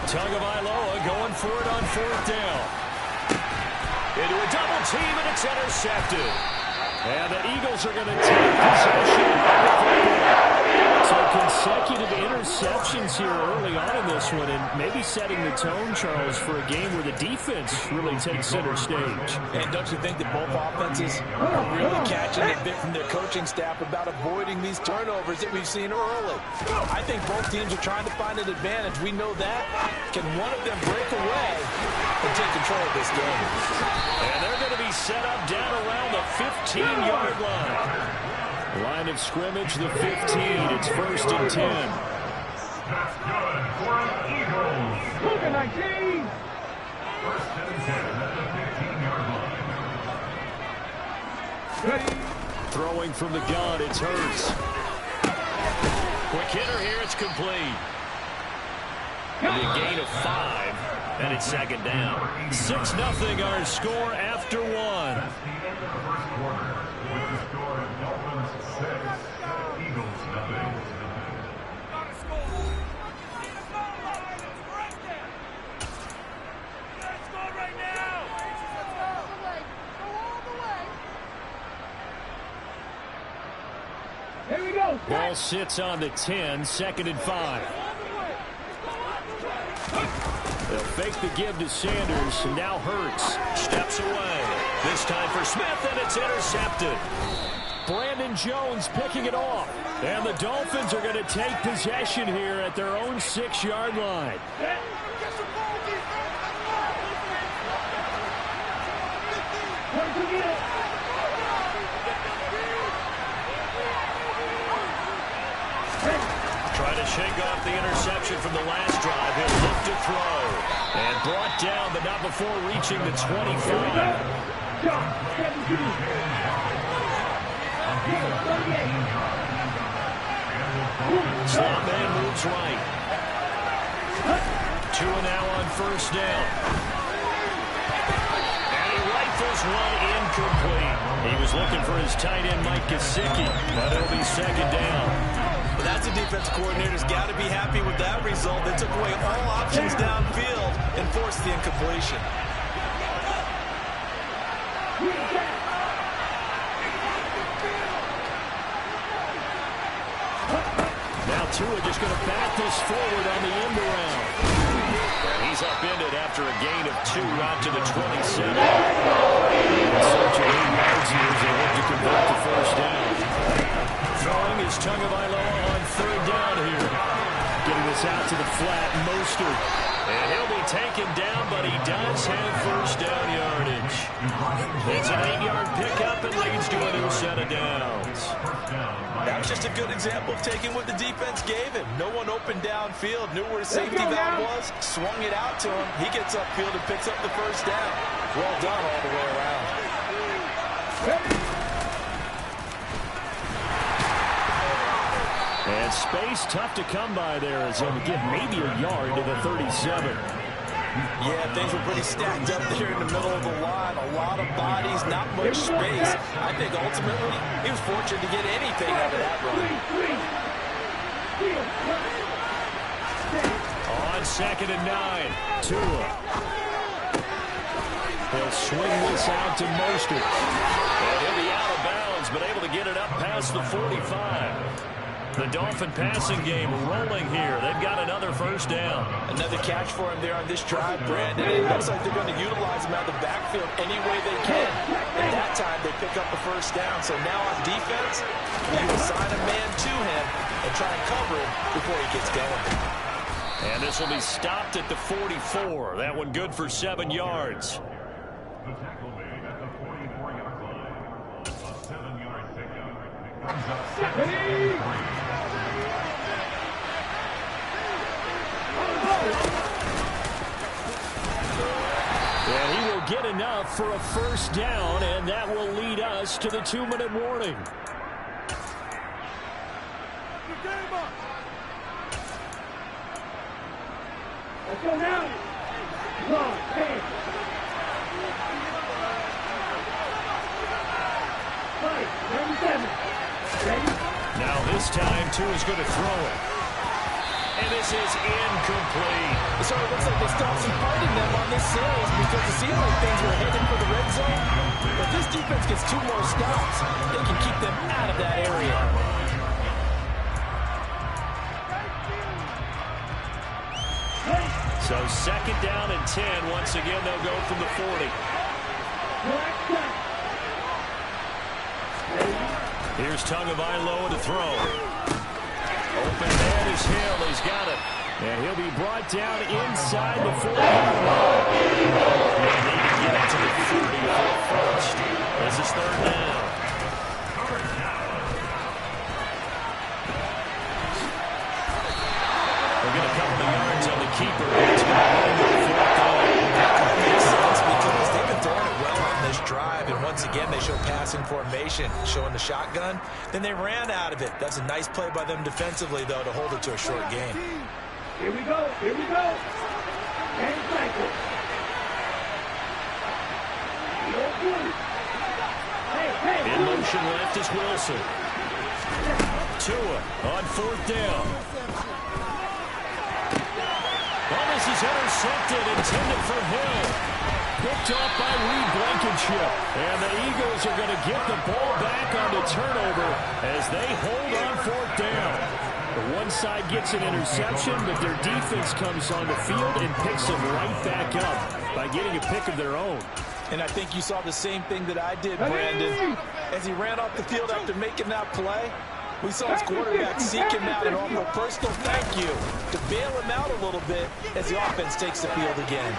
Tagovailoa going for it on fourth down. Into a double team, and it's intercepted. And the Eagles are going to take possession of the football. So consecutive interceptions here early on in this one, and maybe setting the tone, Charles, for a game where the defense really takes center stage. And don't you think that both offenses are really catching a bit from their coaching staff about avoiding these turnovers that we've seen early? I think both teams are trying to find an advantage. We know that. Can one of them break away and take control of this game? And they're going to be set up down around the 15-yard line. Line of scrimmage, the 15. It's first and 10. That's good for an Eagles. 19. First and 10 at the 15-yard line. Throwing from the gun, it's Hurts. Quick hitter here, it's complete. And a gain of 5, and it's second down. 6-0 our score after one. Here we go. Ball sits on the 10, second and 5. They'll fake the give to Sanders, and now Hurts steps away. This time for Smith, and it's intercepted. Brandon Jones picking it off. And the Dolphins are going to take possession here at their own 6-yard line. Trying to shake off the interception from the last drive. He'll look to throw. And brought down, but not before reaching the 25. Slot man moves right. Tua now on first down. And he rifles one incomplete. He was looking for his tight end, Mike Gesicki, but it'll be second down. Well, that's a defense coordinator's got to be happy with that result. They took away all options downfield and forced the incompletion. Now Tua just going to back this forward on the end around. And he's upended after a gain of 2 out to the 27. Search of 8 yards here as they look to convert the first down. Throwing is Tagovailoa on third down here. Getting this out to the flat, Mostert. And he'll be taken down, but he does have first down yardage. It's an 8-yard pickup and leads to a new set of downs. That was just a good example of taking what the defense gave him. No one open downfield, knew where his safety valve was, swung it out to him. He gets upfield and picks up the first down. Well done all the way around. And space tough to come by there as he'll get maybe a yard to the 37. Yeah, things were pretty stacked up there in the middle of the line. A lot of bodies, not much space. I think ultimately he was fortunate to get anything out of that run. On second and 9, Tua. He'll swing this out to Mostert. And he'll be out of bounds, but able to get it up past the 45. The Dolphin passing game rolling here. They've got another first down. Another catch for him there on this drive, Brandon. It looks like they're going to utilize him out of the backfield any way they can. At that time, they pick up the first down. So now on defense, you assign a man to him and try and cover him before he gets going. And this will be stopped at the 44. That one good for 7 yards. The tackle made at the 44-yard line. A 7-yard pickup. Brings up 7-3. And he will get enough for a first down, and that will lead us to the 2-minute warning. Let's go now. Long, hey. Now this time, Tua's going to throw it. And this is incomplete. So it looks like they stopped some fight in them on this series because it seemed like things were headed for the red zone. But this defense gets 2 more stops. They can keep them out of that area. So second down and 10. Once again, they'll go from the 40. Here's Tagovailoa to throw. Open man is Hill. He's got it. And he'll be brought down inside the 40. And they can get it to the 40 for the first. This is third down. They'll get a couple of yards on the keeper. It's back into the fourth down. That makes sense because they've been throwing it well on this drive. And once again, they show passing formation, showing the shotgun. Then they ran out of it. That's a nice play by them defensively, though, to hold it to a short game. Here we go. Here we go. And cycle. In motion left is Wilson. Tua on fourth down. Well, this is intercepted, intended for Hill. Picked off by Reed Blankenship. And the Eagles are going to get the ball back on the turnover as they hold on fourth down. The one side gets an interception, but their defense comes on the field and picks them right back up by getting a pick of their own. And I think you saw the same thing that I did, Brandon. As he ran off the field after making that play, we saw his quarterback seek him out and offer a personal thank you to bail him out a little bit as the offense takes the field again.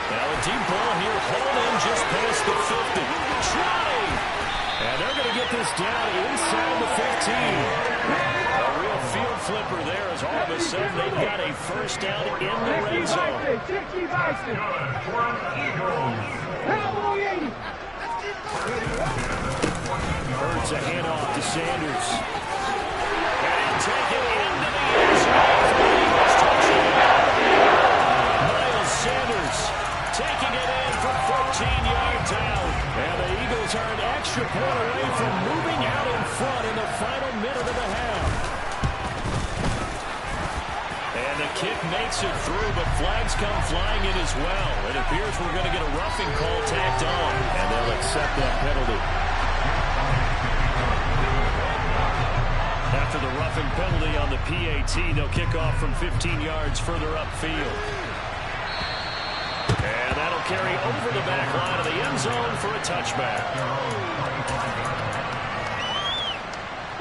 Now a deep ball here, hauled in just past the 50. Trying! And they're going to get this down inside the 15. A real field flipper there as all of a sudden they've got a first down in the red zone. Hurts a handoff to Sanders. And take it into the end zone for the Eagles touchdown. Miles Sanders taking it in from 14 yards out. And the Eagles are an extra point away from moving out in front in the final minute of the half. And the kick makes it through, but flags come flying in as well. It appears we're going to get a roughing call tacked on. And they'll accept that penalty. After the roughing penalty on the PAT, they'll kick off from 15 yards further upfield. And that'll carry over the back line of the end zone for a touchback.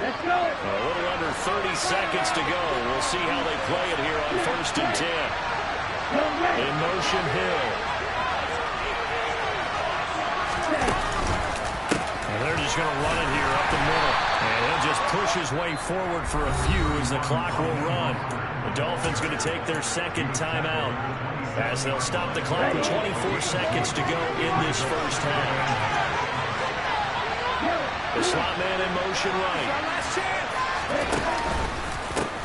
Let's go. A little under 30 seconds to go. We'll see how they play it here on 1st and 10. In motion, Hill. And they're just going to run it here up the middle. And he'll just push his way forward for a few as the clock will run. The Dolphins going to take their second timeout as they'll stop the clock with 24 seconds to go in this first half. The slot man in motion right.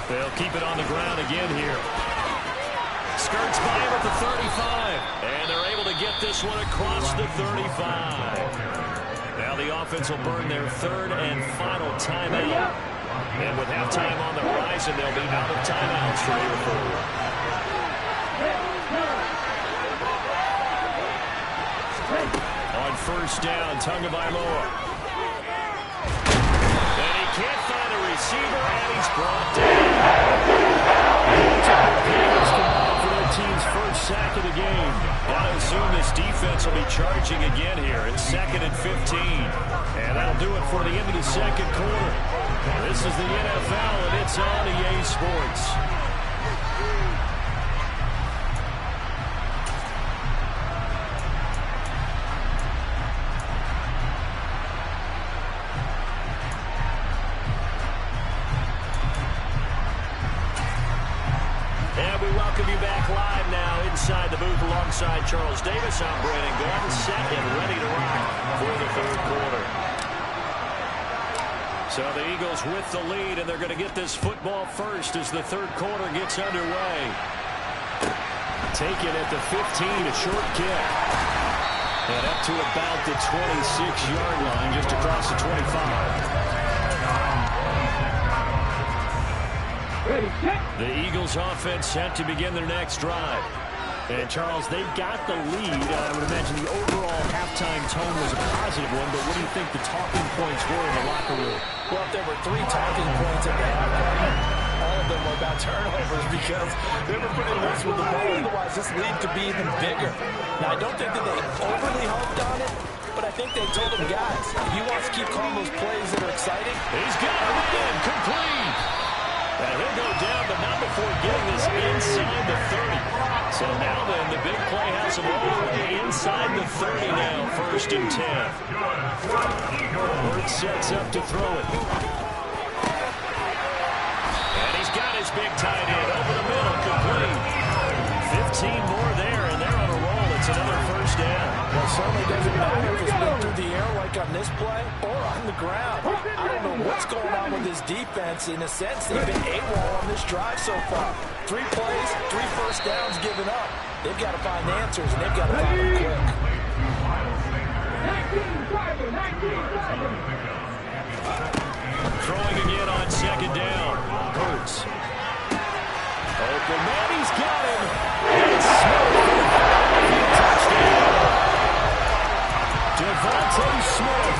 They'll keep it on the ground again here. Skirts by him at the 35. And they're able to get this one across the 35. Now the offense will burn their third and final timeout. And with halftime on the horizon, they'll be out of timeouts for year 4. On first down, Tagovailoa. And he can't find a receiver, and he's brought down. For their team's first sack of the game. Gotta assume this defense will be charging again here. It's 2nd and 15. And that'll do it for the end of the second quarter. This is the NFL, and it's on EA Sports. Welcome you back live now inside the booth alongside Charles Davis. I'm Brandon Gordon, set and ready to rock for the third quarter. So the Eagles with the lead, and they're going to get this football first as the third quarter gets underway. Taken at the 15, a short kick. And up to about the 26-yard line, just across the 25. The Eagles offense set to begin their next drive. And Charles, they've got the lead. I would imagine the overall halftime tone was a positive one, but what do you think the talking points were in the locker room? Well, if there were 3 talking points at the halftime, all of them were about turnovers because they were pretty loose with the ball. Otherwise, this lead could be even bigger. Now, I don't think that they overly hoped on it, but I think they told them, guys, if you want to keep calling those plays that are exciting. He's got it in, complete. And he'll go down, but not before getting this inside the 30. So now then, the big play has him all the way inside the 30 now, 1st and 10. Bird sets up to throw it. And he's got his big tight end over the middle, complete. 15 more there, and they're on a roll. It's another first down. Well, it certainly doesn't matter if it's been through the air like on this play or on the ground. I don't know what's going on with this defense. In a sense, they've been AWOL on this drive so far. 3 plays, 3 first downs given up. They've got to find answers, and they've got to find them quick. Throwing again on second down. Hurts. Open man, he's got him. It's Smith. Touchdown. Devontae Smith,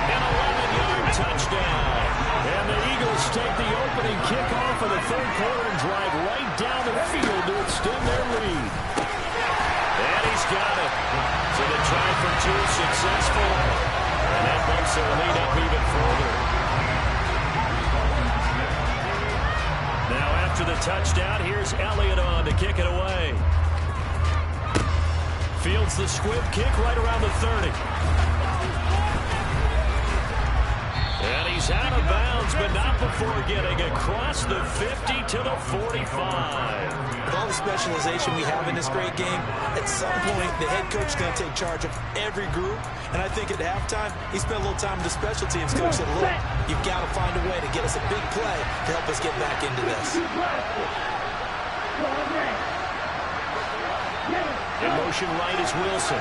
an 11-yard touchdown. And the Eagles take the opening kickoff of the third quarter and drive right down the field to extend their lead. And he's got it. So they try for 2 successful, and that bumps their lead up even further. Now after the touchdown, here's Elliott on to kick it away. Fields the squib kick right around the 30. And he's out of bounds, but not before getting across the 50 to the 45. With all the specialization we have in this great game, at some point the head coach is going to take charge of every group. And I think at halftime, he spent a little time with the special teams coach. Said, look, you've got to find a way to get us a big play to help us get back into this. In motion right is Wilson.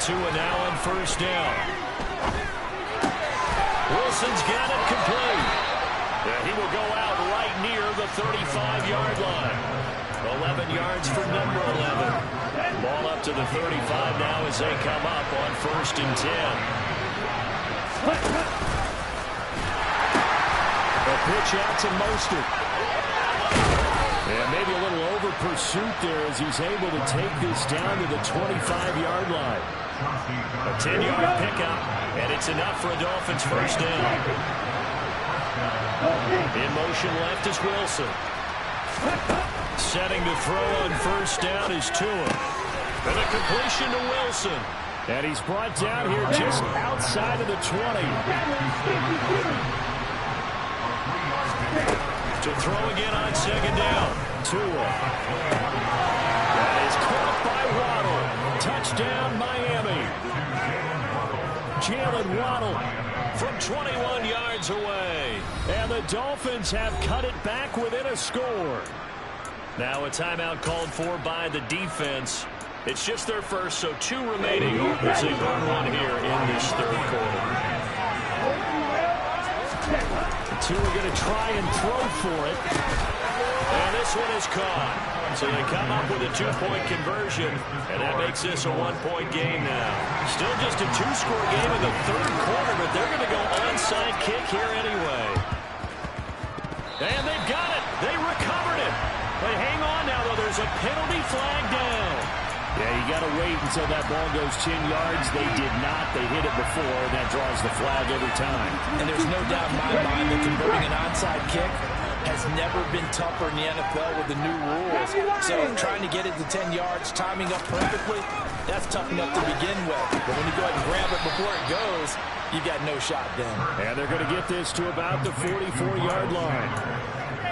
Tua now on first down. Wilson's got it complete. And he will go out right near the 35-yard line. 11 yards for number 11. Ball up to the 35 now as they come up on first and 10. A pitch out to Mostert. And maybe a little over pursuit there as he's able to take this down to the 25-yard line. A 10-yard pickup, and it's enough for a Dolphins first down. In motion left is Wilson. Setting to throw on first down is Tua. And a completion to Wilson. And he's brought down here just outside of the 20. To throw again on second down. Tua. That is caught by Waddle. Touchdown, Miami. Jalen Waddle from 21 yards away. And the Dolphins have cut it back within a score. Now a timeout called for by the defense. It's just their first, so 2 remaining as they burn one here in this third quarter. The 2 are going to try and throw for it. And this one is caught. So they come up with a 2-point conversion, and that makes this a 1-point game now. Still just a 2-score game in the third quarter, but they're going to go onside kick here anyway. And they've got it. They recovered it. But hang on now, though. There's a penalty flag down. Yeah, you got to wait until that ball goes 10 yards. They did not. They hit it before, and that draws the flag every time. And there's no doubt in my mind that converting an onside kick has never been tougher in the NFL with the new rules. So trying to get it to 10 yards, timing up perfectly, that's tough enough to begin with. But when you go ahead and grab it before it goes, you've got no shot then. And they're going to get this to about the 44-yard line.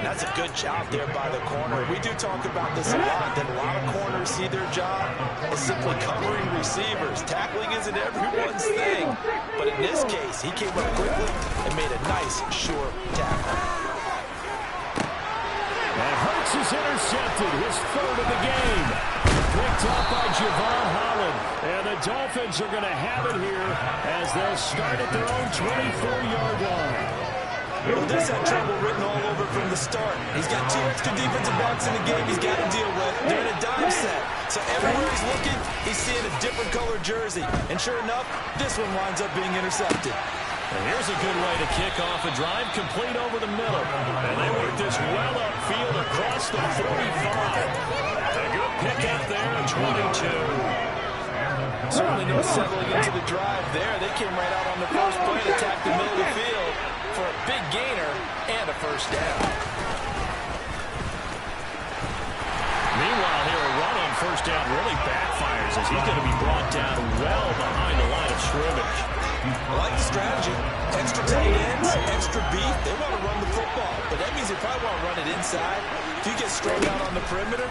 That's a good job there by the corner. We do talk about this a lot, that a lot of corners see their job as simply covering receivers. Tackling isn't everyone's thing. But in this case, he came up quickly and made a nice, short tackle. And Hurts is intercepted, his third of the game. Picked up by Javon Holland. And the Dolphins are going to have it here as they'll start at their own 24-yard line. Well, this had trouble written all over from the start. He's got 2 extra defensive backs in the game he's got to deal with. They're in a dime set. So everywhere he's looking, he's seeing a different colored jersey. And sure enough, this one winds up being intercepted. And here's a good way to kick off a drive, complete over the middle. And they work this well upfield across the 45. A good pick out there, 22. Certainly no settling into the drive there. They came right out on the first play and attacked the middle of the field for a big gainer and a first down. Meanwhile, here a run on first down really backfires as he's going to be brought down well behind the line of scrimmage. I like the strategy. Extra tight ends, extra beef. They want to run the football, but that means they probably want to run it inside. If you get strung out on the perimeter,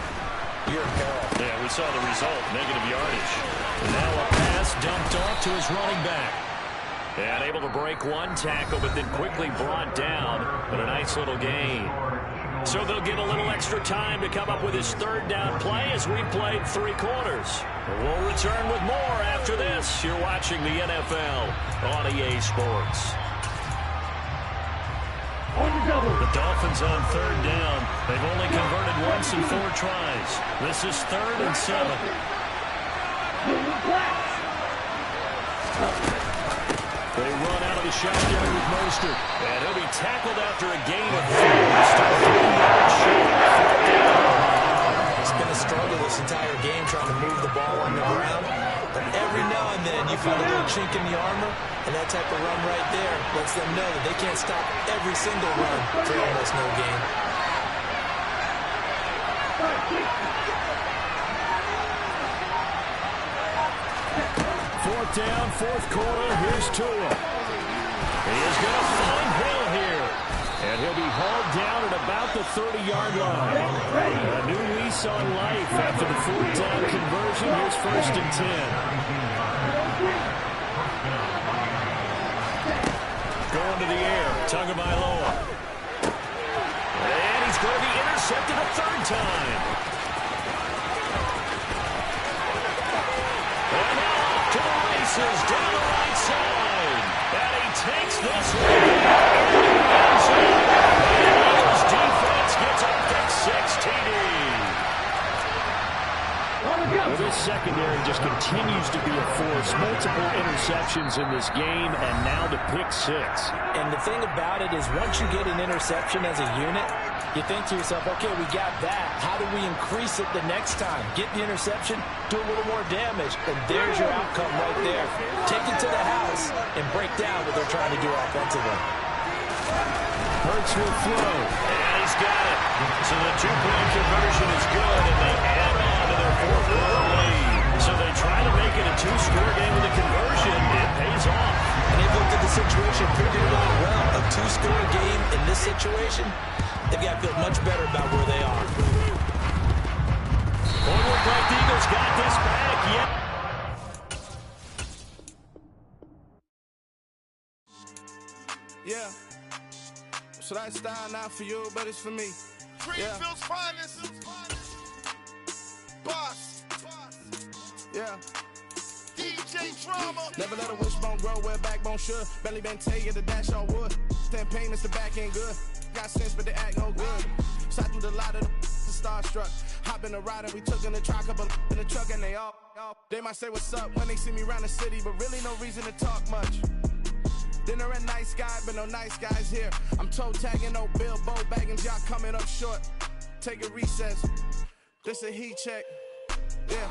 you're in peril. Yeah, we saw the result, negative yardage. And now a pass dumped off to his running back. And able to break one tackle, but then quickly brought down. But a nice little gain. So they'll get a little extra time to come up with his third down play as we played 3 quarters. We'll return with more after this. You're watching the NFL on EA Sports. The Dolphins on third down. They've only converted once in 4 tries. This is 3rd and 7. They run out of the shotgun with Mostert. And he'll be tackled after a gain of 4. It's been a struggle this entire game trying to move the ball on the ground. But every now and then you find a little chink in the armor, and that type of run right there lets them know that they can't stop every single run for almost no gain. Fourth down, fourth quarter. Here's Tua. He is going to find Hill here. And he'll be hauled down at about the 30-yard line. A new lease on life after the fourth down conversion. Here's first and 10. Going to the air. Tagovailoa. And he's going to be intercepted a third time. And now off to the races down the right side. And he takes this one. His defense gets a pick six TD. Well, this secondary just continues to be a force. Multiple interceptions in this game, and now the pick six. And the thing about it is once you get an interception as a unit, you think to yourself, okay, we got that. How do we increase it the next time? Get the interception, do a little more damage, and there's your outcome right there. Take it to the house and break down what they're trying to do offensively. Hurts will throw, and he's got it. So the two-point conversion is good, and they add on to their fourth-quarter lead. So they try to make it a two-score game with a conversion. It pays off. And they've looked at the situation, figured it out well. A two-score game in this situation, they've got to feel much better about where they are. Won't look like the Eagles got this back yet. Yeah. So that style not for you, but it's for me. Greenfield's finest. Boss. Yeah. DJ Drama. Never let a wishbone grow where backbone should. Belly been taking the dash all wood. 10 payments, the back ain't good. Got sense, but they act no good. Shot through the lot of the starstruck. Hop in the ride and we took in the truck, couple in the truck, and they all. They might say what's up when they see me around the city, but really no reason to talk much. Dinner and nice guy, but no nice guys here. I'm toe tagging, no Bilbo bagging, y'all coming up short. Take a recess. This a heat check. Yeah.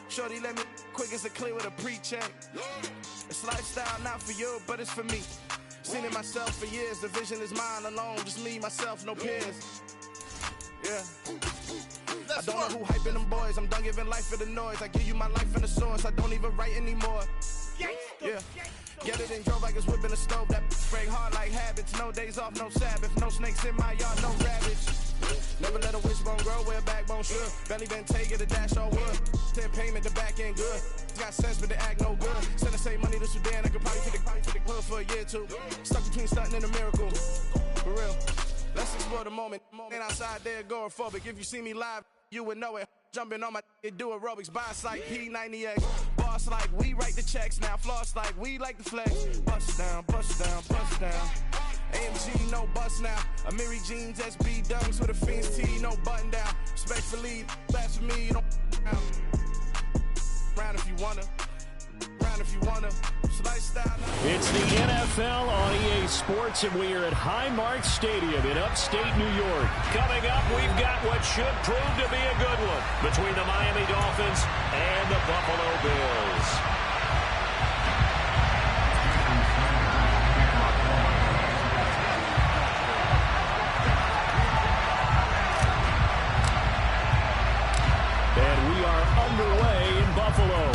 Shorty let me quick as a clear with a pre-check. It's lifestyle not for you, but it's for me. Seen it myself for years. The vision is mine alone. Just me, myself, no peers. Yeah. I don't know who hyping them boys. I'm done giving life for the noise. I give you my life in the source. I don't even write anymore. Yeah. Get it and drove like it's whipping a stove. That break hard like habits. No days off, no Sabbath. No snakes in my yard, no rabbits. Never let a wishbone grow where a backbone should. Belly been taking the dash all wood. 10 payment, the back ain't good. Got sense, but they act no good. Send the same money to Sudan. I could probably take the hood for a year or two. Stuck between stunting and a miracle. For real. Let's explore the moment. Ain't outside there agoraphobic. If you see me live, you would know it. Jumping on my do aerobics, boss like P90X. Boss like we write the checks now. Floss like we like the flex. Bust down, bust down, bust down. AMG, no bust now. Amiri jeans, SB dunks with a Fiends T, no button down. Respectfully, that's for me, you don't round if you wanna. Round if you wanna. It's the NFL on EA Sports, and we are at Highmark Stadium in upstate New York. Coming up, we've got what should prove to be a good one between the Miami Dolphins and the Buffalo Bills. And we are underway in Buffalo.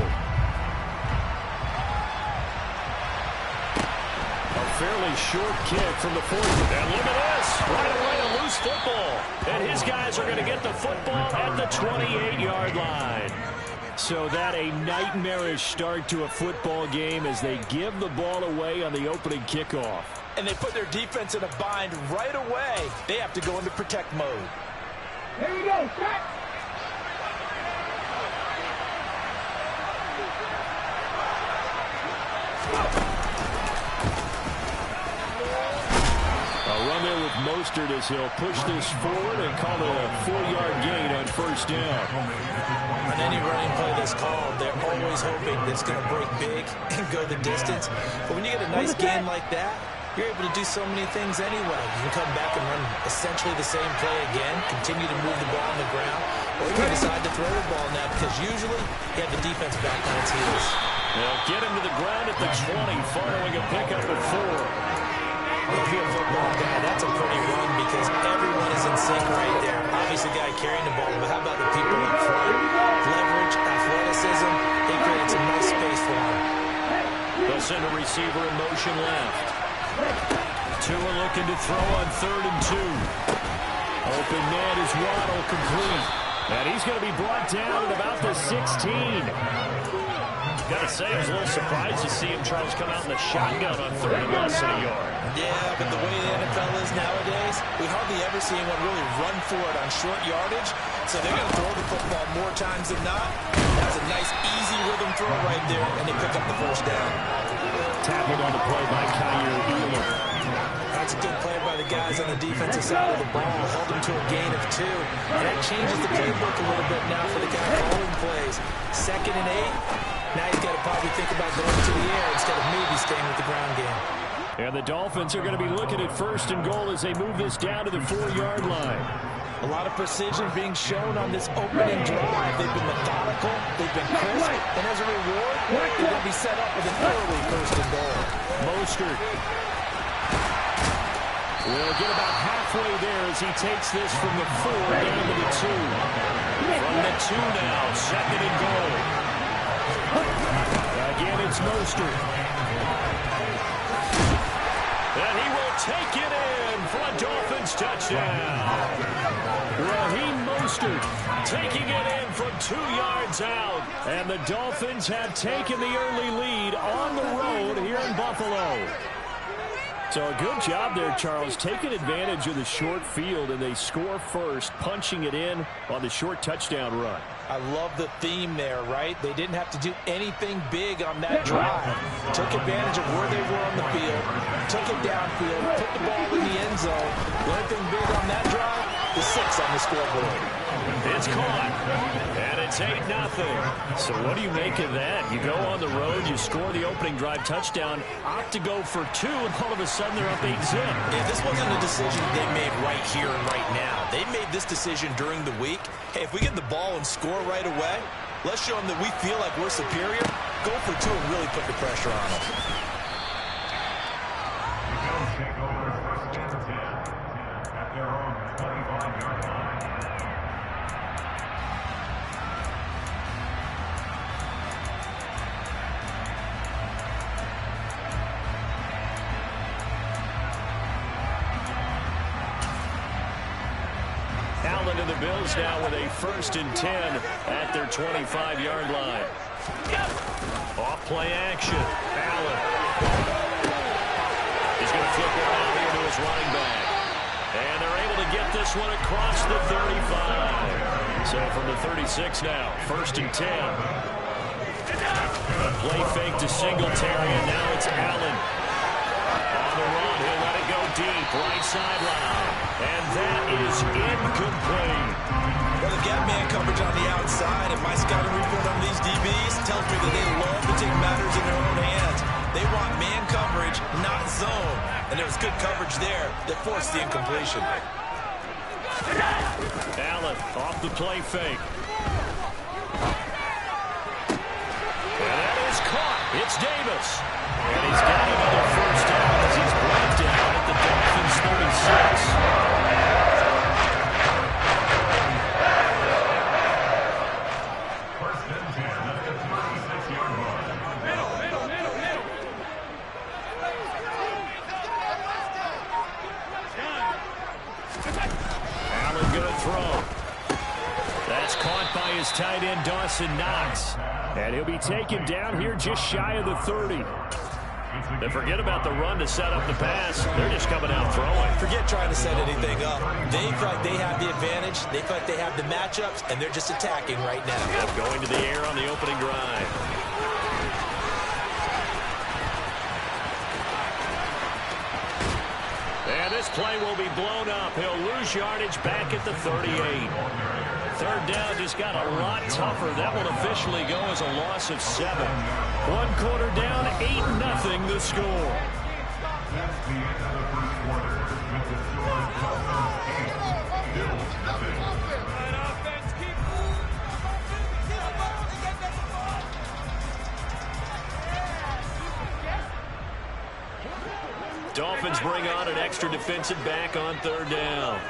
Fairly short kick from the 40. And look at this. Right away, a loose football. And his guys are going to get the football at the 28-yard line. So that a nightmarish start to a football game as they give the ball away on the opening kickoff. And they put their defense in a bind right away. They have to go into protect mode. Here we go. Set. Run there with Mostert as he'll push this forward and call it a 4-yard gain on first down. On any running play that's called, they're always hoping that it's going to break big and go the distance. But when you get a nice gain like that, you're able to do so many things anyway. You can come back and run essentially the same play again, continue to move the ball on the ground, or you can decide to throw the ball now because usually you have the defense back on its heels. They'll get him to the ground at the 20 following a pickup at 4. If you're a football guy, that's a pretty run because everyone is in sync right there. Obviously, the guy carrying the ball, but how about the people up front? Leverage, athleticism, they created some nice space for him. They'll send a receiver in motion left. Tua looking to throw on 3rd and 2. Open man is Waddle, complete. And he's going to be brought down at about the 16. Got to say, I was a little surprised to see him, Charles, come out in the shotgun on 30 less than a yard. Yeah, but the way the NFL is nowadays, we hardly ever see anyone really run for it on short yardage. So they're going to throw the football more times than not. That's a nice, easy rhythm throw right there, and they pick up the first down. Tackled on the play by Kyer Elam. That's a good play by the guys on the defensive side of the ball. Held him to a gain of 2. And that changes the playbook a little bit now for the guy calling plays. 2nd and 8. Now he's got to probably think about going to the air instead of maybe staying with the ground game. And the Dolphins are going to be looking at 1st and goal as they move this down to the 4-yard line. A lot of precision being shown on this opening drive. They've been methodical. They've been crisp. And as a reward, they're going to be set up with an early 1st and goal. Mostert will get about halfway there as he takes this from the 4 down to the 2. From the 2 now, 2nd and goal. Again, it's Mostert. And he will take it in for a Dolphins touchdown. Raheem Mostert taking it in from 2 yards out. And the Dolphins have taken the early lead on the road here in Buffalo. So a good job there, Charles, taking advantage of the short field, and they score first, punching it in on the short touchdown run. I love the theme there, right? They didn't have to do anything big on that drive. Took advantage of where they were on the field, took it downfield, put the ball in the end zone. The only thing big on that drive, the 6 on the scoreboard. It's caught, and it's 8-0. So what do you make of that? You go on the road, you score the opening drive touchdown, opt to go for 2, and all of a sudden they're up 8-0. Yeah, this wasn't a decision they made right here and right now. They made this decision during the week. Hey, if we get the ball and score right away, let's show them that we feel like we're superior. Go for 2 and really put the pressure on them. Take over 1st and 10 at their own 25-yard line. Allen and the Bills now with a 1st and 10 at their 25-yard line. Off play action. Allen. He's going to flip it out here to his running back. And they're able to get this one across the 35. So from the 36 now, 1st and 10. A play fake to Singletary, and now it's Allen. On the run, he'll let it go deep, right sideline. And that is incomplete. Well, the gap man coverage on the outside, and my scouting report on these DBs tells me that they love to take matters in their own hands. They want man coverage, not zone. And there was good coverage there that forced the incompletion. Allen off the play fake. And that is caught. It's Davis. And he's got another first down as he's brought down at the Dolphins 36. Allen going to throw. That's caught by his tight end, Dawson Knox. And he'll be taken down here just shy of the 30. And forget about the run to set up the pass. They're just coming out throwing. Forget trying to set anything up. They feel like they have the advantage. They feel like they have the matchups, and they're just attacking right now. Yep, going to the air on the opening drive. And this play will be blown up. He'll lose yardage back at the 38. 3rd down just got a lot tougher. That will officially go as a loss of 7. 1 quarter down, 8-0 the score. That's the end of the first quarter with the score Dolphins 8, Bills 7. Dolphins bring on an extra defensive back on 3rd down.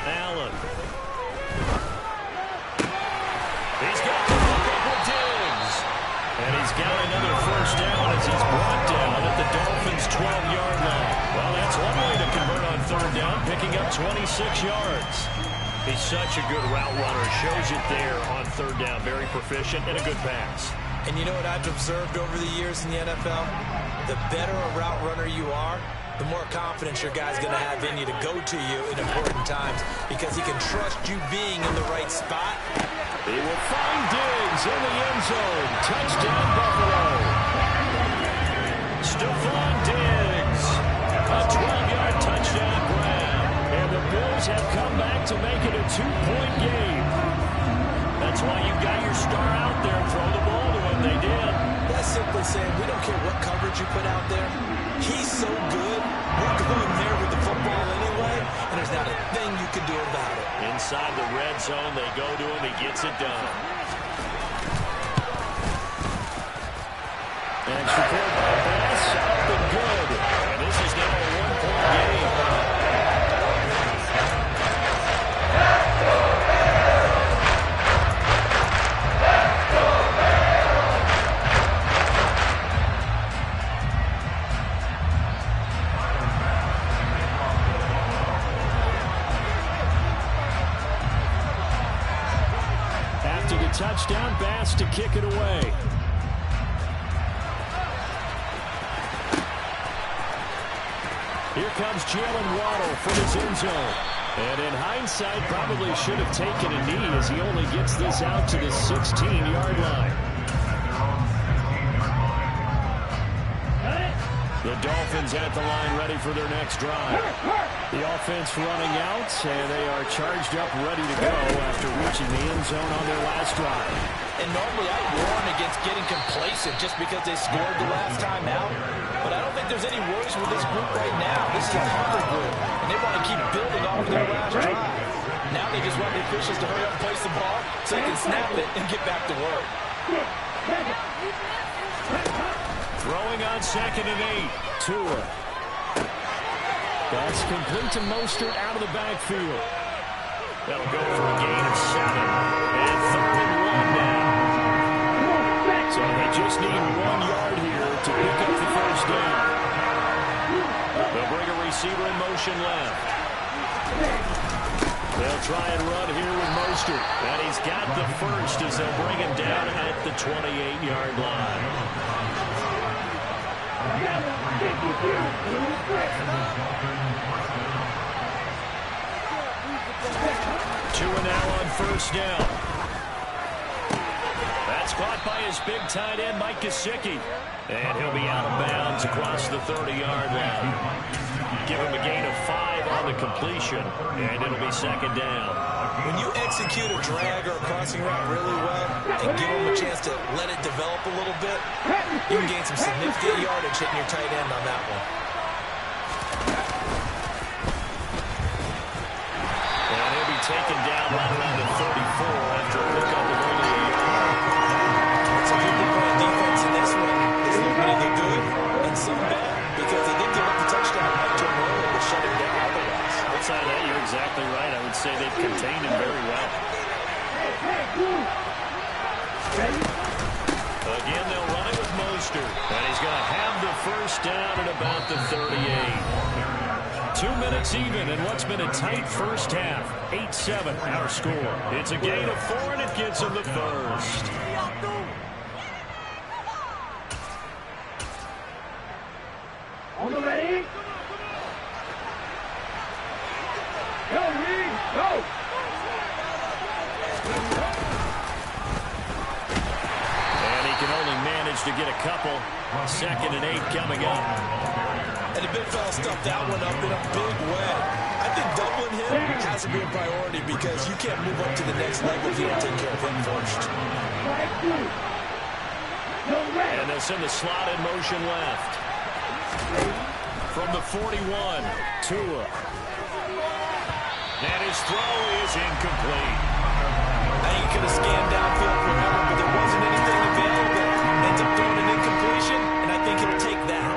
Allen. He's got the hook up with Diggs. And he's got another first down as he's brought down at the Dolphins' 12-yard line. Well, that's one way to convert on 3rd down, picking up 26 yards. He's such a good route runner. Shows it there on 3rd down. Very proficient and a good pass. And you know what I've observed over the years in the NFL? The better a route runner you are, the more confidence your guy's going to have in you to go to you in important times because he can trust you being in the right spot. He will find Diggs in the end zone. Touchdown, Buffalo. Stephon Diggs. A 12-yard touchdown grab. And the Bills have come back to make it a 2-point game. That's why you got your star out there. Throw the ball to him. They did. That's simply saying we don't care what coverage you put out there. He's so good. We're going there with the football anyway, and there's not a thing you can do about it. Inside the red zone, they go to him. He gets it done. Extra point by Bass. Up and good. And this is now a 1-point game. Touchdown, Bass to kick it away. Here comes Jalen Waddle from his end zone. And in hindsight, probably should have taken a knee as he only gets this out to the 16-yard line. The Dolphins at the line ready for their next drive. The offense running out, and they are charged up, ready to go after reaching the end zone on their last drive. And normally I warn against getting complacent just because they scored the last time out. But I don't think there's any worries with this group right now. This is a hungry group, and they want to keep building off their last drive. Now they just want the officials to hurry up and place the ball so they can snap it and get back to work. Throwing on 2nd and 8. Tua. That's complete to Mostert out of the backfield. That'll go for a gain of 7. And 3rd and 1 now. So they just need 1 yard here to pick up the first down. They'll bring a receiver in motion left. They'll try and run here with Mostert. And he's got the first as they'll bring him down at the 28-yard line. 2 now on first down. That's caught by his big tight end, Mike Gesicki. And he'll be out of bounds across the 30-yard line. Give him a gain of 5 on the completion, and it'll be 2nd down. When you execute a drag or a crossing route really well and give them a chance to let it develop a little bit, you can gain some significant yardage hitting your tight end on that one. And he'll be taken down right around the 34 after a pickup of only 8. Some people playing defense in this one is either good and some bad because they did give up the touchdown right to him earlier to shut him down otherwise. Outside that, you're exactly right. I would say they've contained him very well. Again, they'll run it with Mostert. And he's going to have the first down at about the 38. 2 minutes even in what's been a tight first half. 8-7 our score. It's a gain of 4, and it gives him the first. On the ready? Go, Reed, go! And he can only manage to get a couple. 2nd and 8 coming up. And the big fella stuffed that one up in a big way. I think doubling him has has to be a priority because you can't move up to the next level if you don't take care of him first. And they'll send the slot in motion left. From the 41, Tua. And his throw is incomplete. I think he could have scanned downfield forever, but there wasn't anything available. Ends up throwing an incompletion, and I think he'll take that.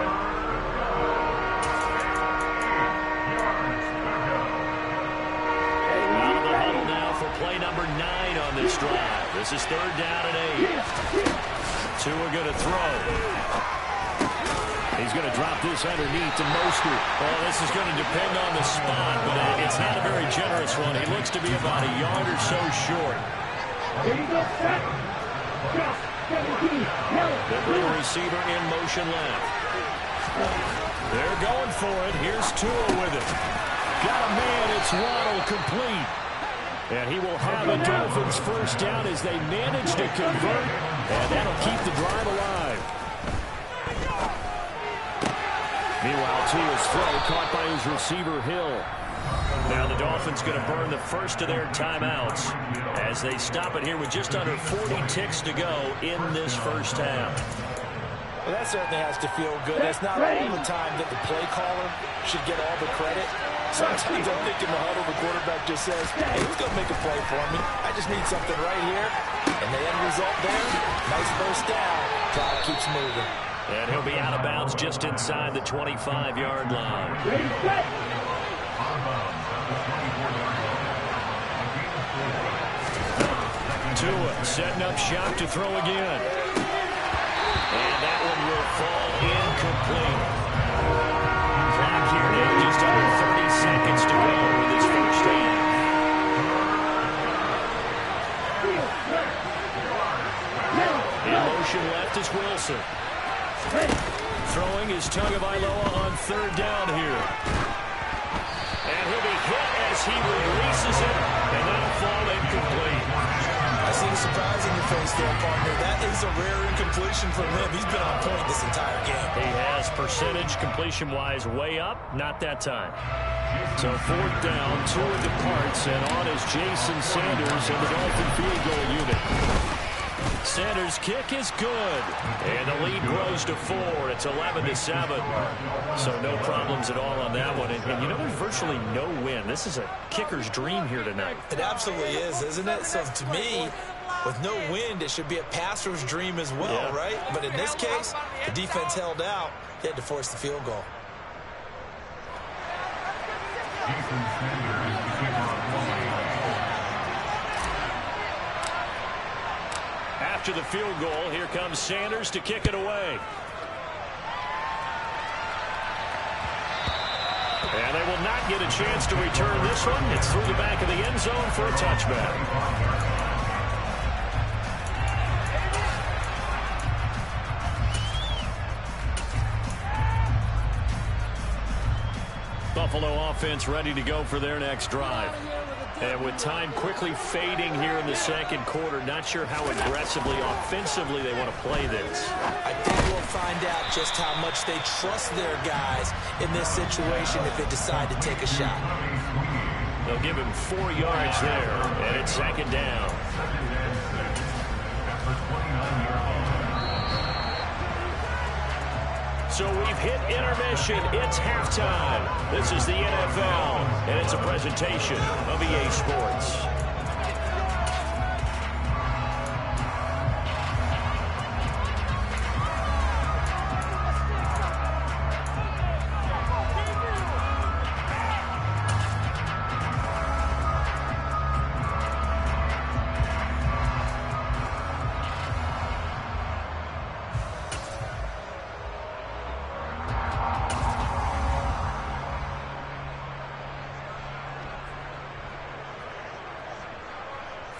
Out of the huddle now for play number 9 on this drive. This is 3rd down and 8. Tua going to throw. He's going to drop this underneath to Mostert. Oh, this is going to depend on the spot, but it's not a very generous one. He looks to be about a yard or so short. They bring a receiver in motion left. They're going for it. Here's Tua with it. Got a man. It's Waddle complete. And he will have a Dolphins first down as they manage to convert. And that'll keep the drive alive. Meanwhile, Tua's throw caught by his receiver, Hill. Now the Dolphins going to burn the first of their timeouts as they stop it here with just under 40 ticks to go in this first half. Well, that certainly has to feel good. It's not all the time that the play caller should get all the credit. Sometimes I think in the huddle, the quarterback just says, hey, who's going to make a play for me? I just need something right here. And the end result there, nice first down. Clock keeps moving. And he'll be out of bounds just inside the 25-yard line. Tua setting up shop to throw again. And that one will fall incomplete. Clock here now, just under 30 seconds to go with this first half. In motion left is Wilson. Throwing is Tagovailoa on 3rd down here. And he'll be hit as he releases it, and that'll fall incomplete. I see the surprise in your face there, partner. That is a rare incompletion from him. He's been on point this entire game. He has percentage completion-wise way up, not that time. So 4th down, Tua departs, and on is Jason Sanders in the Dolphin field goal unit. Sanders' kick is good, and the lead grows to 4. It's 11-7. So no problems at all on that one. And you know, there's virtually no win. This is a kicker's dream here tonight. It absolutely is, isn't it? So to me, with no wind, it should be a passer's dream as well, right? But in this case, the defense held out. He had to force the field goal. After the field goal, here comes Sanders to kick it away. And they will not get a chance to return this one. It's through the back of the end zone for a touchback. Buffalo offense ready to go for their next drive. And with time quickly fading here in the second quarter, not sure how aggressively, offensively they want to play this. I think we'll find out just how much they trust their guys in this situation if they decide to take a shot. They'll give him 4 yards there, and it's 2nd down. So we've hit intermission. It's halftime. This is the NFL, and it's a presentation of EA Sports.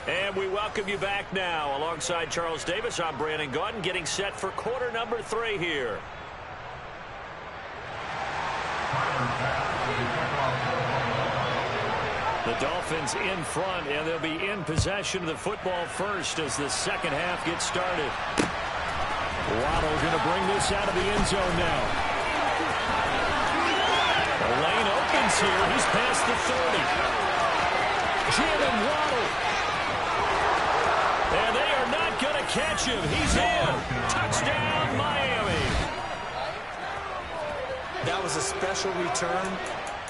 And we welcome you back now. Alongside Charles Davis, I'm Brandon Gaudin, getting set for quarter number 3 here. The Dolphins in front, and they'll be in possession of the football first as the second half gets started. Waddle going to bring this out of the end zone now. The lane opens here. He's past the 30. catch him. He's in. Touchdown, Miami. That was a special return,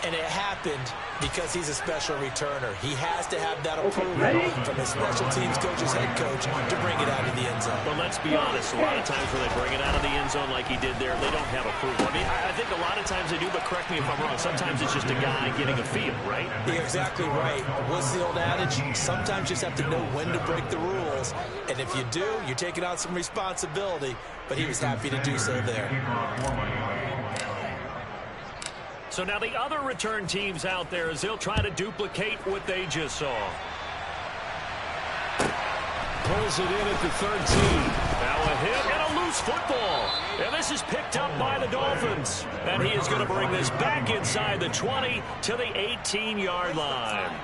and it happened because he's a special returner. He has to have that approval from his special teams coach's head coach to bring it out of the end zone. But let's be honest, a lot of times when they bring it out of the end zone like he did there, they don't have approval. I mean, I think a lot of times they do, but correct me if I'm wrong. Sometimes it's just a guy getting a feel, right? You're exactly right. What's the old adage? Sometimes you just have to know when to break the rules. And if you do, you're taking on some responsibility. But he was happy to do so there. So now the other return teams out there as they'll try to duplicate what they just saw. Pulls it in at the 13. Now a hit and a loose football. And this is picked up by the Dolphins. And he is going to bring this back inside the 20 to the 18-yard line.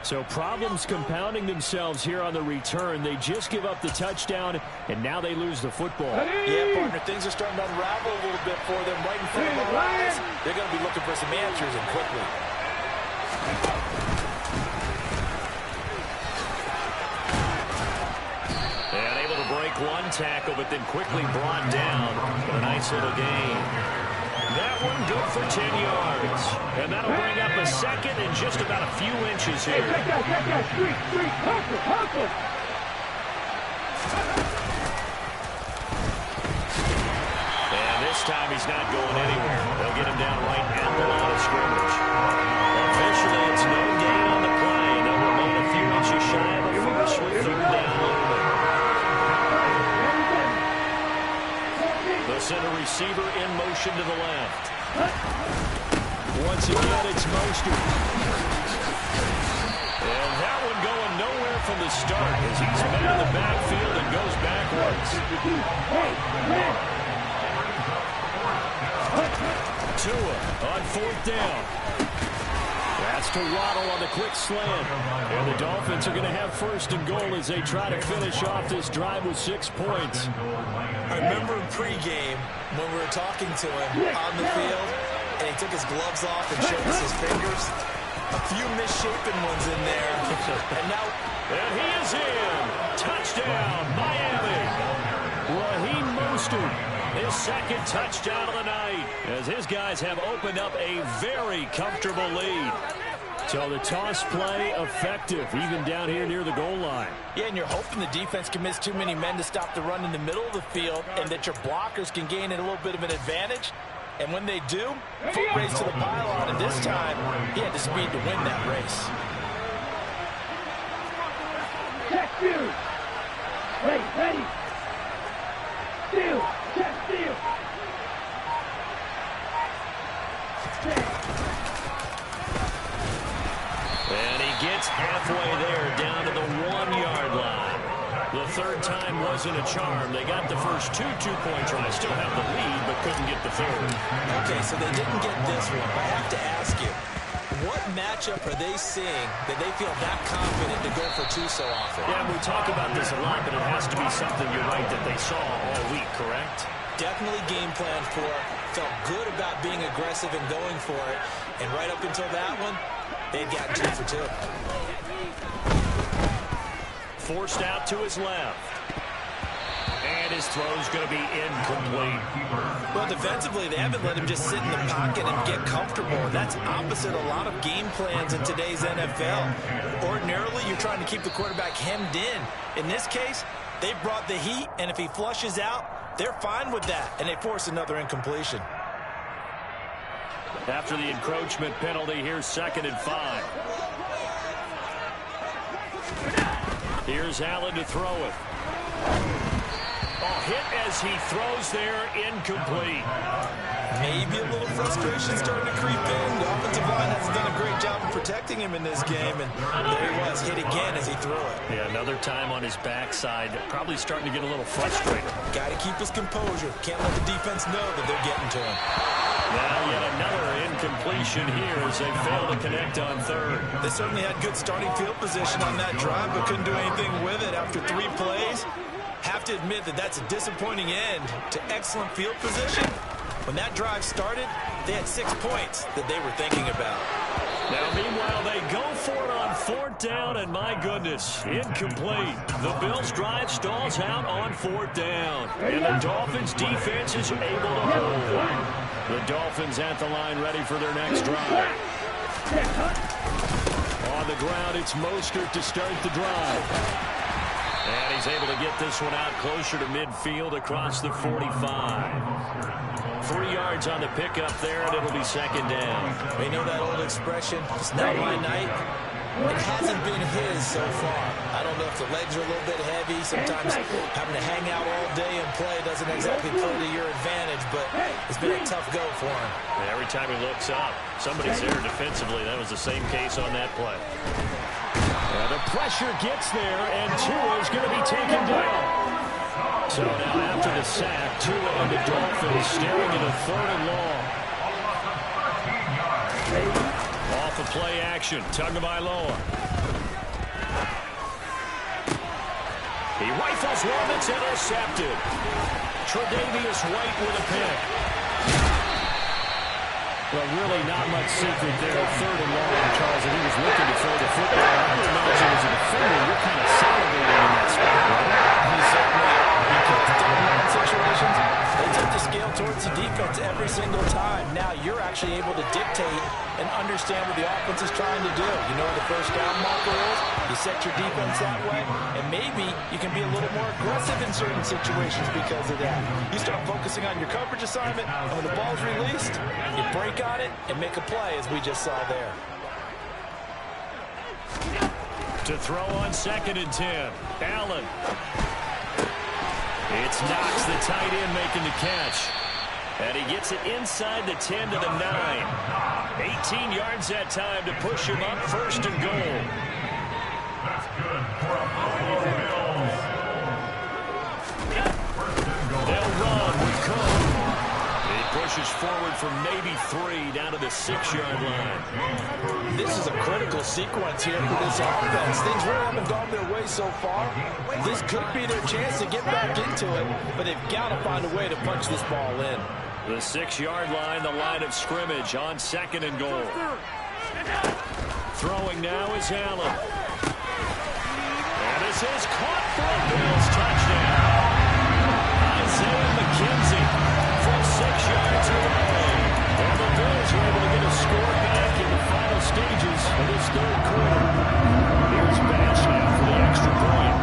So problems compounding themselves here on the return. They just give up the touchdown, and now they lose the football. Yeah, partner, things are starting to unravel a little bit for them right in front of our eyes. They're going to be looking for some answers, and quickly. And able to break one tackle, but then quickly brought down for a nice little gain. That one good for 10 yards. And that'll bring up a second and just about a few inches here. And this time he's not going anywhere. They'll get him down right at the line of scrimmage. Officially, it's no gain on the play. They'll remain a few inches shy of the first with third down looming. They'll send a receiver in motion to the left. Once again, it's Mostert. And that one going nowhere from the start as he's met in the backfield and goes backwards. Tua on fourth down. That's to Waddle on the quick slant. And the Dolphins are going to have first and goal as they try to finish off this drive with 6 points. I remember in pregame when we were talking to him on the field, and he took his gloves off and showed us his fingers. A few misshapen ones in there. And he is in. Touchdown, Miami. Raheem Mostert, his second touchdown of the night, as his guys have opened up a very comfortable lead. So the toss play effective, even down here near the goal line. Yeah, and you're hoping the defense can miss too many men to stop the run in the middle of the field and that your blockers can gain a little bit of an advantage. And when they do, foot race to the pylon. And this time, he had the speed to win that race. Check two. Ready. Steal. Check steal. And he gets halfway there, down to the 1-yard line. The third time wasn't a charm. They got the first two two-point tries, still have the lead, but couldn't get the third. Okay, so they didn't get this one. I have to ask you, what matchup are they seeing that they feel that confident to go for two so often? Yeah, we talk about this a lot, but it has to be something, you're right, that they saw all week, correct? Definitely game planned for, felt good about being aggressive and going for it, and right up until that one, they'd gotten 2 for 2. Forced out to his left. And his throw's going to be incomplete. Well, defensively, they haven't let him just sit in the pocket and get comfortable. And that's opposite a lot of game plans in today's NFL. Ordinarily, you're trying to keep the quarterback hemmed in. In this case, they brought the heat, and if he flushes out, they're fine with that, and they force another incompletion. After the encroachment penalty, here's 2nd and 5. Here's Allen to throw it. Hit as he throws there, incomplete. Maybe a little frustration starting to creep in. The offensive line hasn't done a great job of protecting him in this game, and there he was, hit again as he threw it. Yeah, another time on his backside, probably starting to get a little frustrated. Got to keep his composure. Can't let the defense know that they're getting to him. Now yet another incompletion here as they fail to connect on third. They certainly had good starting field position on that drive, but couldn't do anything with it after 3 plays. Have to admit that that's a disappointing end to excellent field position. When that drive started, they had 6 points that they were thinking about. Now, meanwhile, they go for it on 4th down, and my goodness, incomplete. The Bills' drive stalls out on 4th down, and the Dolphins' defense is able to hold. The Dolphins at the line ready for their next drive. On the ground, it's Mostert to start the drive. And he's able to get this one out closer to midfield across the 45. 3 yards on the pickup there, and it'll be 2nd down. We know that old expression, it's not my night. It hasn't been his so far. I don't know if the legs are a little bit heavy. Sometimes having to hang out all day and play doesn't exactly play to your advantage, but it's been a tough go for him. Every time he looks up, somebody's there defensively. That was the same case on that play. The pressure gets there, and Tua is going to be taken down. So now after the sack, Tua and the Dolphins staring at a 3rd and long. Off of play action, Tagovailoa. He rifles one that's intercepted. Tre'Davious White with a pick. Well, really not much secret there. 3rd and long, Charles, and he was looking to throw the football. I would imagine as a defender, you're kind of salivating in that spot, right? He certainly, because down situations, they tip the scale towards the defense every single time. Now you're actually able to dictate and understand what the offense is trying to do. You know where the first down marker is. You set your defense that way, and maybe you can be a little more aggressive in certain situations because of that. You start focusing on your coverage assignment, and when the ball's released, you break on it and make a play, as we just saw there. To throw on 2nd and 10. Allen. It's Knox, the tight end, making the catch. And he gets it inside the 10 to the 9. 18 yards that time to push him up 1st and goal. That's good for a Buffalo Bills. They'll run with Cook. He pushes forward for maybe 3 down to the 6-yard line. This is a critical sequence here for this offense. Things really haven't gone their way so far. This could be their chance to get back into it, but they've got to find a way to punch this ball in. The 6-yard line, the line of scrimmage on 2nd and goal. Throwing now is Allen. And this is caught for a Bills touchdown. Isaiah McKenzie from 6 yards away. And the Bills are able to get a score back in the final stages of this 3rd quarter. Here's Bash now for the extra point.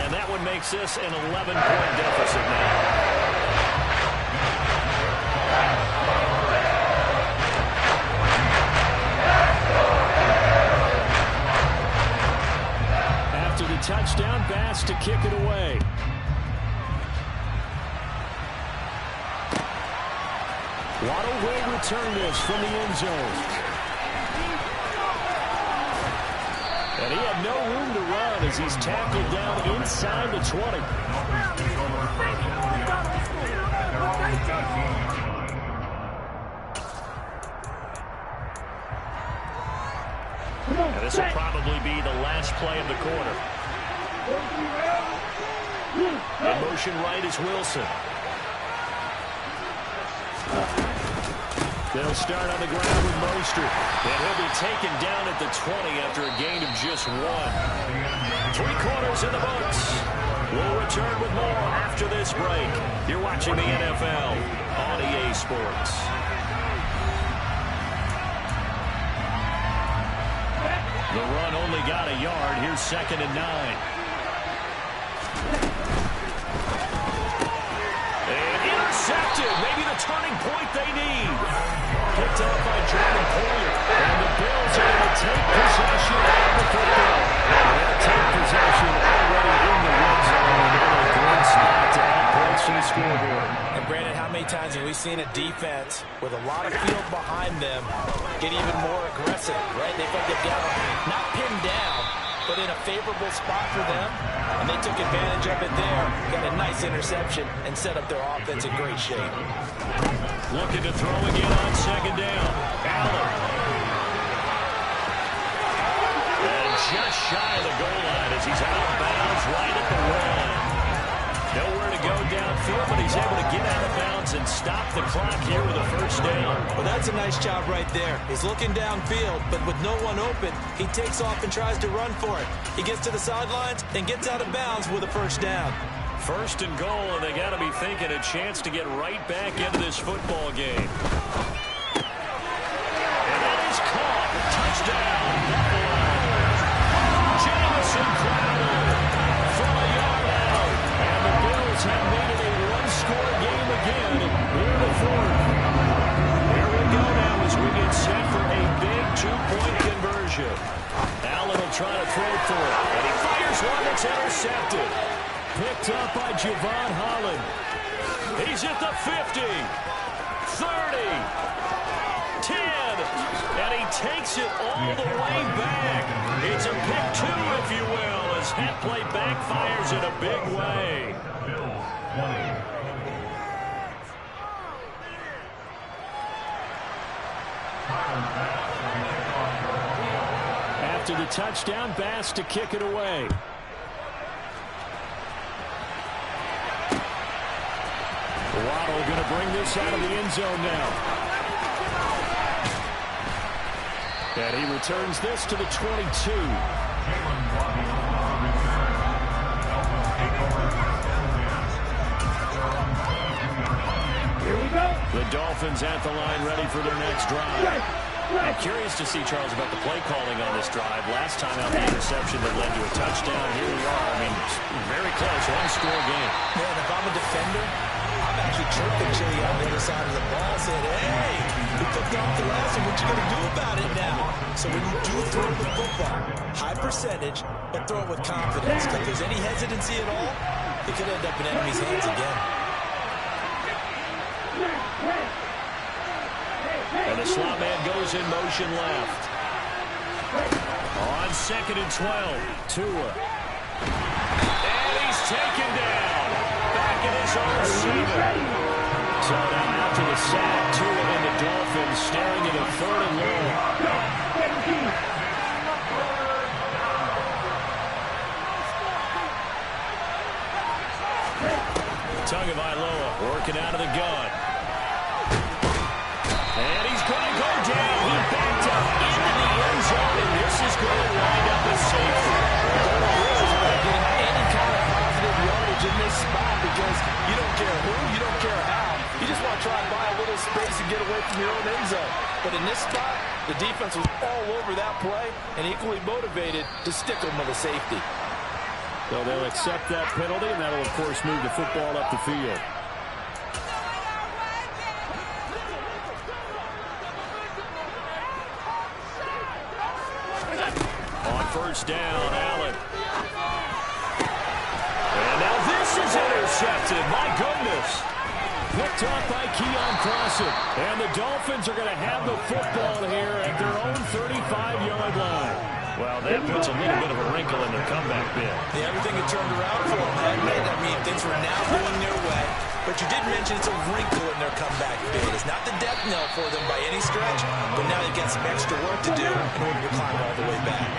And that one makes this an 11-point deficit now. After the touchdown, Bass to kick it away. Waddle will return this from the end zone. And he had no room to run as he's tackled down inside the 20. And this will probably be the last play of the quarter. In motion right is Wilson. They'll start on the ground with Mostert. And he'll be taken down at the 20 after a gain of just 1. 3 quarters in the books. We'll return with more after this break. You're watching the NFL on EA Sports. The run only got a yard. Here's 2nd and 9. And intercepted. Maybe the turning point they need. Picked up by Jordan Poyer. And the Bills are going to take possession of the football. They'll take possession already in the red zone. And a great spot to add points to the scoreboard. And Brandon, how many times have we seen a defense with a lot of field behind them get even more aggressive, right? They felt they've got not pinned down, but in a favorable spot for them, and they took advantage of it there, got a nice interception, and set up their offense in great shape. Looking to throw again on 2nd down. Allen. And just shy of the goal line as he's out of bounds right at the 1. Nowhere to go downfield. field, but he's able to get out of bounds and stop the clock here with a first down. Well, that's a nice job right there. He's looking downfield, but with no one open, he takes off and tries to run for it. He gets to the sidelines and gets out of bounds with a first down. First and goal, and they got to be thinking a chance to get right back into this football game. And that is caught. Touchdown. Jamison Crowder from a yard out. And the Bills have made it a one-score game again in the fourth. Here we go now as we get set for a big two-point conversion. Allen will try to throw for it, and he fires one that's intercepted. Picked up by Javon Holland. He's at the 50, 30, 10, and he takes it all the way back. It's a pick two, if you will, as that play backfires in a big way. After the touchdown, Bass to kick it away. Waddle going to bring this out of the end zone now. And he returns this to the 22. Here we go. The Dolphins at the line ready for their next drive. I'm curious to see, Charles, about the play calling on this drive. Last time out, the interception that led to a touchdown. Here we are. I mean, very close. One-score game. Man, if I'm a defender, I'm actually chirping Chili on the other side of the ball, saying, hey, we picked off the last one. What you going to do about it now? So when you do throw the football, high percentage, but throw it with confidence. If there's any hesitancy at all, it could end up in enemy's hands again. And the slot man goes in motion left. On 2nd and 12, Tua. And he's taken down. Back in his own 7. So now after the sack, Tua and the Dolphins staring at a 3rd and long. Tagovailoa working out of the gun. And he's going to go down. He backed up into the end zone, and this is going to wind up as safety. Getting any kind of positive yardage in this spot because you don't care who, you don't care how. You just want to try and buy a little space and get away from your own end zone. But in this spot, the defense was all over that play and equally motivated to stick them with a safety. So they'll accept that penalty, and that'll, of course, move the football up the field. On first down, Allen. And now this is intercepted. My goodness. Picked off by Keon Crossett. And the Dolphins are going to have the football here at their own 35-yard line. Well, that puts a little bit of a wrinkle in their comeback bid. Yeah, everything had turned around for them, hadn't it? I mean, things were now going their way. But you did mention it's a wrinkle in their comeback bid. It's not the death knell for them by any stretch, but now they've got some extra work to do in order to climb all the way back.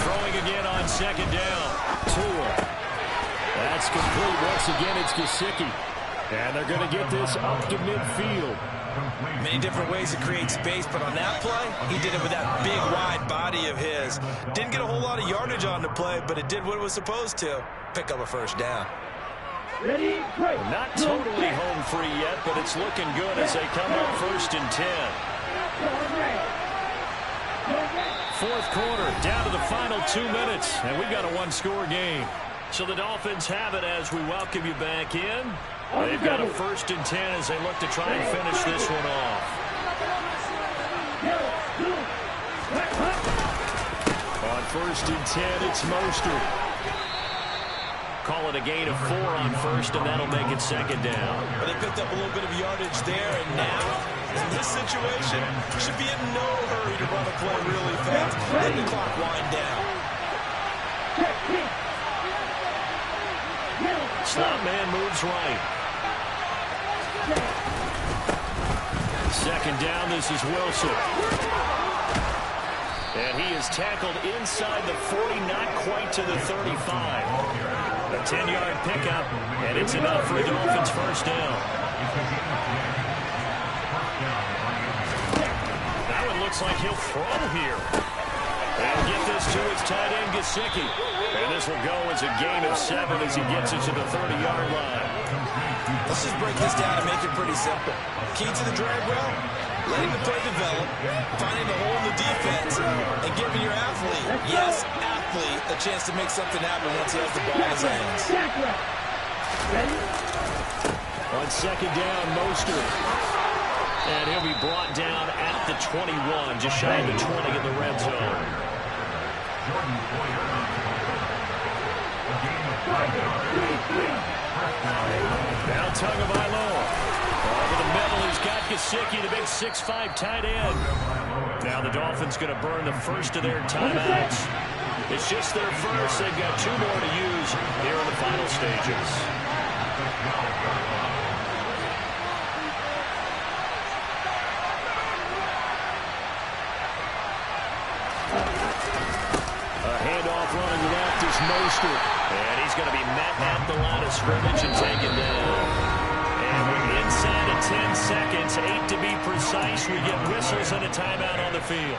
Throwing again on 2nd down. Tua. That's complete. Once again, it's Gesicki. And they're going to get this up to midfield. Many different ways to create space, but on that play, he did it with that big, wide body of his. Didn't get a whole lot of yardage on the play, but it did what it was supposed to. Pick up a first down. Ready, break. Not totally home free yet, but it's looking good as they come up 1st and 10. 4th quarter, down to the final 2 minutes, and we've got a one-score game. So the Dolphins have it as we welcome you back in. They've got a 1st and 10 as they look to try and finish this one off. On 1st and 10, it's Mostert. Call it a gain of 4 on 1st, and that'll make it 2nd down. Well, they picked up a little bit of yardage there, and now, in this situation, should be in no hurry to run a play really fast. Let the clock wind down. Slot man moves right. Second down, this is Wilson. And he is tackled inside the 40, not quite to the 35. A 10-yard pickup, and it's enough for a Dolphins first down. That one looks like he'll throw here. And get this to his tight end, Gesicki. And this will go as a gain of 7 as he gets it to the 30-yard line. Let's just break this down and make it pretty simple. Key to the drag route, letting the play develop, finding the hole in the defense, and giving your athlete, yes, athlete, a chance to make something happen once he has the ball in his hands. On second down, Mostert. And he'll be brought down at the 21, just shy of the 20 in the red zone. Now Tagovailoa. Over the middle, he's got Gesicki, the big 6'5" tight end. Now the Dolphins going to burn the first of their timeouts. It's just their first. They've got 2 more to use here in the final stages. Mostert. And he's going to be met at the line of scrimmage and taken down. And we're inside of 10 seconds, 8 to be precise. We get whistles and a timeout on the field.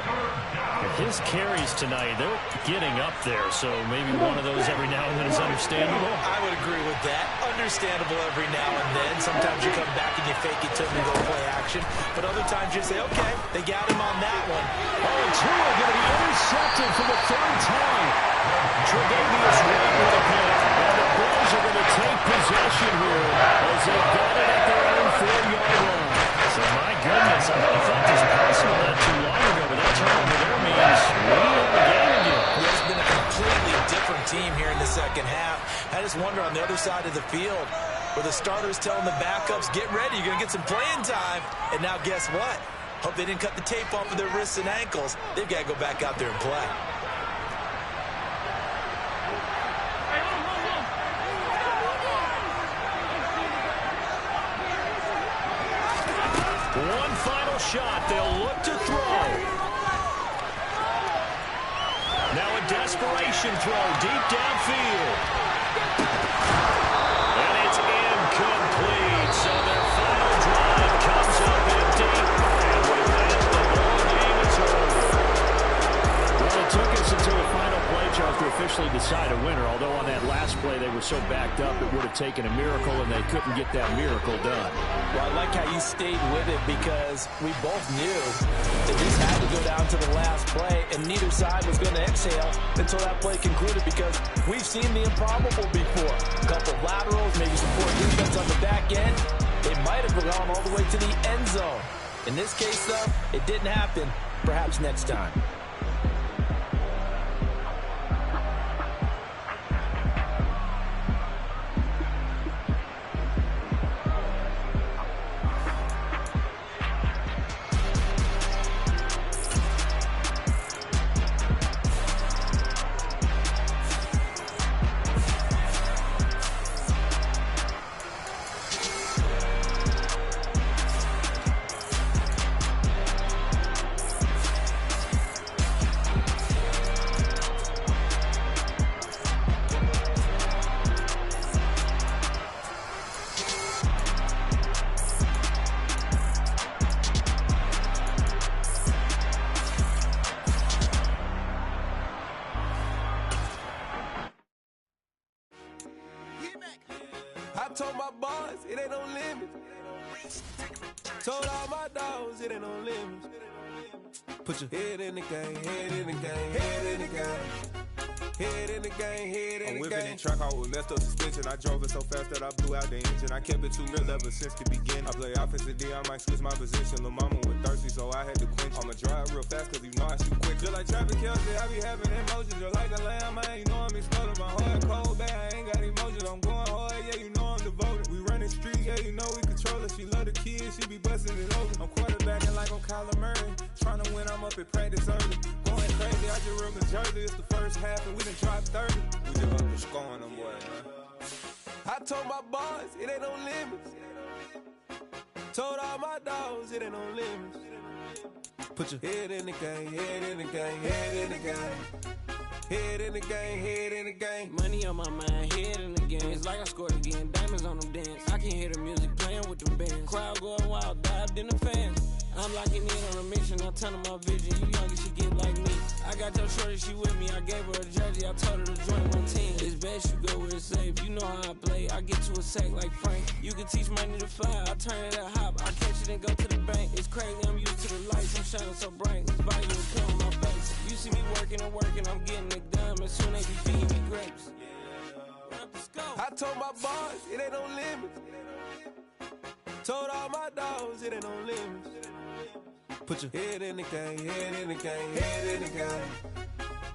His carries tonight, they're getting up there, so maybe one of those every now and then is understandable. I would agree with that. Understandable every now and then. Sometimes you come back and you fake it till you go play action. But other times you say, okay, they got him on that one. Oh, and Tua going to be intercepted for the 3rd time. Tre'Davious White with a pick. And the Bills are going to take possession here as they got it at their own 4-yard line. So, my goodness, I would have thought this possible not too long ago, but that turnover there means we are the game again. It's been a completely different team here in the second half. I just wonder on the other side of the field where the starters telling the backups, get ready, you're going to get some playing time. And now guess what? Hope they didn't cut the tape off of their wrists and ankles. They've got to go back out there and play. One final shot. They'll look to throw. Now a desperation throw deep downfield. And it's incomplete. So their final drive comes up empty. And with that, the ball game is over. Well, it took us until the final play, Charles, to officially decide a winner. Although on that last play they were so backed up, it would have taken a miracle, and they couldn't get that miracle done. Well, I like how you stayed with it because we both knew that this had to go down to the last play, and neither side was going to exhale until that play concluded because we've seen the improbable before. A couple of laterals, maybe some poor defense on the back end. They might have gone all the way to the end zone. In this case, though, it didn't happen. Perhaps next time. Told my boys, it ain't no limits. Told all my dogs, it ain't no limits. Put your head in the game, head in the game, head in the game. Head in the game, head in the game. I'm whipping in track, I was messed up suspension. I drove it so fast that I blew out the engine. I kept it too real ever since the beginning. I play offensive D, I might switch my position. Lil' mama was thirsty, so I had to quench. I'ma drive real fast, cause you know I shoot quick. Just like Travis Kelce, I be having emotions. Just like a lamb, man, you know I'm exploding. My heart cold, bad, I ain't got emotions. I'm going hard, yeah, you know I'm devoted. We running streets, yeah, you know we control it. She love the kids, she be busting it open. I'm quarterbacking like I'm Kyler Murray. Trying to win, I'm up at practice early. Going crazy, I just real Jersey. It's the first half and we done dropped 30. We just up to scoring them boys, man. I told my boys, it ain't no limits. Told all my dogs it ain't no limits. Put your head in the game, head in the game, head in the game. Head in the game, head in the game. Money on my mind, head in the game. It's like I scored again, diamonds on them dance. I can hear the music playing with the bands. Crowd going wild, dived in the fans. I'm locking in on a mission, I'm telling my vision. You young, you should get like me. I got your shorty, she with me. I gave her a jersey, I told her to join my team. It's best you go where it's safe. You know how I play, I get to a sack like Frank. You can teach money to fly, I turn it at hop. I catch it and go to the bank. It's crazy, I'm used to the lights, I'm shining so bright. It's volume to come on my face. You see me working and working, I'm getting it done. As soon as you feed me grapes. I told my boys it ain't no limits. Told all my dogs it ain't no limits. Put your head in the game, head in the game, head in the game.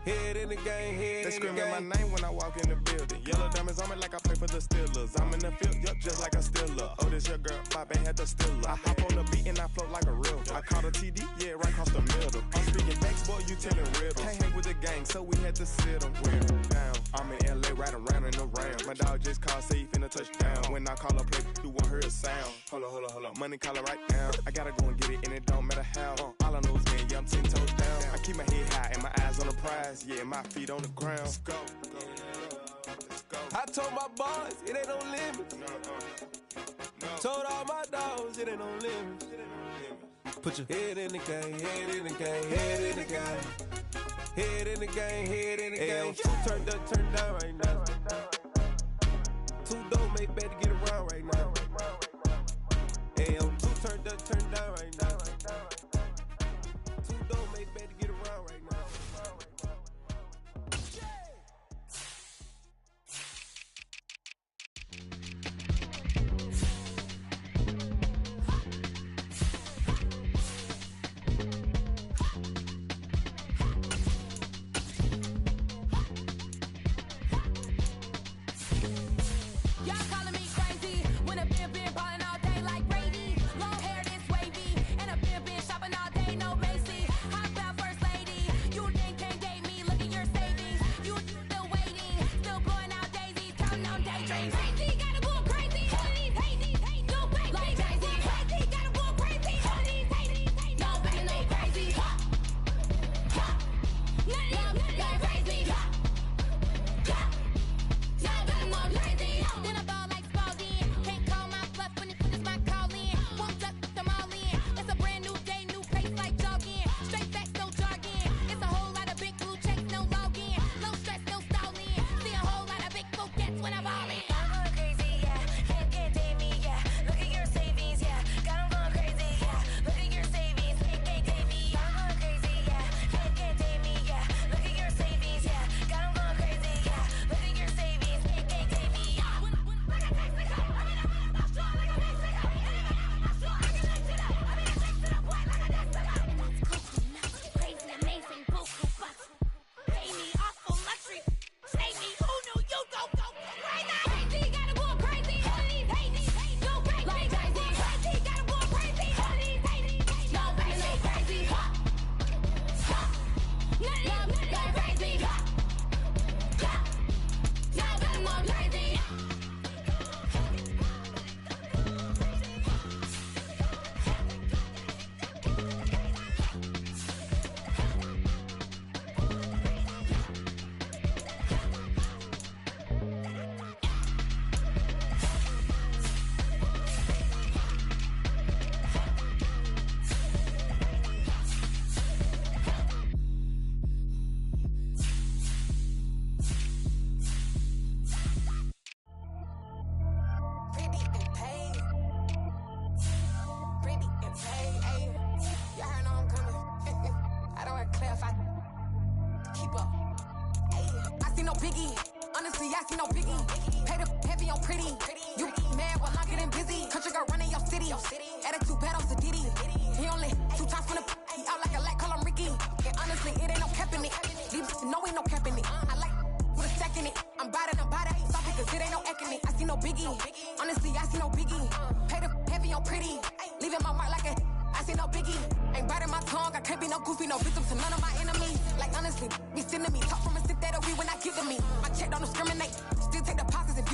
Head in the game, head in the game. They screaming my name when I walk in the building. Yellow diamonds on me like I play for the Steelers. I'm in the field, yup, just like a Steeler. Oh, this your girl, my band had the Steeler. I hop on the beat and I float like a real. I caught a TD, yeah, right across the middle. I'm speaking facts, boy, you telling riddles. Can't hang with the gang, so we had to sit them wear down. I'm in LA, riding around in the Rams. My dog just called, say he finna touchdown. When I call a play, you won't hear a sound. Hold on, money call it right now. I gotta go and get it, and it don't matter how. All I know is man, yeah, I'm 10 toes down. I keep my head high and my eyes on the prize. Yeah, my feet on the ground. Let's go. I told my boys it ain't no limits. Told all my dogs it ain't no limits. Put your head in the game, head in the game, head in the game. Head in the game, head in the game. Two turned up, turned down right now. Two don't make bad to get around right now. Hey, two turned up, turned down right now. Two don't make bad to get around right now.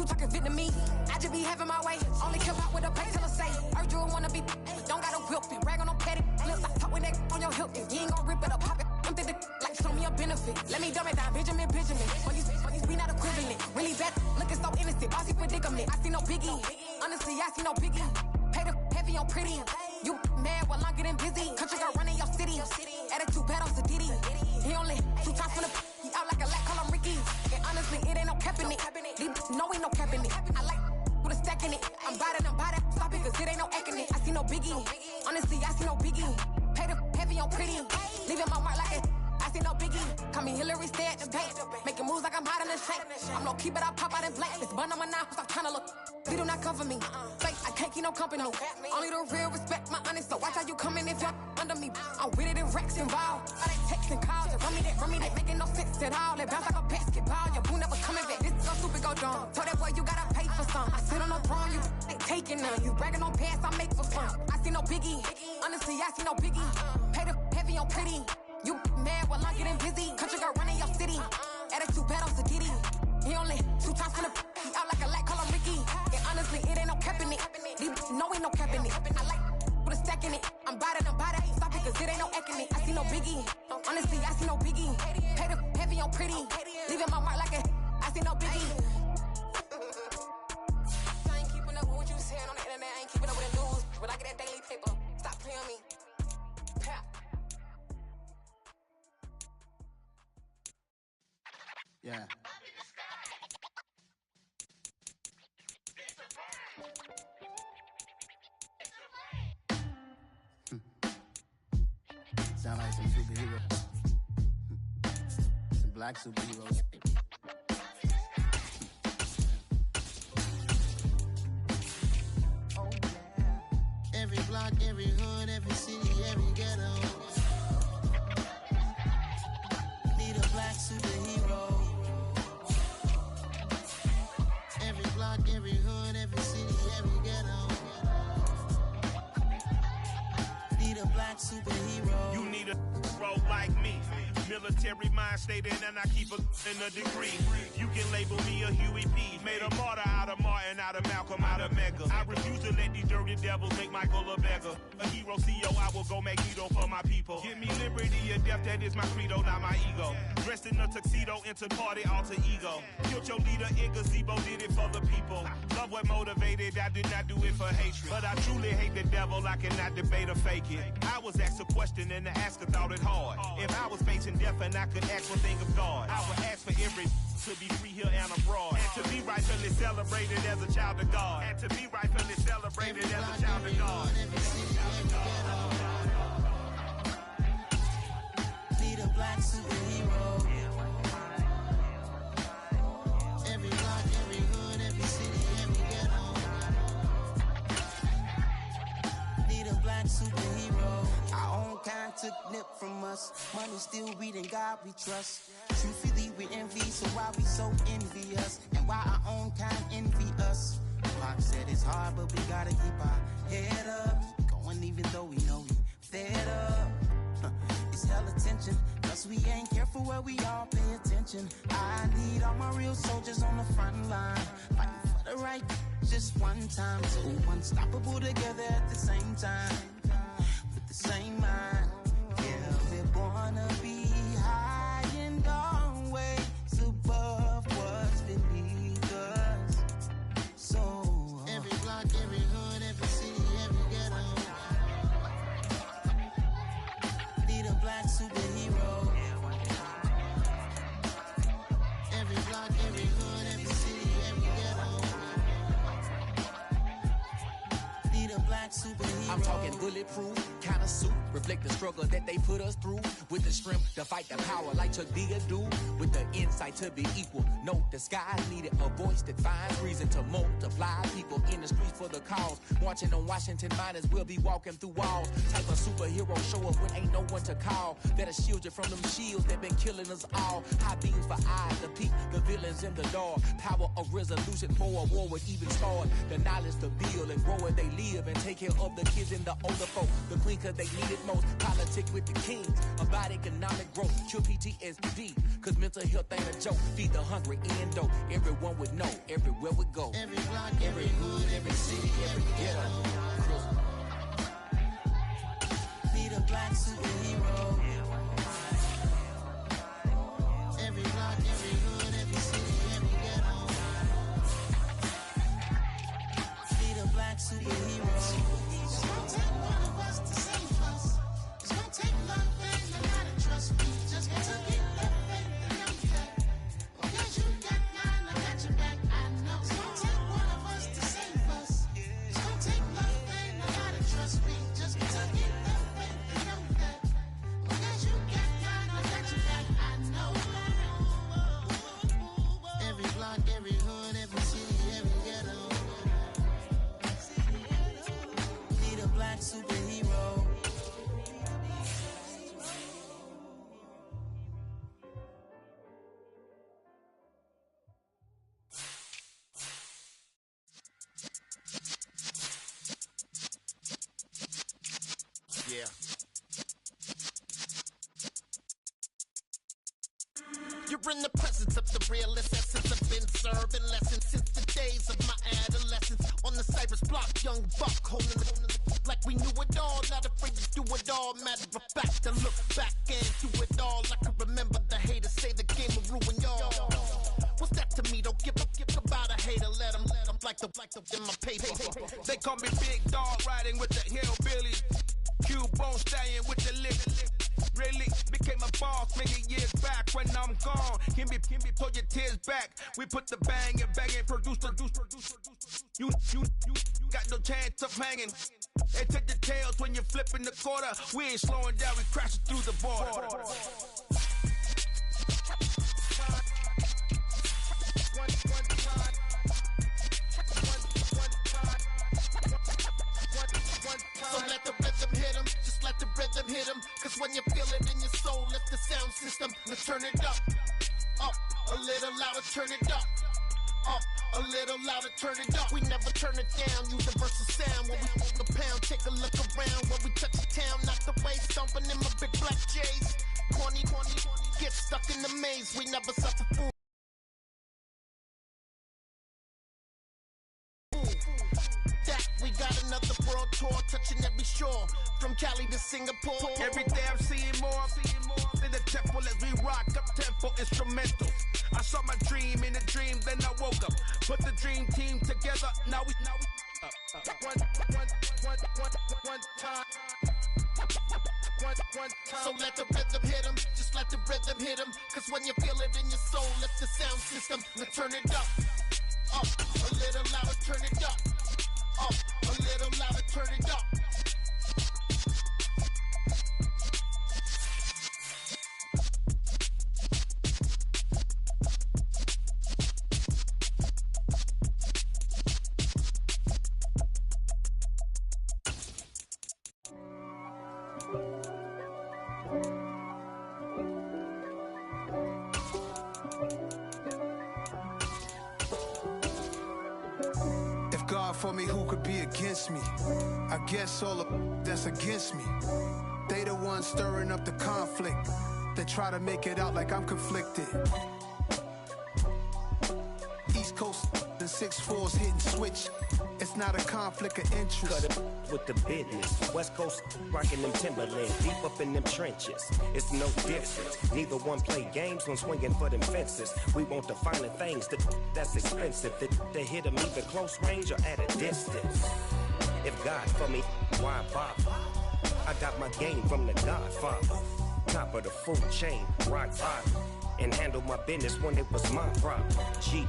You talking Vietnamese? I just be having my way. Only keep out with a pay till I say. Heard you wanna be, but don't gotta whip it. Rag on no petty flips. I talk with that on your hip. You ain't gon' rip it up, pop it. Empty the like show me a benefit. Let me dumb it down, Benjamin. For you, we not equivalent. Really bad, looking so innocent. Bossy predicament. I see no biggie. Honestly, I see no biggie. Pay the heavy on pretty. You mad while I'm getting busy. Country girl running your city. Attitude bad on Diddy. He only 2 times from the he out like a lack, call him Ricky. And honestly, it ain't no cap in it. No, ain't no cap in it. I like with a stack in it. I'm by that. Stop it, cause it ain't no acting it. I see no biggie. Honestly, I see no biggie. Pay the heavy on pretty. Leaving my mark like it. I see no biggie. Call me Hillary, stay at the bank. Making moves like I'm hiding the shape. I'm low key, but I pop out in blank. It's bun on my knife, stop trying to look. They do not cover me. Fake, I can't keep no company. Only the real respect my honest. So watch how you coming if you're under me. I'm with it and Rex involved. All they texting calls and run me that making no sense at all. They bounce like a basketball. Your boo never coming back. This go stupid, go dumb. Told that boy you gotta pay for some. I sit on the throne, you ain't taking none. You bragging on past, I make for fun. I see no biggie. Honestly, I see no biggie. Pay the heavy on pretty. You mad while I'm getting busy. Country girl running your city. Attitude bad on Diddy. He only 2 times from the he out like a lack, call him Ricky. And honestly, it ain't no cap in it. No, ain't no cap in it. I like with a stack in it. I'm by that. Stop it, cause it ain't no acting it. I see no biggie. Honestly, I see no biggie. Pay the heavy on pretty. Leaving my mark like a I see no biggie. I ain't keeping up with what you saying on the internet. I ain't keeping up with the news. But I get that daily paper. Stop playing me. Pap. Yeah. Sound like some superheroes. Some black superheroes. Oh yeah. Every block, every hood, every city, every ghetto. Need a black superhero. Every block, every hood, every city, every ghetto. Need a black superhero. You need a bro like me. Military mind stated, and I keep in a degree. You can label me a Huey P. Made a martyr out of Martin, out of Malcolm, out of Mega. I refuse to let these dirty devils make Michael a beggar. A hero CEO, I will go Magneto for my people. Give me liberty or death, that is my credo, not my ego. Dressed in a tuxedo, into party, alter ego. Killed your leader in gazebo, did it for the people. Love what motivated, I did not do it for hatred. But I truly hate the devil, I cannot debate or fake it. I was asked a question and the asker thought it hard. If I was facing death and I could ask one thing of God, I would ask for every to be free here and abroad. And to be rightfully celebrated as a child of God. And to be rightfully celebrated as a child of God. Need a black superhero. Every block, every hood, every city, every ghetto. Need a black superhero. Our own kind took nip from us. Money still reading God we trust. Truthfully we envy, so why we so envious? And why our own kind envy us? Pac said it's hard, but we gotta keep our head up. Going even though we know we fed up. It's hell attention, cause we ain't careful where we all pay attention. I need all my real soldiers on the front line, fighting for the right just one time. So unstoppable together at the same time, with the same mind. Yeah, we wanna be high and always above what's beneath us. So every block, every hood, every city, every ghetto. Need a black superhero. Every block, every hood, every city, every ghetto. Need a black superhero. I'm talking bulletproof, kind of suit, reflect the struggle that they put us through. With the strength to fight the power like Chuck D do. With the insight to be equal. Note the skies needed a voice that finds reason to multiply. People in the streets for the cause. Marching on Washington, might as well be walking through walls. Type of superhero show up when ain't no one to call. That'll shield you from them shields that been killing us all. High beams for eyes to peek the villains in the dark. Power of resolution for a war would even start. The knowledge to build and grow where they live and take care of the kids and the older folk. The queen cause they need it most. Politic with the kings about economic growth. Cure PTSD cause mental health ain't a joke. Feed the hungry and dope. Everyone would know everywhere we go. Every block, every hood, every city, every ghetto. Be the black superhero. Every block, every hood, every city, every ghetto. Be the black superhero. It's gonna take one of us to save us. It's gonna take love and a lot of trust. We just got to get that faith and know that. Because you got mine, I got your back, I know. It's gonna take one of us to save us. It's gonna take love and a lot of trust. We just got to get that faith and know that. Because you got mine, I got your back, I know. Every block, every hood, every city, every ghetto. Be the black superhero. Yeah. You're in the presence of the realest essence. I've been serving lessons since the days of my adolescence. On the Cypress block, young buck holding it like we knew it all. Not afraid to do it all. Matter of fact, to look back and do it all. I can remember the haters say the game will ruin y'all. What's that to me? Don't give about a hater. Let them like the in my paper. They call me Big Dog, riding with the hillbillies. Q-Bone stallion with the lip. Really became a boss many years back. When I'm gone, can be pull your tears back. We put the bang and produce. You got no chance of hanging. They take the tails when you're flipping the quarter. We ain't slowing down, we crashing through the border. So let the rhythm hit him, just let the rhythm hit him. Cause when you feel it in your soul, lift the sound system. Let's turn it up, a little louder, turn it up, a little louder, turn it up. We never turn it down, universal sound. When we move the pound, take a look around. When we touch the town, knock the waist, stomping in my big black J's. Corny, get stuck in the maze, we never suffer fool. We got another world tour, touching every shore, from Cali to Singapore. Every day I'm seeing more in the temple as we rock up tempo instrumentals. I saw my dream in a dream, then I woke up. Put the dream team together, now we one time. So let the rhythm hit him, just let the rhythm hit him. Cause when you feel it in your soul, lift the sound system. Now turn it up, a little louder, turn it up. A little louder, turn it up. For me, who could be against me? I guess all of that's against me. They the ones stirring up the conflict. They try to make it out like I'm conflicted. East Coast and 6'4's hitting switch. It's not a conflict of interest. Cut it with the business. West Coast rocking them Timberlands, deep up in them trenches. It's no difference. Neither one play games when swinging for them fences. We want the finer things that's expensive. That hit them either close range or at a distance. If God for me, why bother? I got my game from the Godfather. Top of the food chain, rock bottom. And handle my business when it was my problem. Cheap.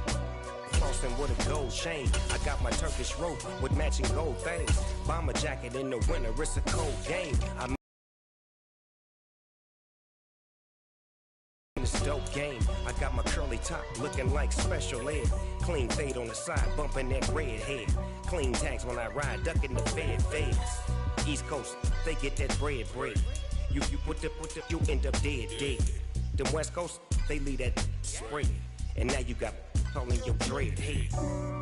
Flossing with a gold chain. I got my Turkish rope with matching gold things. Bomber jacket in the winter, it's a cold game. I'm in this dope game. I got my curly top looking like special ed. Clean fade on the side, bumping that red head. Clean tags when I ride, ducking the feds. East Coast, they get that bread. You end up dead. Them West Coast, they leave that spread. And now you got only your dread head.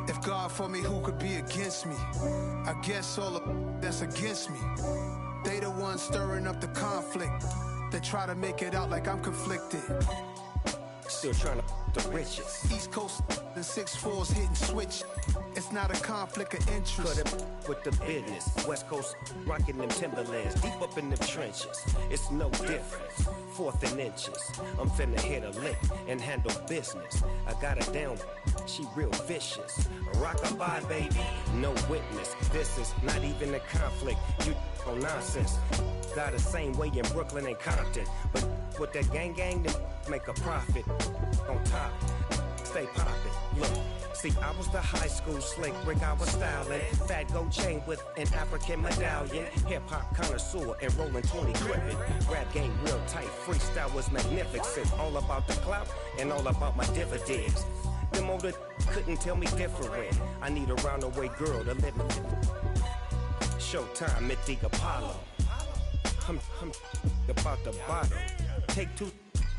If God for me, who could be against me? I guess all of that's against me. They the ones stirring up the conflict. They try to make it out like I'm conflicted. Still trying to the riches. East Coast the 6'4s hitting switch. It's not a conflict of interest. Cut it with the business. West Coast rocking them Timberlands. Deep up in the trenches. It's no difference. 4th and inches. I'm finna hit a lick and handle business. I got her down. She real vicious. Rock-a-bye, baby. No witness. This is not even a conflict. You on nonsense. Got the same way in Brooklyn and Compton. But with that gang, them make a profit. On top, stay poppin'. Look, see, I was the high school slick Rick, I was styling. Fat gold chain with an African medallion. Hip-hop connoisseur and rolling 20 gripping. Rap game real tight, freestyle was magnificent. All about the clout and all about my dividends. Them older couldn't tell me different. I need a roundaway girl to live in. Showtime at the Apollo. I'm about the bottom. Take 2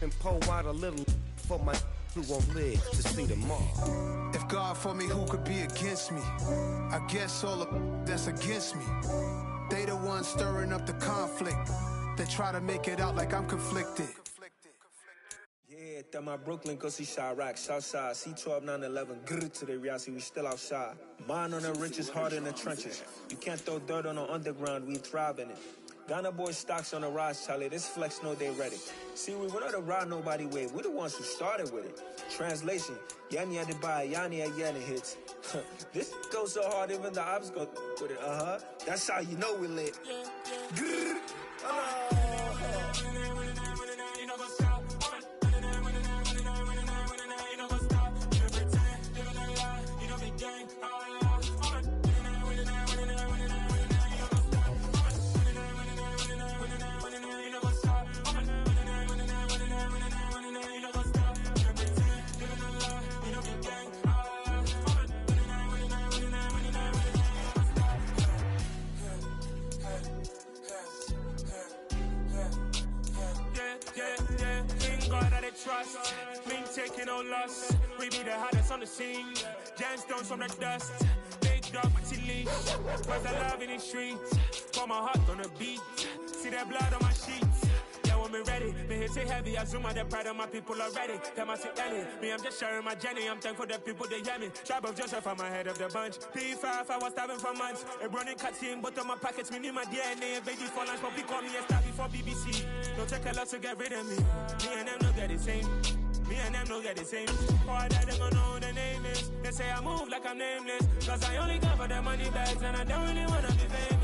and pull out a little for my who won't live to see tomorrow. If God for me, who could be against me? I guess all of that's against me. They the ones stirring up the conflict. They try to make it out like I'm conflicted. Yeah, that my Brooklyn, go see Chirac, Southside, C12, 911, grr to the reality, we still outside. Mine on the riches, hard in the trenches. You can't throw dirt on the underground, we thrive in it. Ghana boys stocks on the rise, Charlie. This flex know they ready. See, we're not the ride nobody wave. We're the ones who started with it. Translation: Yanni had to buy, Yanni had Yanni hits. This goes so hard, even the ops go with it. That's how you know we lit. Grrr. Trust, been taking no loss. We be the hottest on the scene. Gemstones from the dust. Big dog with your leash. Cause I love in the streets. Pour my heart on the beat. See that blood on my sheets. Yeah, when me ready, me hit it heavy. I zoom out the pride of my people already. Them I see Ellie. Me, I'm just sharing my journey. I'm thankful the people they hear me. Tribe of Joseph, I'm ahead of the bunch. P5, I was starving for months. A running cutscene, but on my pockets, me need my DNA. Baby for lunch, but we call me a star before BBC. Don't take a lot to get rid of me. Me and them don't get the same. Me and them don't get the same. All that they gonna know who the name is. They say I move like I'm nameless. Cause I only got for the money bags and I don't really wanna be famous.